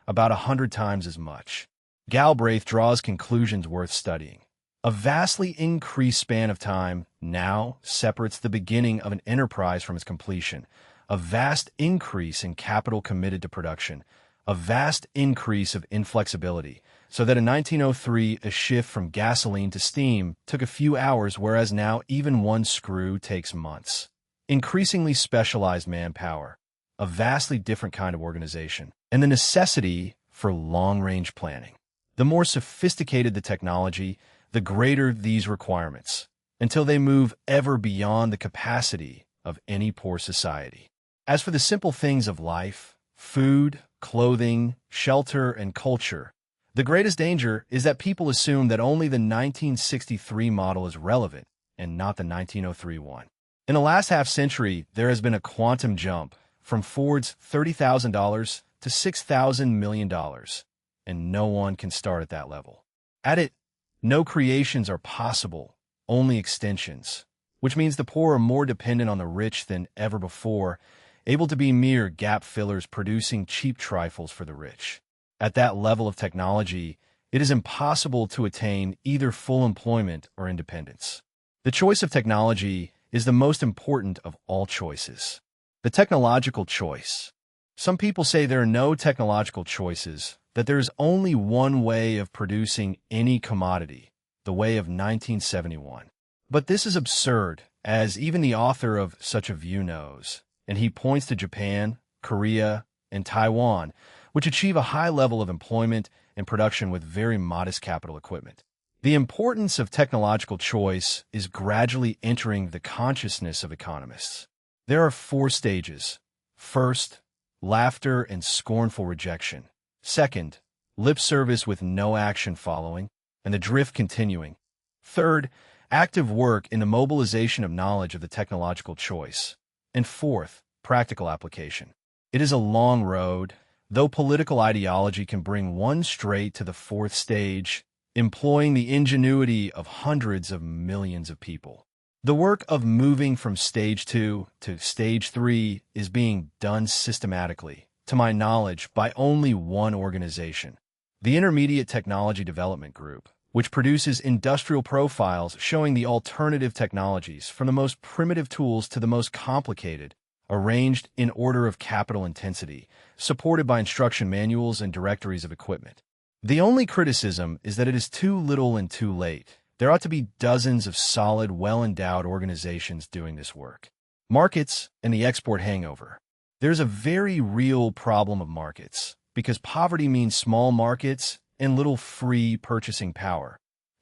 about 100 times as much. Galbraith draws conclusions worth studying. A vastly increased span of time now separates the beginning of an enterprise from its completion, a vast increase in capital committed to production, a vast increase of inflexibility, so that in 1903 a shift from gasoline to steam took a few hours, whereas now even one screw takes months. Increasingly specialized manpower, a vastly different kind of organization, and the necessity for long-range planning. The more sophisticated the technology, the greater these requirements, until they move ever beyond the capacity of any poor society. As for the simple things of life, food, clothing, shelter, and culture, the greatest danger is that people assume that only the 1963 model is relevant and not the 1903 one. In the last half-century, there has been a quantum jump from Ford's $30,000 to $6,000 million, and no one can start at that level. At it, no creations are possible, only extensions, which means the poor are more dependent on the rich than ever before, able to be mere gap fillers producing cheap trifles for the rich. At that level of technology, it is impossible to attain either full employment or independence. The choice of technology is the most important of all choices. The technological choice. Some people say there are no technological choices, that there is only one way of producing any commodity, the way of 1971. But this is absurd, as even the author of such a view knows, and he points to Japan, Korea, and Taiwan, which achieve a high level of employment and production with very modest capital equipment. The importance of technological choice is gradually entering the consciousness of economists. There are 4 stages. First, laughter and scornful rejection. Second, lip service with no action following, and the drift continuing. Third, active work in the mobilization of knowledge of the technological choice. And fourth, practical application. It is a long road, though political ideology can bring one straight to the 4th stage, employing the ingenuity of hundreds of millions of people. The work of moving from stage 2 to stage 3 is being done systematically, to my knowledge, by only one organization, the Intermediate Technology Development Group, which produces industrial profiles showing the alternative technologies from the most primitive tools to the most complicated, arranged in order of capital intensity, supported by instruction manuals and directories of equipment. The only criticism is that it is too little and too late. There ought to be dozens of solid, well-endowed organizations doing this work. Markets and the export hangover. There's a very real problem of markets, because poverty means small markets and little free purchasing power.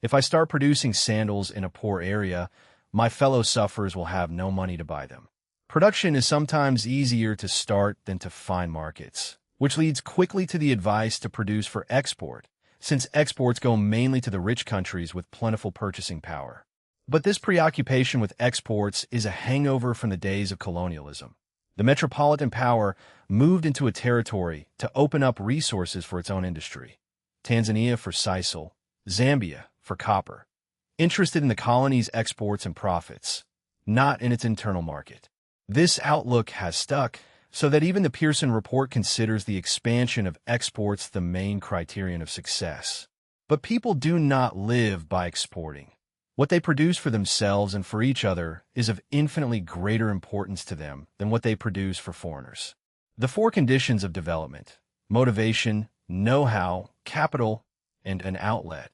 If I start producing sandals in a poor area, my fellow sufferers will have no money to buy them. Production is sometimes easier to start than to find markets, which leads quickly to the advice to produce for export, since exports go mainly to the rich countries with plentiful purchasing power. But this preoccupation with exports is a hangover from the days of colonialism. The metropolitan power moved into a territory to open up resources for its own industry. Tanzania for sisal, Zambia for copper. Interested in the colony's exports and profits, not in its internal market. This outlook has stuck, so that even the Pearson Report considers the expansion of exports the main criterion of success. But people do not live by exporting. What they produce for themselves and for each other is of infinitely greater importance to them than what they produce for foreigners. The four conditions of development: motivation, know-how, capital, and an outlet.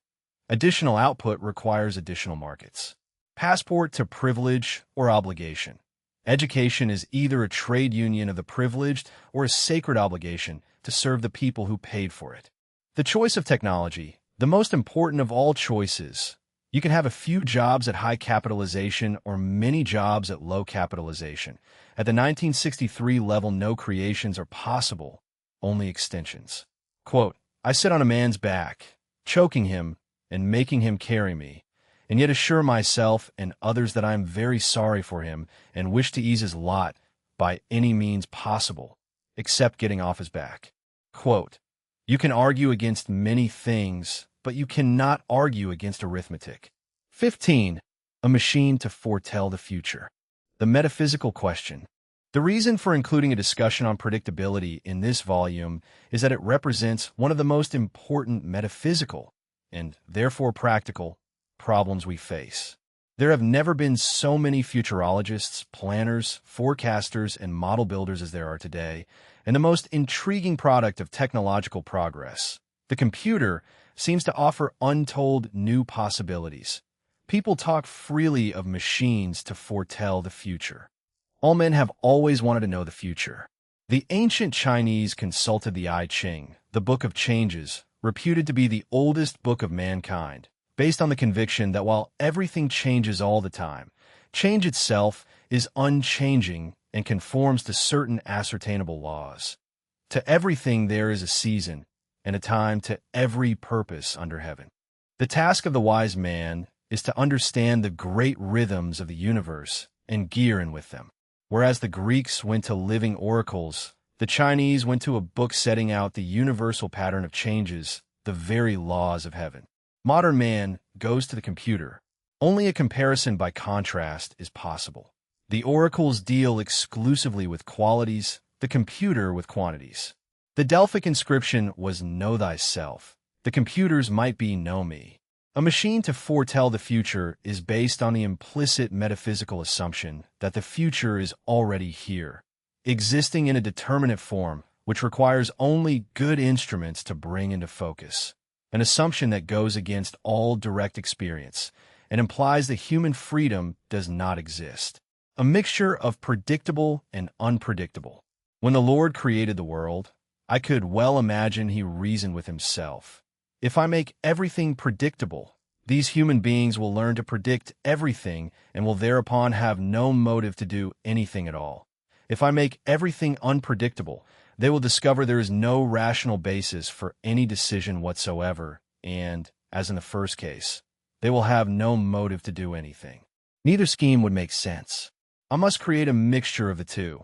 Additional output requires additional markets. Passport to privilege or obligation. Education is either a trade union of the privileged or a sacred obligation to serve the people who paid for it. The choice of technology, the most important of all choices. You can have a few jobs at high capitalization or many jobs at low capitalization. At the 1963 level, no creations are possible, only extensions. Quote, I sit on a man's back, choking him and making him carry me, and yet assure myself and others that I am very sorry for him and wish to ease his lot by any means possible, except getting off his back. Quote, you can argue against many things, but you cannot argue against arithmetic. 15. A machine to foretell the future. The metaphysical question. The reason for including a discussion on predictability in this volume is that it represents one of the most important metaphysical, and therefore practical, problems we face. There have never been so many futurologists, planners, forecasters, and model builders as there are today, and the most intriguing product of technological progress, the computer, seems to offer untold new possibilities. People talk freely of machines to foretell the future. All men have always wanted to know the future. The ancient Chinese consulted the I Ching, the Book of Changes, reputed to be the oldest book of mankind, based on the conviction that while everything changes all the time, change itself is unchanging and conforms to certain ascertainable laws. To everything there is a season, and a time to every purpose under heaven. The task of the wise man is to understand the great rhythms of the universe and gear in with them. Whereas the Greeks went to living oracles, the Chinese went to a book setting out the universal pattern of changes, the very laws of heaven. Modern man goes to the computer. Only a comparison by contrast is possible. The oracles deal exclusively with qualities, the computer with quantities. The Delphic inscription was Know Thyself. The computers might be Know Me. A machine to foretell the future is based on the implicit metaphysical assumption that the future is already here, existing in a determinate form, which requires only good instruments to bring into focus. An assumption that goes against all direct experience and implies that human freedom does not exist. A mixture of predictable and unpredictable. When the Lord created the world, I could well imagine he reasoned with himself. If I make everything predictable, these human beings will learn to predict everything and will thereupon have no motive to do anything at all. If I make everything unpredictable, they will discover there is no rational basis for any decision whatsoever, and, as in the first case, they will have no motive to do anything. Neither scheme would make sense. I must create a mixture of the two.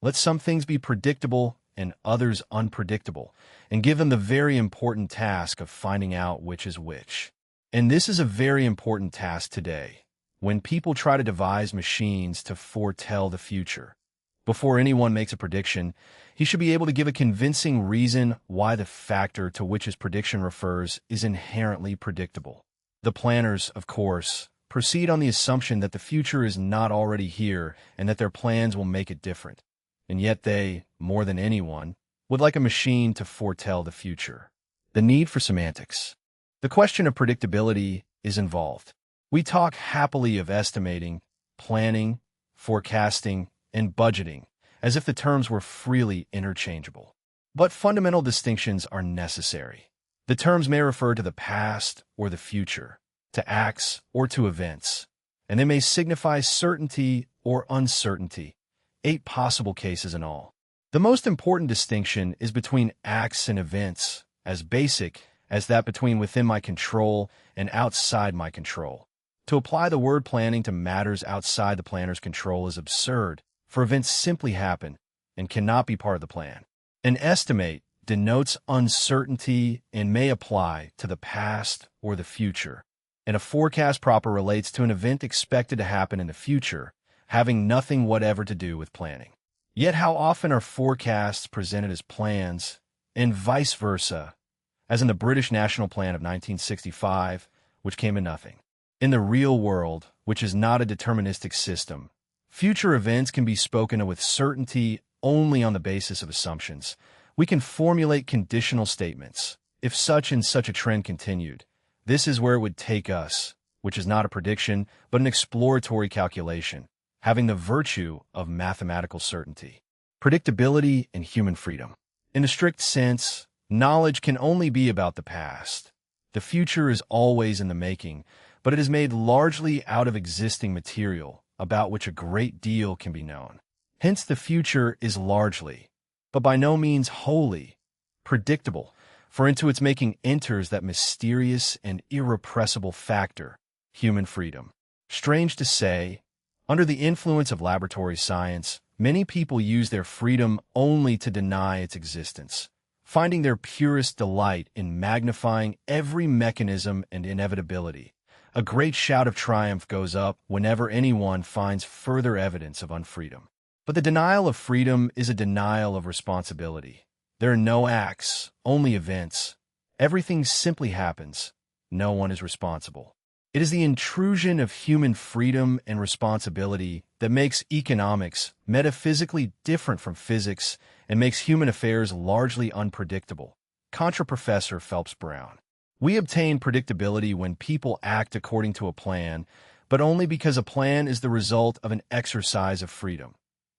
Let some things be predictable and others unpredictable, and give them the very important task of finding out which is which. And this is a very important task today, when people try to devise machines to foretell the future. Before anyone makes a prediction, he should be able to give a convincing reason why the factor to which his prediction refers is inherently predictable. The planners, of course, proceed on the assumption that the future is not already here and that their plans will make it different. And yet they, more than anyone, would like a machine to foretell the future. The need for semantics. The question of predictability is involved. We talk happily of estimating, planning, forecasting, and budgeting, as if the terms were freely interchangeable. But fundamental distinctions are necessary. The terms may refer to the past or the future, to acts, or to events, and they may signify certainty or uncertainty, 8 possible cases in all. The most important distinction is between acts and events, as basic as that between within my control and outside my control. To apply the word planning to matters outside the planner's control is absurd, for events simply happen and cannot be part of the plan. An estimate denotes uncertainty and may apply to the past or the future, and a forecast proper relates to an event expected to happen in the future, having nothing whatever to do with planning. Yet how often are forecasts presented as plans, and vice versa, as in the British National Plan of 1965, which came to nothing. In the real world, which is not a deterministic system, future events can be spoken of with certainty only on the basis of assumptions. We can formulate conditional statements. If such and such a trend continued, this is where it would take us, which is not a prediction, but an exploratory calculation, having the virtue of mathematical certainty. Predictability and human freedom. In a strict sense, knowledge can only be about the past. The future is always in the making, but it is made largely out of existing material, about which a great deal can be known. Hence the future is largely, but by no means wholly, predictable, for into its making enters that mysterious and irrepressible factor, human freedom. Strange to say, under the influence of laboratory science, many people use their freedom only to deny its existence, finding their purest delight in magnifying every mechanism and inevitability. A great shout of triumph goes up whenever anyone finds further evidence of unfreedom. But the denial of freedom is a denial of responsibility. There are no acts, only events. Everything simply happens. No one is responsible. It is the intrusion of human freedom and responsibility that makes economics metaphysically different from physics and makes human affairs largely unpredictable. Contra Professor Phelps Brown. We obtain predictability when people act according to a plan, but only because a plan is the result of an exercise of freedom.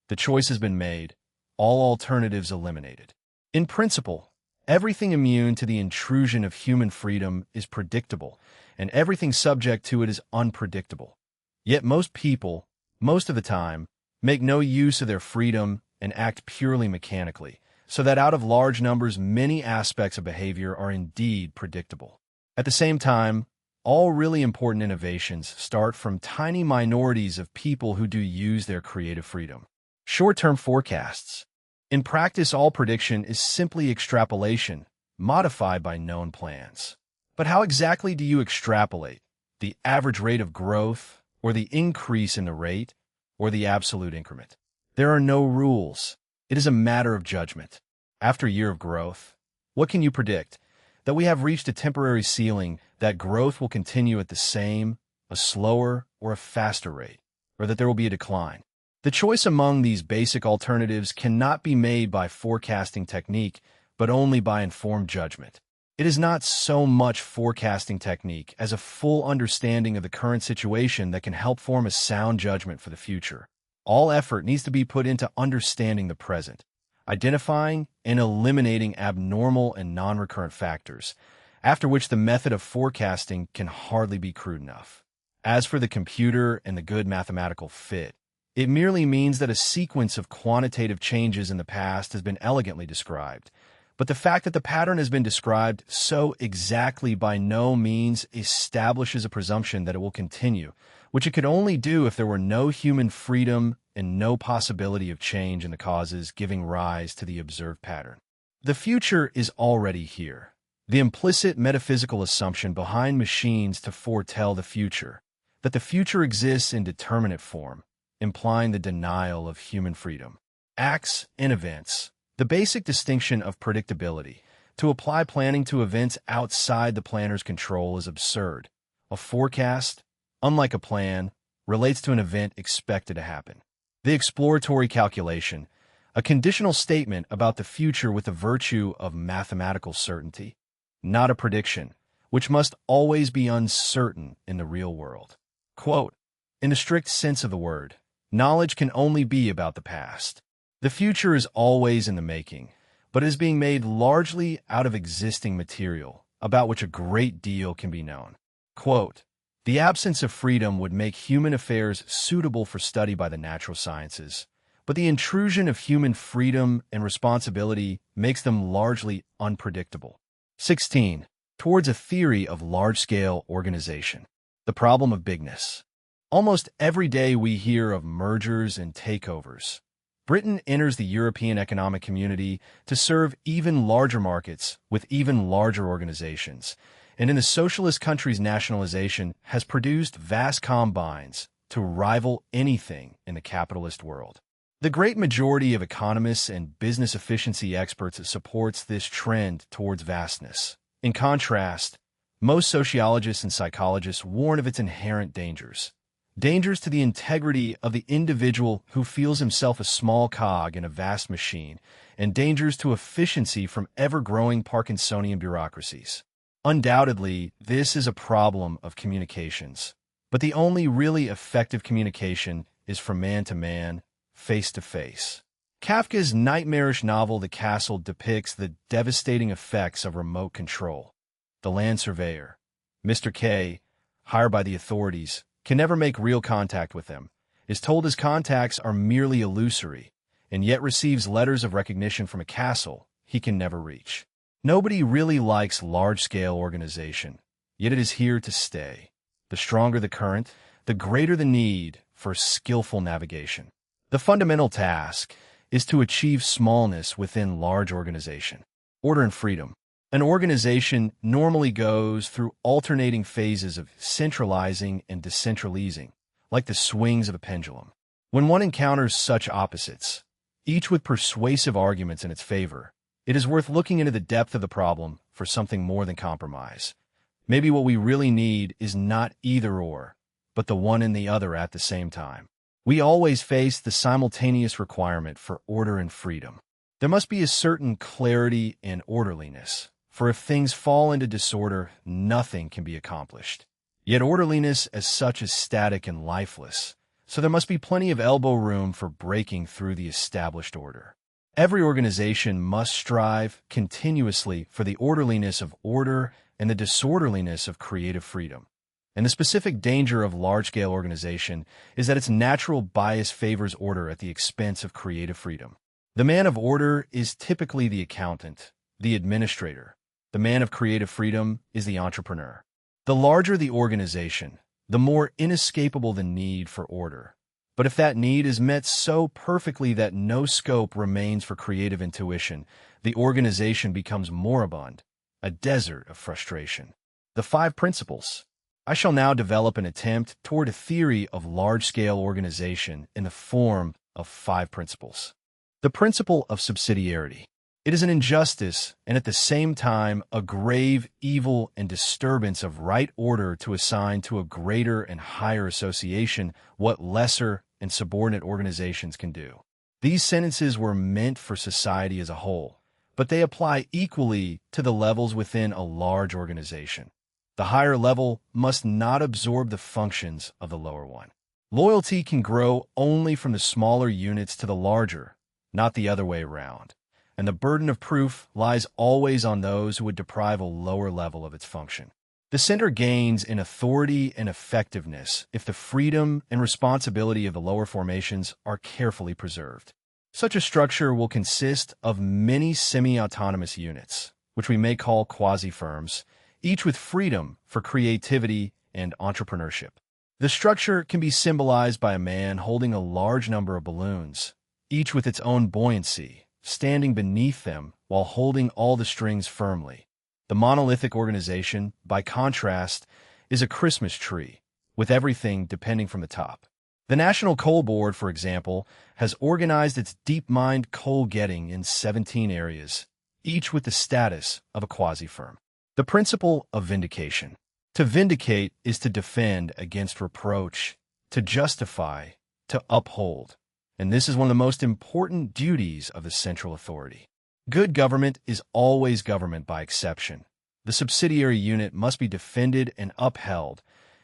The choice has been made, all alternatives eliminated. In principle, everything immune to the intrusion of human freedom is predictable, and everything subject to it is unpredictable. Yet most people, most of the time, make no use of their freedom and act purely mechanically, so that out of large numbers many aspects of behavior are indeed predictable. At the same time, all really important innovations start from tiny minorities of people who do use their creative freedom. Short-term forecasts. In practice, all prediction is simply extrapolation, modified by known plans. But how exactly do you extrapolate? The average rate of growth, or the increase in the rate, or the absolute increment? There are no rules. It is a matter of judgment. After a year of growth, what can you predict? That we have reached a temporary ceiling, that growth will continue at the same, a slower, or a faster rate, or that there will be a decline. The choice among these basic alternatives cannot be made by forecasting technique, but only by informed judgment. It is not so much forecasting technique as a full understanding of the current situation that can help form a sound judgment for the future. All effort needs to be put into understanding the present, identifying and eliminating abnormal and non-recurrent factors, after which the method of forecasting can hardly be crude enough. As for the computer and the good mathematical fit, it merely means that a sequence of quantitative changes in the past has been elegantly described, but the fact that the pattern has been described so exactly by no means establishes a presumption that it will continue, which it could only do if there were no human freedom and no possibility of change in the causes giving rise to the observed pattern. The future is already here. The implicit metaphysical assumption behind machines to foretell the future, that the future exists in determinate form, implying the denial of human freedom. Acts and events. The basic distinction of predictability. To apply planning to events outside the planner's control is absurd. A forecast, unlike a plan, relates to an event expected to happen. The exploratory calculation. A conditional statement about the future with the virtue of mathematical certainty. Not a prediction, which must always be uncertain in the real world. Quote, in the strict sense of the word, knowledge can only be about the past. The future is always in the making, but is being made largely out of existing material, about which a great deal can be known. Quote, The absence of freedom would make human affairs suitable for study by the natural sciences, but the intrusion of human freedom and responsibility makes them largely unpredictable. 16. Towards a theory of large-scale organization. The problem of bigness. Almost every day we hear of mergers and takeovers. Britain enters the European Economic Community to serve even larger markets with even larger organizations, and in the socialist country's nationalization has produced vast combines to rival anything in the capitalist world. The great majority of economists and business efficiency experts supports this trend towards vastness. In contrast, most sociologists and psychologists warn of its inherent dangers. Dangers to the integrity of the individual who feels himself a small cog in a vast machine, and dangers to efficiency from ever-growing Parkinsonian bureaucracies. Undoubtedly, this is a problem of communications, but the only really effective communication is from man to man, face to face. Kafka's nightmarish novel The Castle depicts the devastating effects of remote control. The land surveyor, Mr. K, hired by the authorities, can never make real contact with them, is told his contacts are merely illusory, and yet receives letters of recognition from a castle he can never reach. Nobody really likes large-scale organization, yet it is here to stay. The stronger the current, the greater the need for skillful navigation. The fundamental task is to achieve smallness within large organization. Order and freedom. An organization normally goes through alternating phases of centralizing and decentralizing, like the swings of a pendulum. When one encounters such opposites, each with persuasive arguments in its favor, it is worth looking into the depth of the problem for something more than compromise. Maybe what we really need is not either or, but the one and the other at the same time. We always face the simultaneous requirement for order and freedom. There must be a certain clarity and orderliness, for if things fall into disorder, nothing can be accomplished. Yet orderliness as such is static and lifeless, so there must be plenty of elbow room for breaking through the established order. Every organization must strive continuously for the orderliness of order and the disorderliness of creative freedom. And the specific danger of large-scale organization is that its natural bias favors order at the expense of creative freedom. The man of order is typically the accountant, the administrator. The man of creative freedom is the entrepreneur. The larger the organization, the more inescapable the need for order. But if that need is met so perfectly that no scope remains for creative intuition, the organization becomes moribund, a desert of frustration. The 5 principles. I shall now develop an attempt toward a theory of large-scale organization in the form of 5 principles. The principle of subsidiarity. It is an injustice and at the same time a grave evil and disturbance of right order to assign to a greater and higher association what lesser and subordinate organizations can do. These sentences were meant for society as a whole, but they apply equally to the levels within a large organization. The higher level must not absorb the functions of the lower one. Loyalty can grow only from the smaller units to the larger, not the other way around. And the burden of proof lies always on those who would deprive a lower level of its function. The center gains in authority and effectiveness if the freedom and responsibility of the lower formations are carefully preserved. Such a structure will consist of many semi-autonomous units, which we may call quasi-firms, each with freedom for creativity and entrepreneurship. The structure can be symbolized by a man holding a large number of balloons, each with its own buoyancy, standing beneath them while holding all the strings firmly. The monolithic organization, by contrast, is a Christmas tree, with everything depending from the top. The National Coal Board, for example, has organized its deep-mined coal-getting in 17 areas, each with the status of a quasi-firm. The principle of vindication. To vindicate is to defend against reproach, to justify, to uphold. And this is one of the most important duties of the central authority. Good government is always government by exception. The subsidiary unit must be defended and upheld,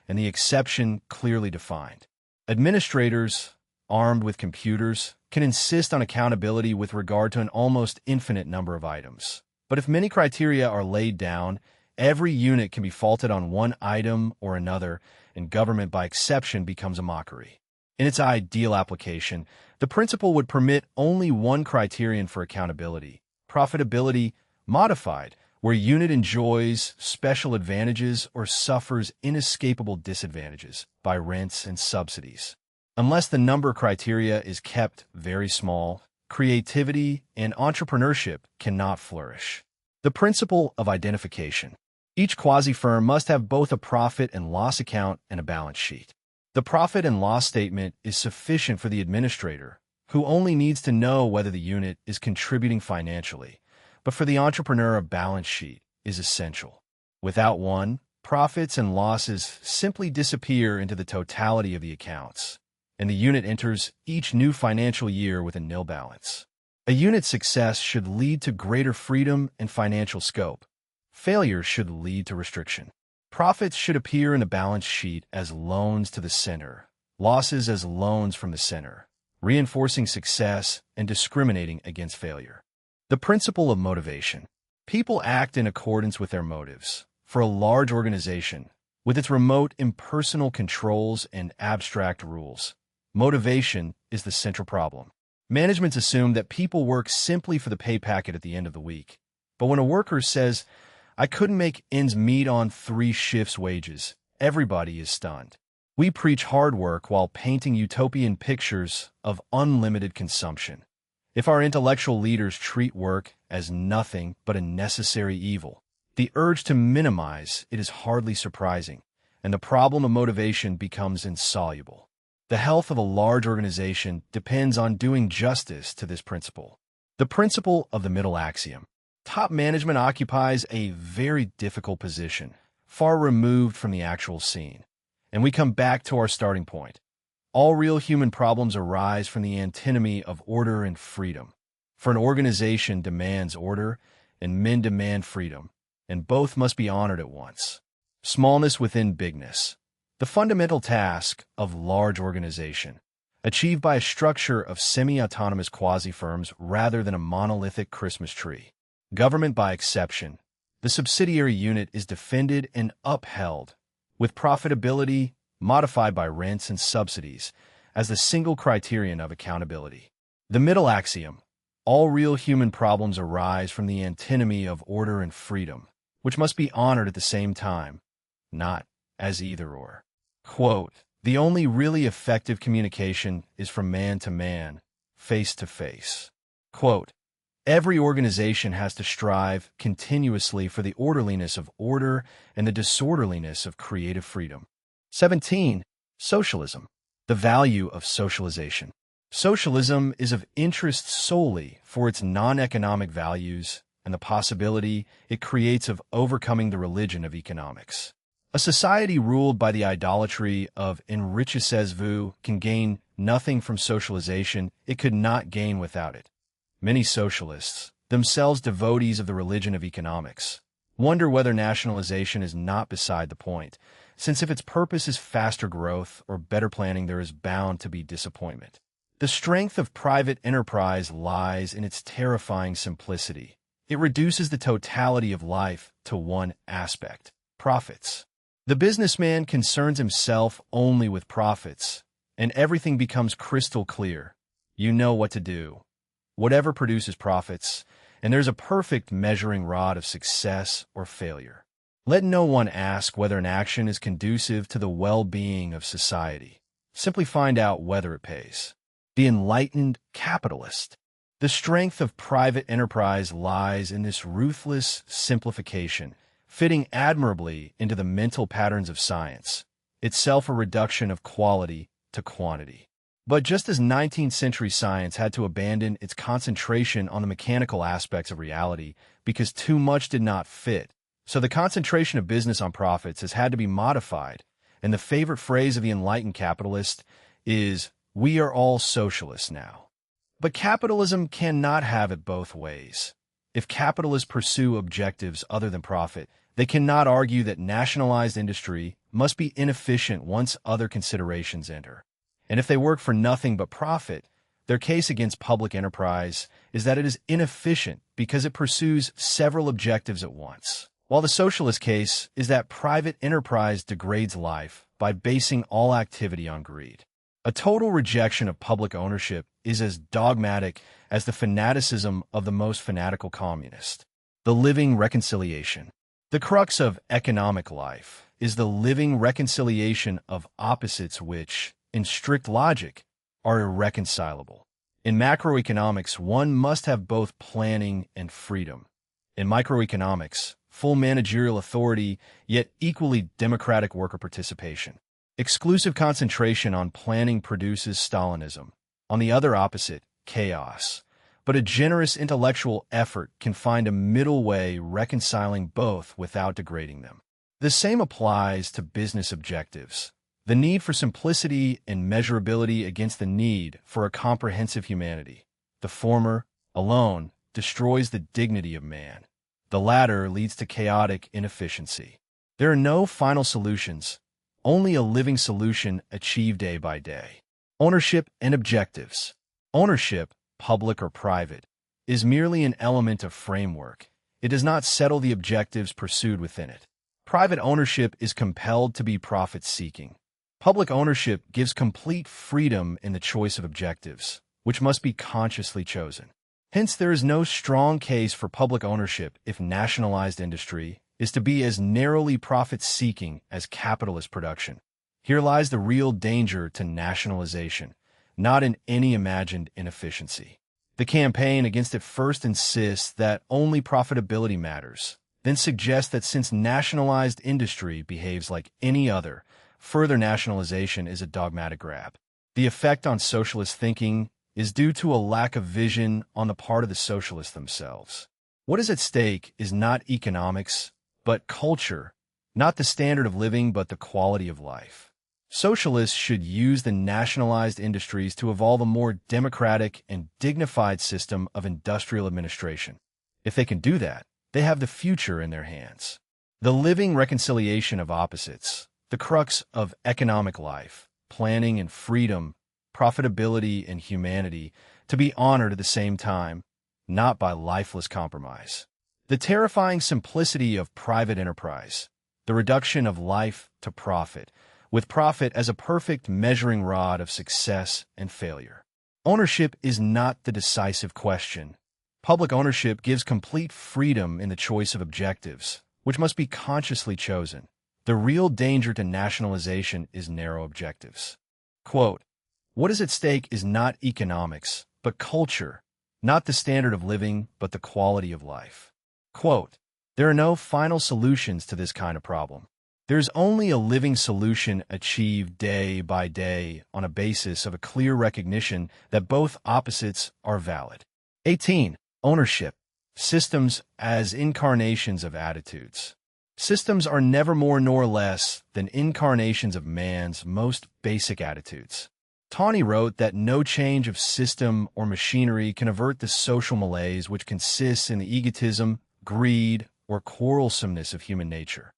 and the exception clearly defined. Administrators, armed with computers, can insist on accountability with regard to an almost infinite number of items. But if many criteria are laid down, Every unit can be faulted on one item or another, and government by exception becomes a mockery. In its ideal application, the principle would permit only one criterion for accountability: profitability modified, where a unit enjoys special advantages or suffers inescapable disadvantages by rents and subsidies. Unless the number criteria is kept very small, creativity and entrepreneurship cannot flourish. The principle of identification. Each quasi-firm must have both a profit and loss account and a balance sheet. The profit and loss statement is sufficient for the administrator, who only needs to know whether the unit is contributing financially, but for the entrepreneur, a balance sheet is essential. Without one, profits and losses simply disappear into the totality of the accounts, and the unit enters each new financial year with a nil balance. A unit's success should lead to greater freedom and financial scope. Failure should lead to restriction. Profits should appear in a balance sheet as loans to the center, losses as loans from the center, reinforcing success and discriminating against failure. The principle of motivation. People act in accordance with their motives. For a large organization, with its remote impersonal controls and abstract rules, motivation is the central problem. Managements assume that people work simply for the pay packet at the end of the week. But when a worker says, "I couldn't make ends meet on 3 shifts' wages," everybody is stunned. We preach hard work while painting utopian pictures of unlimited consumption. If our intellectual leaders treat work as nothing but a necessary evil, the urge to minimize it is hardly surprising, and the problem of motivation becomes insoluble. The health of a large organization depends on doing justice to this principle. The principle of the middle axiom. Top management occupies a very difficult position, far removed from the actual scene. And we come back to our starting point. All real human problems arise from the antinomy of order and freedom. For an organization demands order, and men demand freedom, and both must be honored at once. Smallness within bigness. The fundamental task of large organization, achieved by a structure of semi-autonomous quasi-firms rather than a monolithic Christmas tree. Government by exception. The subsidiary unit is defended and upheld, with profitability modified by rents and subsidies as the single criterion of accountability. The middle axiom. All real human problems arise from the antinomy of order and freedom, which must be honored at the same time, not as either-or. Quote, "The only really effective communication is from man to man, face to face." Quote, "Every organization has to strive continuously for the orderliness of order and the disorderliness of creative freedom." 17. Socialism. The value of socialization. Socialism is of interest solely for its non-economic values and the possibility it creates of overcoming the religion of economics. A society ruled by the idolatry of enrichissez-vous can gain nothing from socialization it could not gain without it. Many socialists, themselves devotees of the religion of economics, wonder whether nationalization is not beside the point, since if its purpose is faster growth or better planning, there is bound to be disappointment. The strength of private enterprise lies in its terrifying simplicity. It reduces the totality of life to one aspect: profits. The businessman concerns himself only with profits, and everything becomes crystal clear. You know what to do. Whatever produces profits, and there's a perfect measuring rod of success or failure. Let no one ask whether an action is conducive to the well-being of society. Simply find out whether it pays. The enlightened capitalist. The strength of private enterprise lies in this ruthless simplification, fitting admirably into the mental patterns of science, itself a reduction of quality to quantity. But just as 19th century science had to abandon its concentration on the mechanical aspects of reality because too much did not fit, so the concentration of business on profits has had to be modified, and the favorite phrase of the enlightened capitalist is, "We are all socialists now." But capitalism cannot have it both ways. If capitalists pursue objectives other than profit, they cannot argue that nationalized industry must be inefficient once other considerations enter. And if they work for nothing but profit, their case against public enterprise is that it is inefficient because it pursues several objectives at once. while the socialist case is that private enterprise degrades life by basing all activity on greed. A total rejection of public ownership is as dogmatic as the fanaticism of the most fanatical communist. The living reconciliation. The crux of economic life is the living reconciliation of opposites which, in strict logic, are irreconcilable. In macroeconomics, one must have both planning and freedom. In microeconomics, full managerial authority, yet equally democratic worker participation. Exclusive concentration on planning produces Stalinism. On the other opposite, chaos. But a generous intellectual effort can find a middle way reconciling both without degrading them. The same applies to business objectives. The need for simplicity and measurability against the need for a comprehensive humanity. The former, alone, destroys the dignity of man. The latter leads to chaotic inefficiency. There are no final solutions, only a living solution achieved day by day. Ownership and objectives. Ownership, public or private, is merely an element of framework. It does not settle the objectives pursued within it. Private ownership is compelled to be profit-seeking. Public ownership gives complete freedom in the choice of objectives, which must be consciously chosen. Hence, there is no strong case for public ownership if nationalized industry is to be as narrowly profit-seeking as capitalist production. Here lies the real danger to nationalization, not in any imagined inefficiency. The campaign against it first insists that only profitability matters, then suggests that since nationalized industry behaves like any other, further nationalization is a dogmatic grab. The effect on socialist thinking is due to a lack of vision on the part of the socialists themselves. What is at stake is not economics, but culture, not the standard of living, but the quality of life. Socialists should use the nationalized industries to evolve a more democratic and dignified system of industrial administration. If they can do that, they have the future in their hands. The living reconciliation of opposites, the crux of economic life, planning and freedom, profitability and humanity, to be honored at the same time, not by lifeless compromise. The terrifying simplicity of private enterprise, the reduction of life to profit, with profit as a perfect measuring rod of success and failure. Ownership is not the decisive question. Public ownership gives complete freedom in the choice of objectives, which must be consciously chosen. The real danger to nationalization is narrow objectives. Quote, "What is at stake is not economics, but culture, not the standard of living, but the quality of life." Quote, "There are no final solutions to this kind of problem. There's only a living solution achieved day by day on a basis of a clear recognition that both opposites are valid." 18. Ownership. Systems as incarnations of attitudes. Systems are never more nor less than incarnations of man's most basic attitudes. Tawney wrote that no change of system or machinery can avert the social malaise which consists in the egotism, greed, or quarrelsomeness of human nature.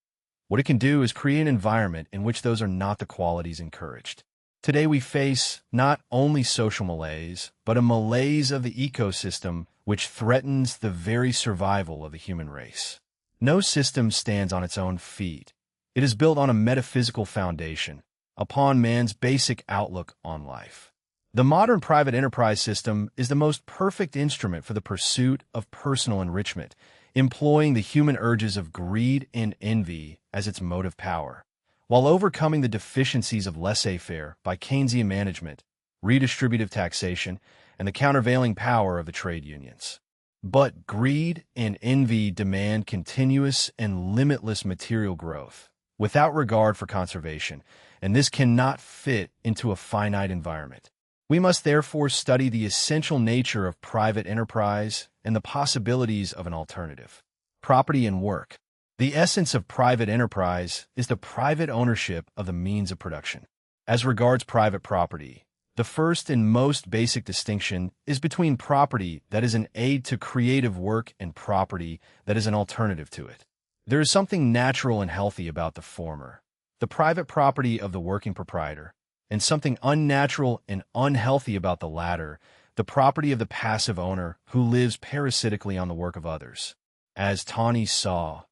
What it can do is create an environment in which those are not the qualities encouraged. Today we face not only social malaise, but a malaise of the ecosystem which threatens the very survival of the human race. No system stands on its own feet. It is built on a metaphysical foundation, upon man's basic outlook on life. The modern private enterprise system is the most perfect instrument for the pursuit of personal enrichment, employing the human urges of greed and envy as its motive power, while overcoming the deficiencies of laissez-faire by Keynesian management, redistributive taxation, and the countervailing power of the trade unions. But greed and envy demand continuous and limitless material growth, without regard for conservation, and this cannot fit into a finite environment. We must therefore study the essential nature of private enterprise and the possibilities of an alternative. Property and work. The essence of private enterprise is the private ownership of the means of production. As regards private property, the first and most basic distinction is between property that is an aid to creative work and property that is an alternative to it. There is something natural and healthy about the former, the private property of the working proprietor, and something unnatural and unhealthy about the latter, the property of the passive owner who lives parasitically on the work of others. As Tawney saw,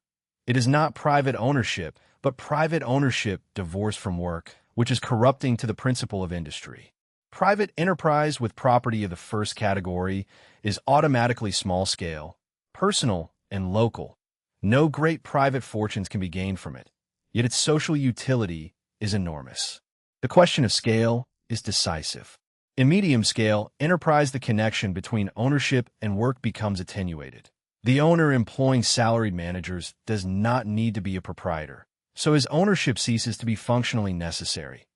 It is not private ownership, but private ownership divorced from work, which is corrupting to the principle of industry. Private enterprise with property of the first category is automatically small-scale, personal, and local. No great private fortunes can be gained from it, yet its social utility is enormous. The question of scale is decisive. In medium scale enterprise, the connection between ownership and work becomes attenuated. The owner employing salaried managers does not need to be a proprietor, so his ownership ceases to be functionally necessary.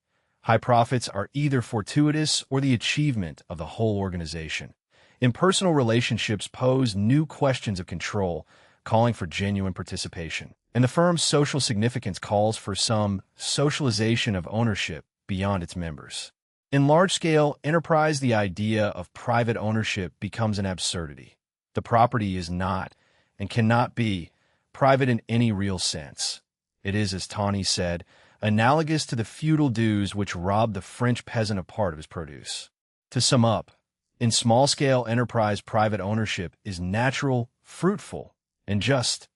High profits are either fortuitous or the achievement of the whole organization. Impersonal relationships pose new questions of control, calling for genuine participation. And the firm's social significance calls for some socialization of ownership beyond its members. In large-scale enterprise, the idea of private ownership becomes an absurdity. The property is not, and cannot be, private in any real sense. It is, as Tawney said, analogous to the feudal dues which robbed the French peasant of part of his produce. To sum up, in small-scale enterprise, private ownership is natural, fruitful, and just.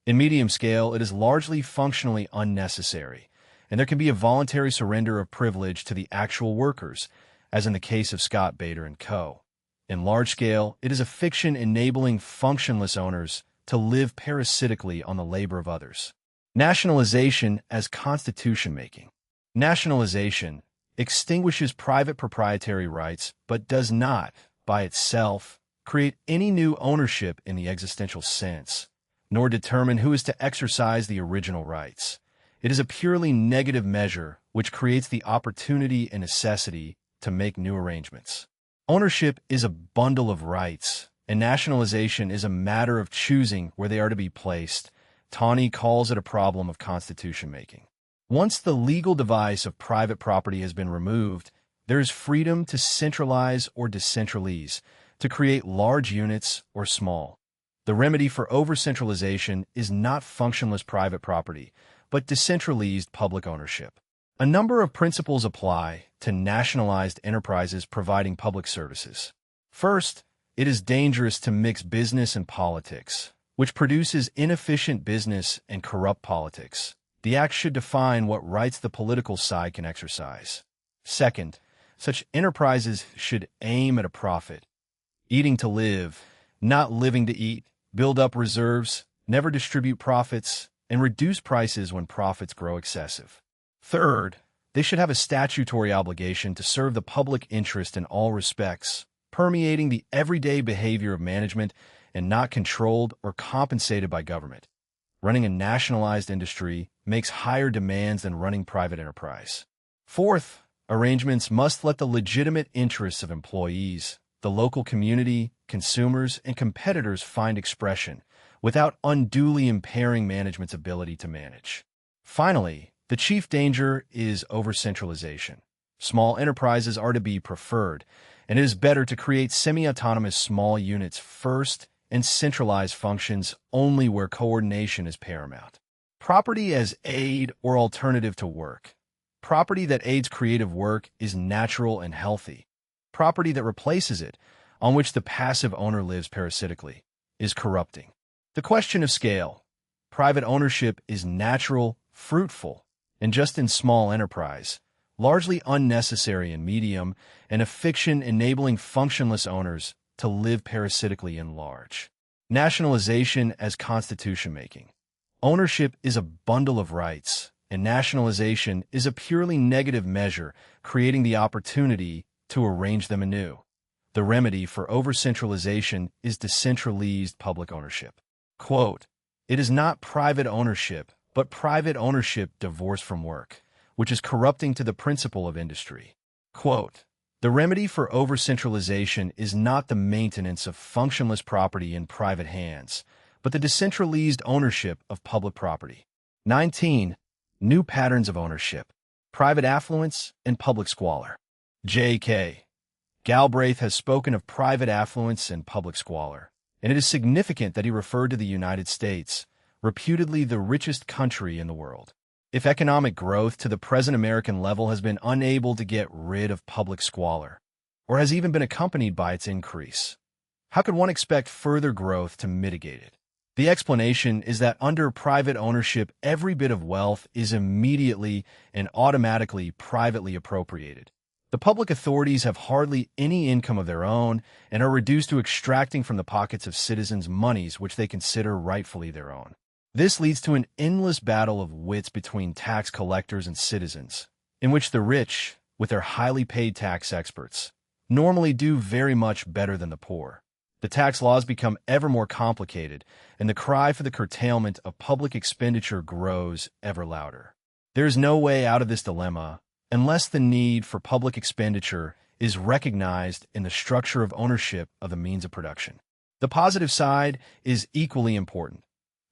In medium scale, it is largely functionally unnecessary, and there can be a voluntary surrender of privilege to the actual workers, as in the case of Scott Bader & Co. In large scale, it is a fiction enabling functionless owners to live parasitically on the labor of others. Nationalization as constitution-making. Nationalization extinguishes private proprietary rights but does not, by itself, create any new ownership in the existential sense, nor determine who is to exercise the original rights. It is a purely negative measure which creates the opportunity and necessity to make new arrangements. Ownership is a bundle of rights, and nationalization is a matter of choosing where they are to be placed. Tawney calls it a problem of constitution-making. Once the legal device of private property has been removed, there is freedom to centralize or decentralize, to create large units or small. The remedy for over-centralization is not functionless private property, but decentralized public ownership. A number of principles apply to nationalized enterprises providing public services. First, it is dangerous to mix business and politics, which produces inefficient business and corrupt politics. The Act should define what rights the political side can exercise. Second, such enterprises should aim at a profit, eating to live, not living to eat, build up reserves, never distribute profits, and reduce prices when profits grow excessive. Third, they should have a statutory obligation to serve the public interest in all respects, permeating the everyday behavior of management and not controlled or compensated by government. Running a nationalized industry makes higher demands than running private enterprise. Fourth, arrangements must let the legitimate interests of employees, the local community, consumers, and competitors find expression without unduly impairing management's ability to manage. Finally, the chief danger is over-centralization. Small enterprises are to be preferred, and it is better to create semi-autonomous small units first and centralize functions only where coordination is paramount. Property as aid or alternative to work. Property that aids creative work is natural and healthy. Property that replaces it, on which the passive owner lives parasitically, is corrupting. The question of scale. Private ownership is natural, fruitful, and just in small enterprise, largely unnecessary in medium, and a fiction enabling functionless owners to live parasitically in large. Nationalization as constitution-making. Ownership is a bundle of rights, and nationalization is a purely negative measure, creating the opportunity to arrange them anew. The remedy for over-centralization is decentralized public ownership. Quote, "It is not private ownership, but private ownership divorced from work, which is corrupting to the principle of industry." Quote, "The remedy for over-centralization is not the maintenance of functionless property in private hands, but the decentralized ownership of public property." 19. New patterns of ownership. Private affluence and public squalor. J.K. Galbraith has spoken of private affluence and public squalor, and it is significant that he referred to the United States, reputedly the richest country in the world. If economic growth to the present American level has been unable to get rid of public squalor, or has even been accompanied by its increase, how could one expect further growth to mitigate it? The explanation is that under private ownership, every bit of wealth is immediately and automatically privately appropriated. The public authorities have hardly any income of their own and are reduced to extracting from the pockets of citizens monies which they consider rightfully their own. This leads to an endless battle of wits between tax collectors and citizens, in which the rich, with their highly paid tax experts, normally do very much better than the poor. The tax laws become ever more complicated, and the cry for the curtailment of public expenditure grows ever louder. There is no way out of this dilemma unless the need for public expenditure is recognized in the structure of ownership of the means of production. The positive side is equally important.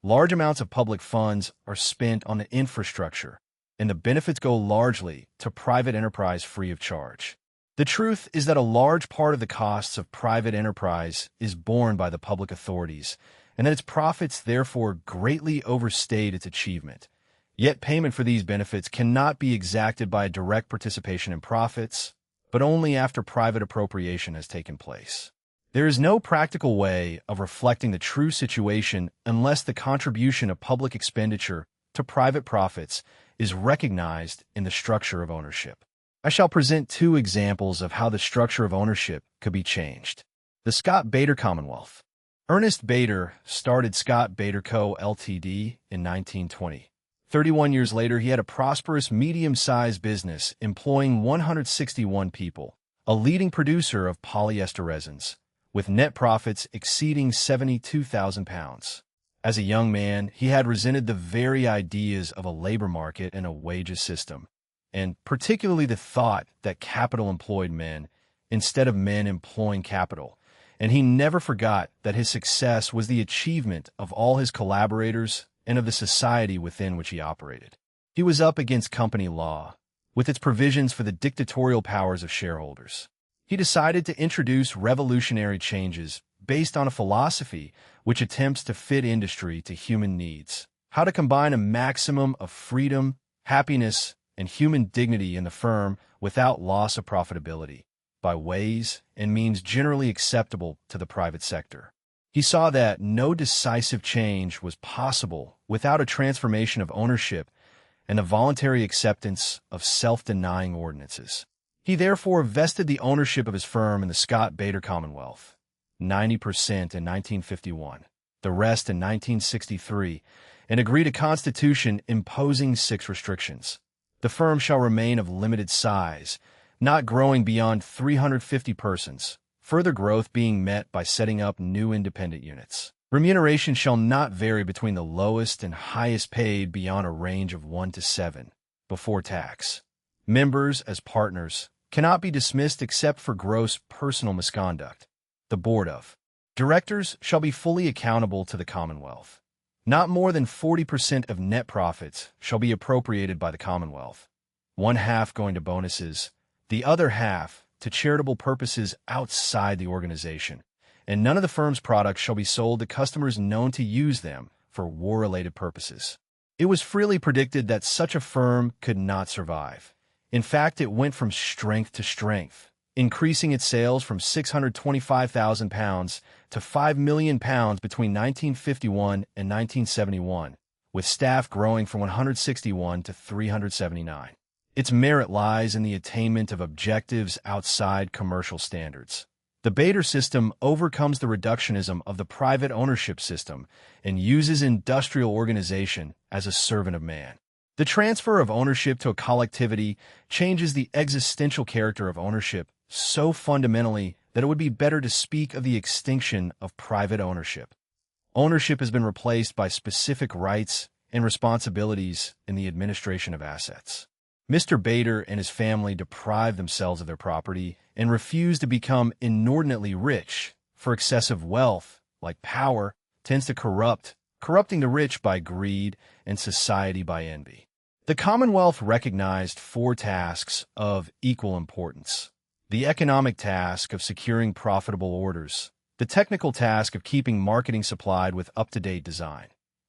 Large amounts of public funds are spent on the infrastructure, and the benefits go largely to private enterprise free of charge. The truth is that a large part of the costs of private enterprise is borne by the public authorities, and that its profits therefore greatly overstate its achievement. Yet payment for these benefits cannot be exacted by a direct participation in profits, but only after private appropriation has taken place. There is no practical way of reflecting the true situation unless the contribution of public expenditure to private profits is recognized in the structure of ownership. I shall present two examples of how the structure of ownership could be changed. The Scott-Bader Commonwealth. Ernest Bader started Scott-Bader Co., Ltd. in 1920. 31 years later, he had a prosperous medium-sized business employing 161 people, a leading producer of polyester resins, with net profits exceeding £72,000. As a young man, he had resented the very ideas of a labor market and a wages system, and particularly the thought that capital employed men instead of men employing capital, and he never forgot that his success was the achievement of all his collaborators and of the society within which he operated. He was up against company law, with its provisions for the dictatorial powers of shareholders. He decided to introduce revolutionary changes based on a philosophy which attempts to fit industry to human needs, how to combine a maximum of freedom, happiness, and human dignity in the firm without loss of profitability, by ways and means generally acceptable to the private sector. He saw that no decisive change was possible without a transformation of ownership and a voluntary acceptance of self-denying ordinances. He therefore vested the ownership of his firm in the Scott-Bader Commonwealth, 90% in 1951, the rest in 1963, and agreed a constitution imposing 6 restrictions. The firm shall remain of limited size, not growing beyond 350 persons, further growth being met by setting up new independent units. Remuneration shall not vary between the lowest and highest paid beyond a range of 1 to 7, before tax. Members, as partners, cannot be dismissed except for gross personal misconduct. The Board of Directors shall be fully accountable to the Commonwealth. Not more than 40% of net profits shall be appropriated by the Commonwealth, 1/2 going to bonuses, the other half to charitable purposes outside the organization, and none of the firm's products shall be sold to customers known to use them for war-related purposes. It was freely predicted that such a firm could not survive. In fact, it went from strength to strength, increasing its sales from £625,000 to £5 million between 1951 and 1971, with staff growing from 161 to 379. Its merit lies in the attainment of objectives outside commercial standards. The Bader system overcomes the reductionism of the private ownership system and uses industrial organization as a servant of man. The transfer of ownership to a collectivity changes the existential character of ownership so fundamentally that it would be better to speak of the extinction of private ownership. Ownership has been replaced by specific rights and responsibilities in the administration of assets. Mr. Bader and his family deprived themselves of their property and refused to become inordinately rich, for excessive wealth, like power, tends to corrupting the rich by greed and society by envy. The Commonwealth recognized 4 tasks of equal importance: the economic task of securing profitable orders, the technical task of keeping marketing supplied with up-to-date design,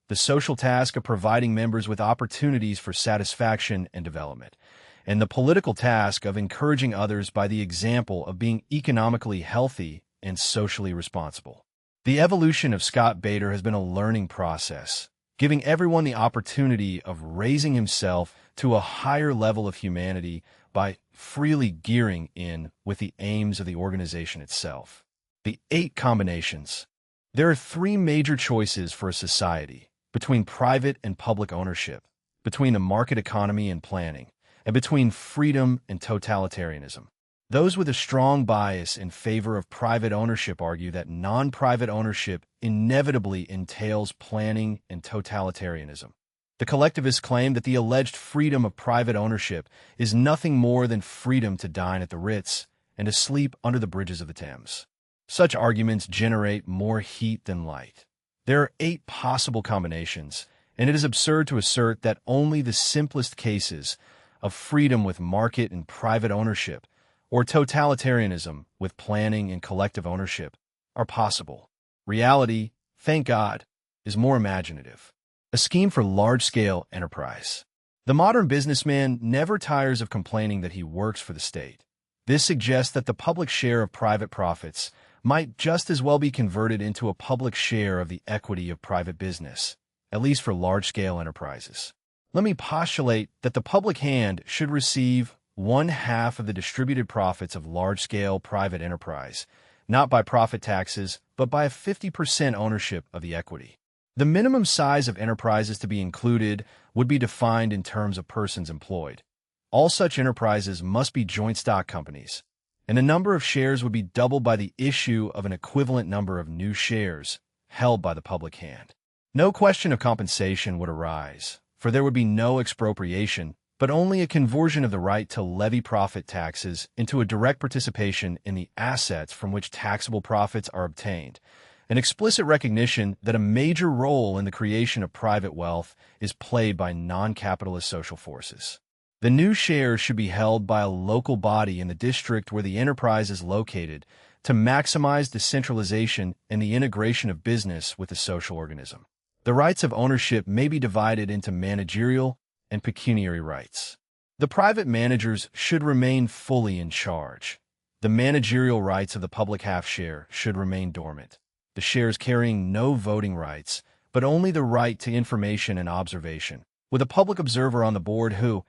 the social task of providing members with opportunities for satisfaction and development, and the political task of encouraging others by the example of being economically healthy and socially responsible. The evolution of Scott Bader has been a learning process, giving everyone the opportunity of raising himself to a higher level of humanity by freely gearing in with the aims of the organization itself. The 8 combinations. There are 3 major choices for a society: between private and public ownership, between a market economy and planning, and between freedom and totalitarianism. Those with a strong bias in favor of private ownership argue that non-private ownership inevitably entails planning and totalitarianism. The collectivists claim that the alleged freedom of private ownership is nothing more than freedom to dine at the Ritz and to sleep under the bridges of the Thames. Such arguments generate more heat than light. There are 8 possible combinations, and it is absurd to assert that only the simplest cases of freedom with market and private ownership or totalitarianism with planning and collective ownership are possible. Reality, thank God, is more imaginative. A scheme for large-scale enterprise. The modern businessman never tires of complaining that he works for the state. This suggests that the public share of private profits might just as well be converted into a public share of the equity of private business, at least for large-scale enterprises. Let me postulate that the public hand should receive 1/2 of the distributed profits of large-scale private enterprise, not by profit taxes, but by a 50% ownership of the equity. The minimum size of enterprises to be included would be defined in terms of persons employed. All such enterprises must be joint stock companies, and the number of shares would be doubled by the issue of an equivalent number of new shares held by the public hand. No question of compensation would arise, for there would be no expropriation, but only a conversion of the right to levy profit taxes into a direct participation in the assets from which taxable profits are obtained, an explicit recognition that a major role in the creation of private wealth is played by non-capitalist social forces. The new shares should be held by a local body in the district where the enterprise is located to maximize decentralization and the integration of business with the social organism. The rights of ownership may be divided into managerial and pecuniary rights. The private managers should remain fully in charge. The managerial rights of the public half-share should remain dormant. The shares carrying no voting rights, but only the right to information and observation, with a public observer on the board who,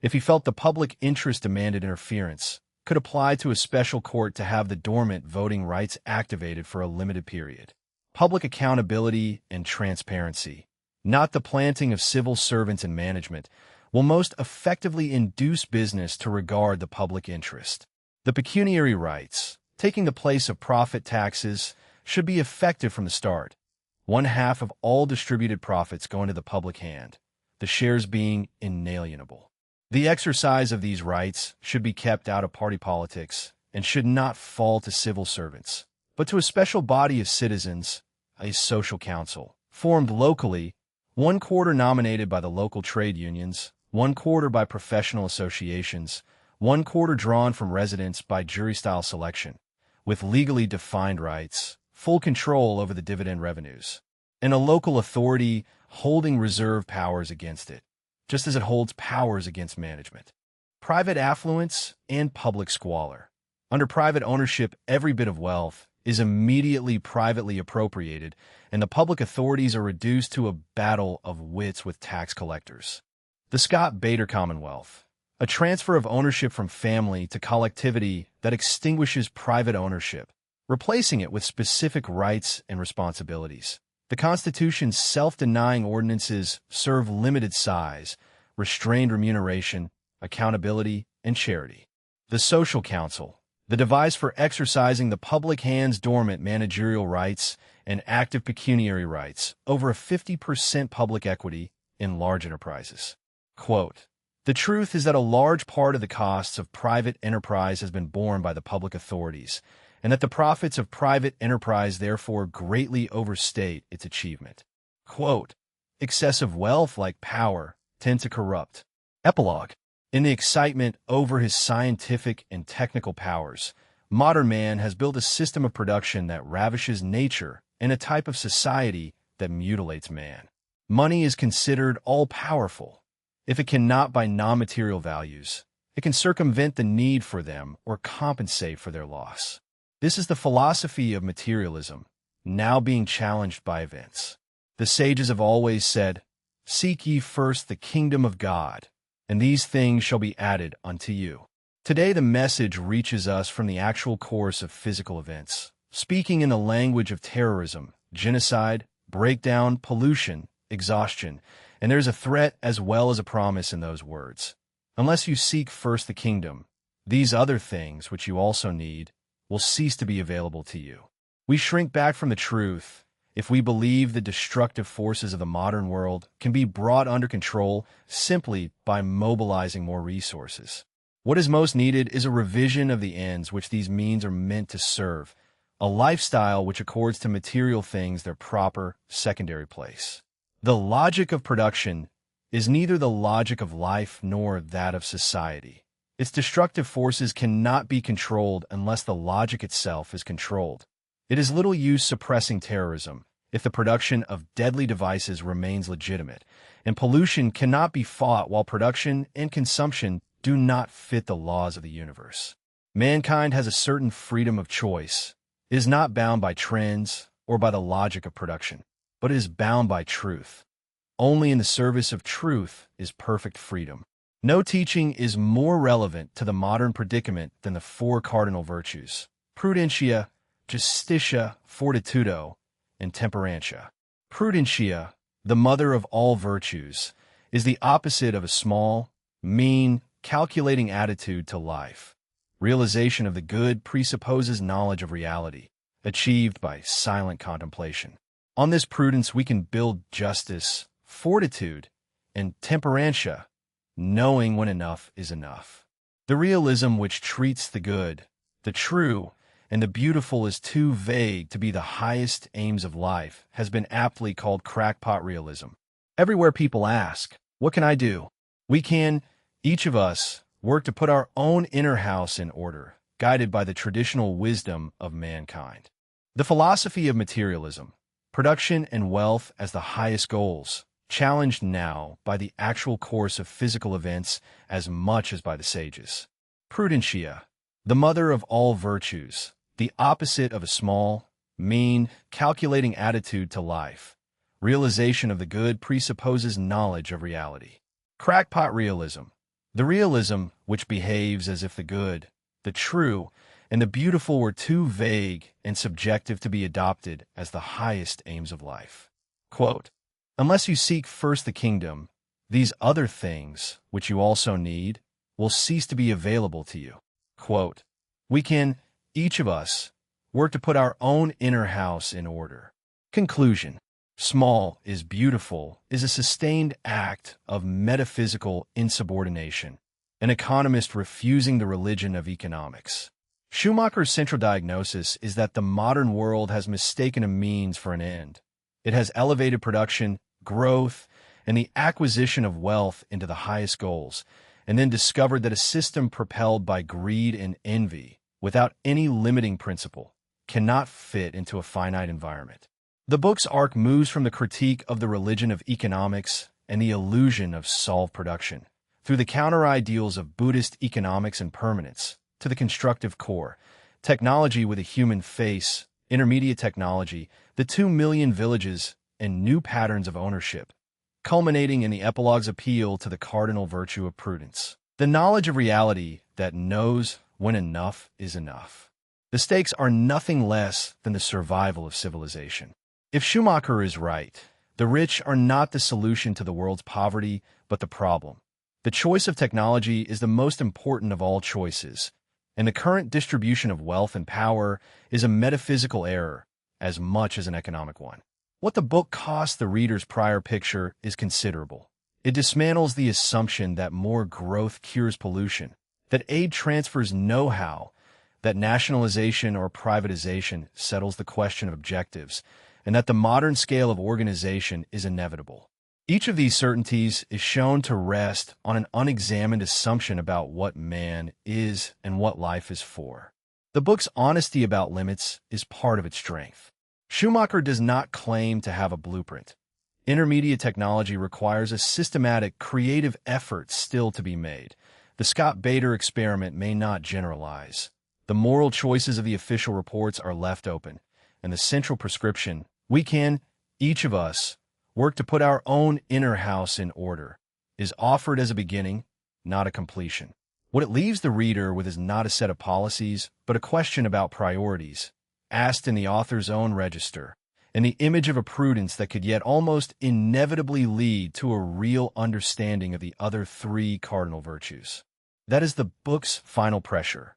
if he felt the public interest demanded interference, could apply to a special court to have the dormant voting rights activated for a limited period. Public accountability and transparency, not the planting of civil servants in management, will most effectively induce business to regard the public interest. The pecuniary rights, taking the place of profit taxes, should be effective from the start. 1/2 of all distributed profits go into the public hand, the shares being inalienable. The exercise of these rights should be kept out of party politics and should not fall to civil servants, but to a special body of citizens, a social council, formed locally, 1/4 nominated by the local trade unions, 1/4 by professional associations, 1/4 drawn from residents by jury-style selection, with legally defined rights, full control over the dividend revenues, and a local authority holding reserve powers against it, just as it holds powers against management. Private affluence and public squalor. Under private ownership, every bit of wealth is immediately privately appropriated, and the public authorities are reduced to a battle of wits with tax collectors. The Scott Bader Commonwealth, a transfer of ownership from family to collectivity that extinguishes private ownership, replacing it with specific rights and responsibilities. The Constitution's self-denying ordinances serve limited size, restrained remuneration, accountability, and charity. The Social Council, the device for exercising the public hand's dormant managerial rights and active pecuniary rights over a 50% public equity in large enterprises. Quote, "The truth is that a large part of the costs of private enterprise has been borne by the public authorities, and that the profits of private enterprise therefore greatly overstate its achievement." Quote, "Excessive wealth, like power, tend to corrupt." Epilogue. In the excitement over his scientific and technical powers, modern man has built a system of production that ravishes nature and a type of society that mutilates man. Money is considered all-powerful. If it cannot buy non-material values, it can circumvent the need for them or compensate for their loss. This is the philosophy of materialism, now being challenged by events. The sages have always said, "Seek ye first the kingdom of God, and these things shall be added unto you." Today the message reaches us from the actual course of physical events, speaking in the language of terrorism, genocide, breakdown, pollution, exhaustion, and there's a threat as well as a promise in those words. Unless you seek first the kingdom, these other things which you also need will cease to be available to you. We shrink back from the truth if we believe the destructive forces of the modern world can be brought under control simply by mobilizing more resources. What is most needed is a revision of the ends which these means are meant to serve, a lifestyle which accords to material things their proper secondary place. The logic of production is neither the logic of life nor that of society. Its destructive forces cannot be controlled unless the logic itself is controlled. It is little use suppressing terrorism if the production of deadly devices remains legitimate, and pollution cannot be fought while production and consumption do not fit the laws of the universe. Mankind has a certain freedom of choice. It is not bound by trends or by the logic of production, but it is bound by truth. Only in the service of truth is perfect freedom. No teaching is more relevant to the modern predicament than the four cardinal virtues: prudentia, justitia, fortitudo, and temperantia. Prudentia, the mother of all virtues, is the opposite of a small, mean, calculating attitude to life. Realization of the good presupposes knowledge of reality, achieved by silent contemplation. On this prudence we can build justice, fortitude, and temperantia, knowing when enough is enough. The realism which treats the good, the true, and the beautiful as too vague to be the highest aims of life has been aptly called crackpot realism. Everywhere people ask, "What can I do?" we can, each of us, work to put our own inner house in order, guided by the traditional wisdom of mankind. The philosophy of materialism, production and wealth as the highest goals, challenged now by the actual course of physical events as much as by the sages. Prudentia, the mother of all virtues, the opposite of a small, mean, calculating attitude to life. Realization of the good presupposes knowledge of reality. Crackpot realism, the realism which behaves as if the good, the true, and the beautiful were too vague and subjective to be adopted as the highest aims of life. Quote, "Unless you seek first the kingdom, these other things, which you also need, will cease to be available to you." Quote, "We can, each of us, work to put our own inner house in order." Conclusion. Small is beautiful is a sustained act of metaphysical insubordination, an economist refusing the religion of economics. Schumacher's central diagnosis is that the modern world has mistaken a means for an end. It has elevated production, growth, and the acquisition of wealth into the highest goals, and then discovered that a system propelled by greed and envy, without any limiting principle, cannot fit into a finite environment. The book's arc moves from the critique of the religion of economics and the illusion of solved production, through the counter-ideals of Buddhist economics and permanence, to the constructive core, technology with a human face, intermediate technology, the 2 million villages, and new patterns of ownership, culminating in the epilogue's appeal to the cardinal virtue of prudence, the knowledge of reality that knows when enough is enough. The stakes are nothing less than the survival of civilization. If Schumacher is right, the rich are not the solution to the world's poverty, but the problem. The choice of technology is the most important of all choices, and the current distribution of wealth and power is a metaphysical error as much as an economic one. What the book costs the reader's prior picture is considerable. It dismantles the assumption that more growth cures pollution, that aid transfers know-how, that nationalization or privatization settles the question of objectives, and that the modern scale of organization is inevitable. Each of these certainties is shown to rest on an unexamined assumption about what man is and what life is for. The book's honesty about limits is part of its strength. Schumacher does not claim to have a blueprint. Intermediate technology requires a systematic, creative effort still to be made. The Scott Bader experiment may not generalize. The moral choices of the official reports are left open, and the central prescription, we can, each of us, work to put our own inner house in order, is offered as a beginning, not a completion. What it leaves the reader with is not a set of policies, but a question about priorities, asked in the author's own register, and the image of a prudence that could yet almost inevitably lead to a real understanding of the other three cardinal virtues. That is the book's final pressure.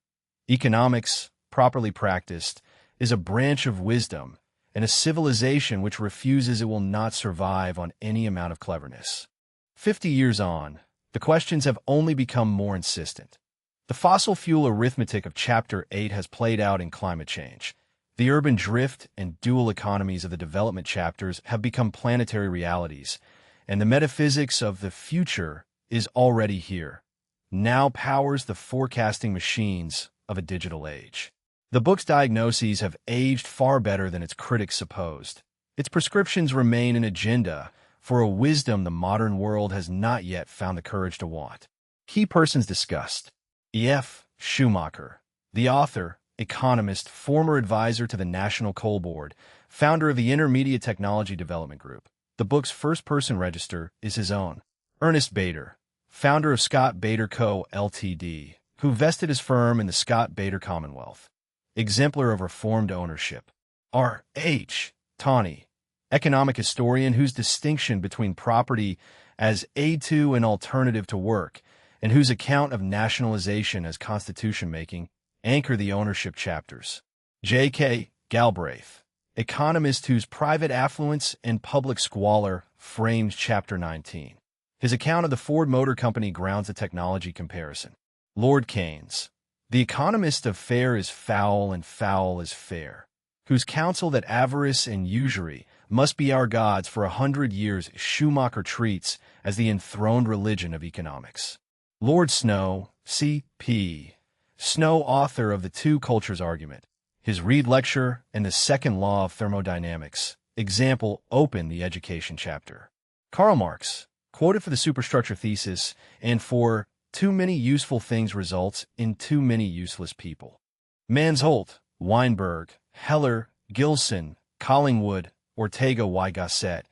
Economics, properly practiced, is a branch of wisdom, and a civilization which refuses it will not survive on any amount of cleverness. 50 years on, the questions have only become more insistent. The fossil fuel arithmetic of Chapter 8 has played out in climate change. The urban drift and dual economies of the development chapters have become planetary realities, and the metaphysics of the future is already here. Now powers the forecasting machines of a digital age. The book's diagnoses have aged far better than its critics supposed. Its prescriptions remain an agenda for a wisdom the modern world has not yet found the courage to want. Key persons discussed. E.F. Schumacher, the author, economist, former advisor to the National Coal Board, founder of the Intermediate Technology Development Group. The book's first-person register is his own. Ernest Bader, founder of Scott Bader Co., Ltd., who vested his firm in the Scott Bader Commonwealth. Exemplar of reformed ownership. R. H. Tawney, economic historian whose distinction between property as aid to and alternative to work, and whose account of nationalization as constitution-making, anchor the ownership chapters. J. K. Galbraith, economist whose private affluence and public squalor frames Chapter 19. His account of the Ford Motor Company grounds the technology comparison. Lord Keynes, the economist of fair is foul and foul is fair, whose counsel that avarice and usury must be our gods for 100 years Schumacher treats as the enthroned religion of economics. Lord Snow, C.P. Snow, author of The Two Cultures Argument, his Reed Lecture and the Second Law of Thermodynamics, example, open the education chapter. Karl Marx, quoted for the superstructure thesis and for too many useful things results in too many useless people. Mansholt, Weinberg, Heller, Gilson, Collingwood, Ortega y Gasset,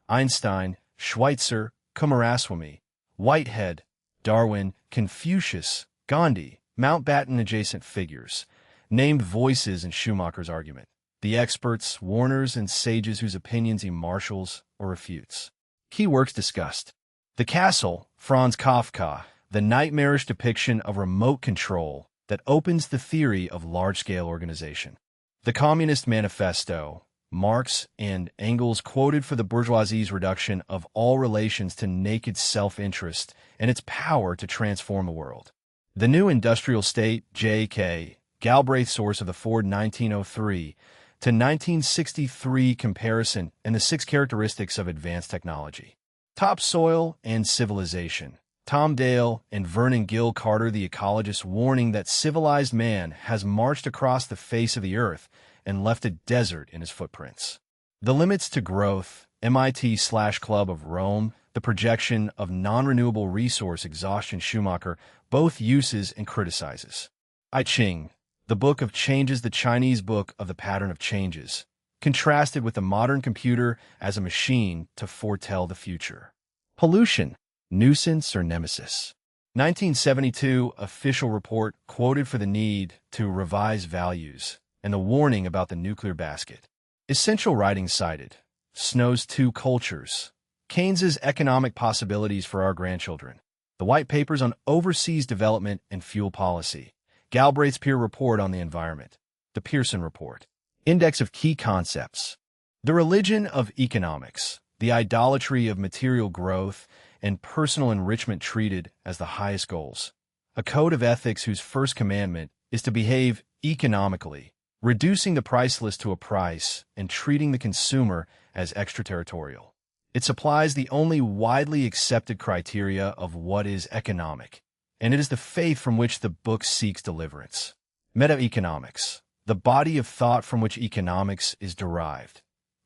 Einstein, Schweitzer, Coomaraswamy, Whitehead, Darwin, Confucius, Gandhi, Mountbatten adjacent figures, named voices in Schumacher's argument, the experts, warners, and sages whose opinions he marshals or refutes. Key works discussed. The Castle, Franz Kafka, the nightmarish depiction of remote control that opens the theory of large-scale organization. The Communist Manifesto, Marx and Engels quoted for the bourgeoisie's reduction of all relations to naked self-interest and its power to transform the world. The New Industrial State, J.K. Galbraith, source of the Ford 1903 to 1963 comparison and the 6 characteristics of advanced technology. Topsoil and Civilization, Tom Dale and Vernon Gill Carter, the ecologist, warning that civilized man has marched across the face of the earth and left a desert in his footprints. The Limits to Growth, MIT/Club of Rome, the projection of non-renewable resource exhaustion, Schumacher, both uses and criticizes. I Ching, the Book of Changes, the Chinese book of the pattern of changes, contrasted with the modern computer as a machine to foretell the future. Pollution, Nuisance or Nemesis. 1972 official report quoted for the need to revise values and the warning about the nuclear basket. Essential writings cited. Snow's Two Cultures, Keynes's Economic Possibilities for Our Grandchildren, the White Papers on Overseas Development and Fuel Policy, Galbraith's Peer Report on the Environment, the Pearson Report, Index of Key Concepts, The Religion of Economics, the Idolatry of Material Growth and Personal Enrichment treated as the highest goals, a code of ethics whose first commandment is to behave economically, reducing the price list to a price and treating the consumer as extraterritorial. It supplies the only widely accepted criteria of what is economic, and it is the faith from which the book seeks deliverance. Meta-economics, the body of thought from which economics is derived,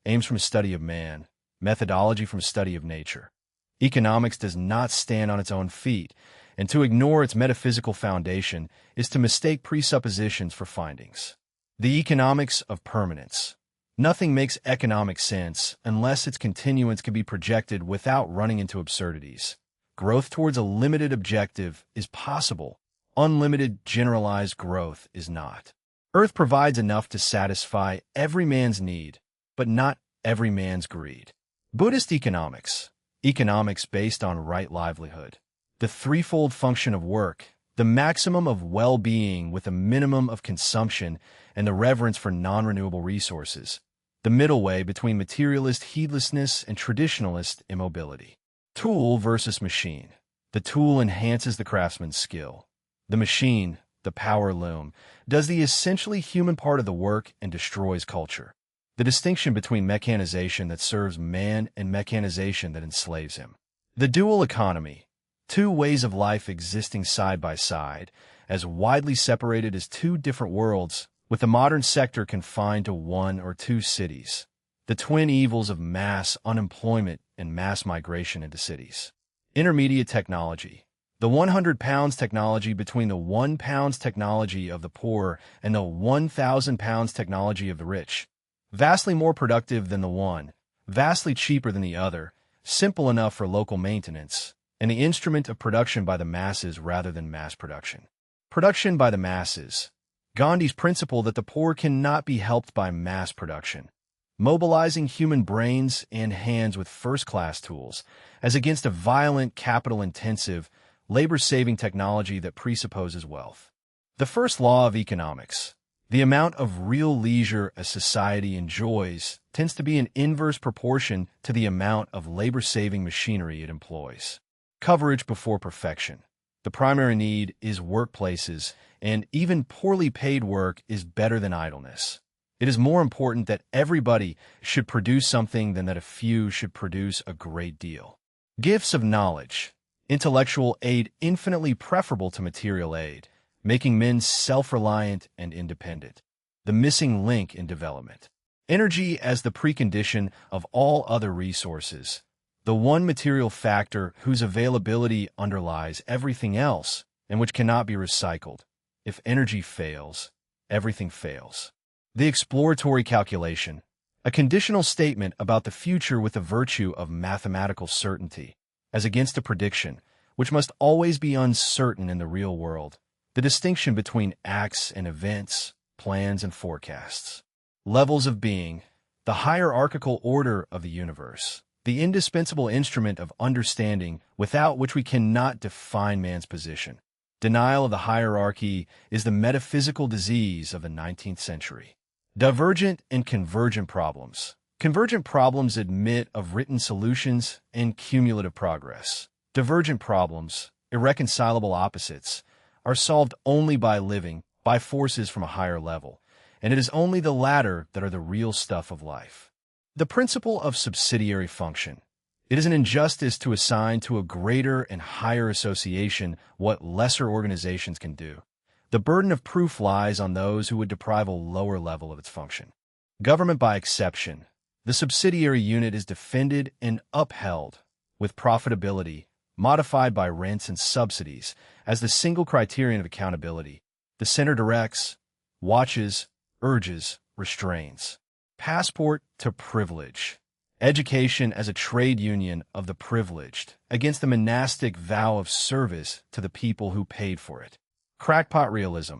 aims from a study of man, methodology from a study of nature. Economics does not stand on its own feet, and to ignore its metaphysical foundation is to mistake presuppositions for findings. The Economics of Permanence, Nothing makes economic sense unless its continuance can be projected without running into absurdities. Growth towards a limited objective is possible. Unlimited, generalized growth is not. Earth provides enough to satisfy every man's need, but not every man's greed. Buddhist economics. Economics based on right livelihood. The threefold function of work, the maximum of well-being with a minimum of consumption, and the reverence for non-renewable resources. The middle way between materialist heedlessness and traditionalist immobility. Tool versus machine. The tool enhances the craftsman's skill. The machine, the power loom, does the essentially human part of the work and destroys culture. The distinction between mechanization that serves man and mechanization that enslaves him. The dual economy. Two ways of life existing side by side, as widely separated as two different worlds, with the modern sector confined to one or two cities. The twin evils of mass unemployment and mass migration into cities. Intermediate technology. The 100 pounds technology between the 1 pounds technology of the poor and the 1,000 pounds technology of the rich. Vastly more productive than the one, vastly cheaper than the other, simple enough for local maintenance, and the instrument of production by the masses rather than mass production. Production by the masses. Gandhi's principle that the poor cannot be helped by mass production. Mobilizing human brains and hands with first-class tools, as against a violent, capital-intensive, labor-saving technology that presupposes wealth. The first law of economics. The amount of real leisure a society enjoys tends to be in inverse proportion to the amount of labor-saving machinery it employs. Coverage before perfection. The primary need is workplaces, and even poorly paid work is better than idleness. It is more important that everybody should produce something than that a few should produce a great deal. Gifts of knowledge. Intellectual aid infinitely preferable to material aid, making men self-reliant and independent. The missing link in development. Energy as the precondition of all other resources. The one material factor whose availability underlies everything else and which cannot be recycled. If energy fails, everything fails. The exploratory calculation. A conditional statement about the future with the virtue of mathematical certainty, as against a prediction, which must always be uncertain in the real world. The distinction between acts and events, plans and forecasts. Levels of being. The hierarchical order of the universe. The indispensable instrument of understanding without which we cannot define man's position. Denial of the hierarchy is the metaphysical disease of the 19th century. Divergent and convergent problems. Convergent problems admit of written solutions and cumulative progress. Divergent problems, irreconcilable opposites, are solved only by living, by forces from a higher level, and it is only the latter that are the real stuff of life. The principle of subsidiary function. It is an injustice to assign to a greater and higher association what lesser organizations can do. The burden of proof lies on those who would deprive a lower level of its function. Government by exception. The subsidiary unit is defended and upheld with profitability, modified by rents and subsidies, as the single criterion of accountability. The center directs, watches, urges, restrains. Passport to privilege. Education as a trade union of the privileged, against the monastic vow of service to the people who paid for it. Crackpot realism.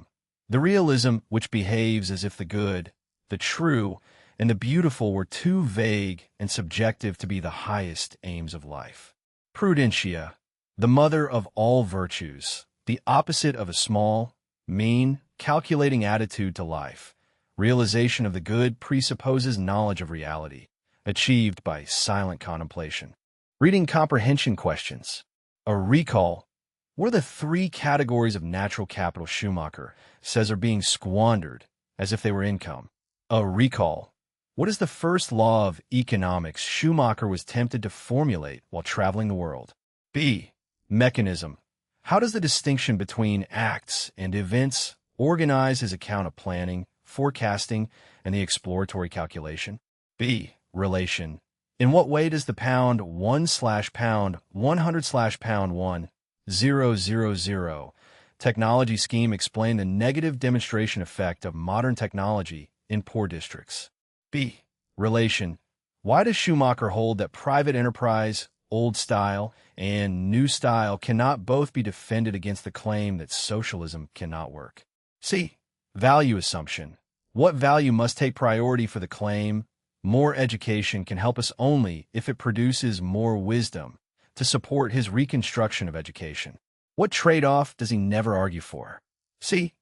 The realism which behaves as if the good, the true, and the beautiful were too vague and subjective to be the highest aims of life. Prudentia. The mother of all virtues, the opposite of a small, mean, calculating attitude to life. Realization of the good presupposes knowledge of reality, achieved by silent contemplation. Reading comprehension questions. A recall. What are the three categories of natural capital Schumacher says are being squandered as if they were income? A recall. What is the first law of economics Schumacher was tempted to formulate while traveling the world? B. Mechanism. How does the distinction between acts and events organize his account of planning, forecasting, and the exploratory calculation? B. Relation. In what way does the pound 1/pound 100/pound 1,000 technology scheme explain the negative demonstration effect of modern technology in poor districts? B. Relation. Why does Schumacher hold that private enterprise, old style, and new style cannot both be defended against the claim that socialism cannot work? C. Value assumption. What value must take priority for the claim? More education can help us only if it produces more wisdom to support his reconstruction of education. What trade-off does he never argue for? C.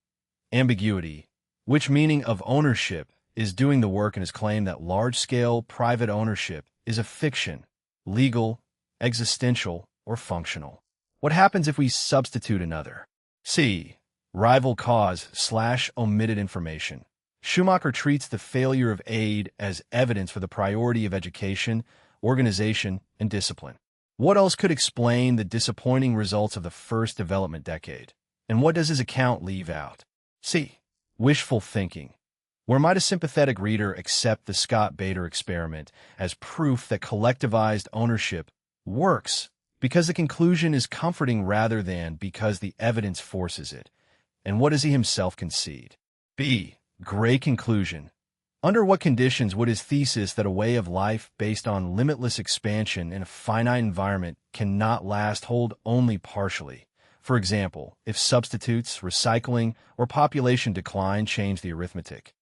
Ambiguity. Which meaning of ownership is doing the work in his claim that large-scale private ownership is a fiction, legal, existential, or functional? What happens if we substitute another? C. Rival cause/omitted information. Schumacher treats the failure of aid as evidence for the priority of education, organization, and discipline. What else could explain the disappointing results of the first development decade? And what does his account leave out? C. Wishful thinking. Where might a sympathetic reader accept the Scott-Bader experiment as proof that collectivized ownership works because the conclusion is comforting rather than because the evidence forces it? And what does he himself concede? B. Gray conclusion. Under what conditions would his thesis that a way of life based on limitless expansion in a finite environment cannot last hold only partially? For example, if substitutes, recycling, or population decline change the arithmetic.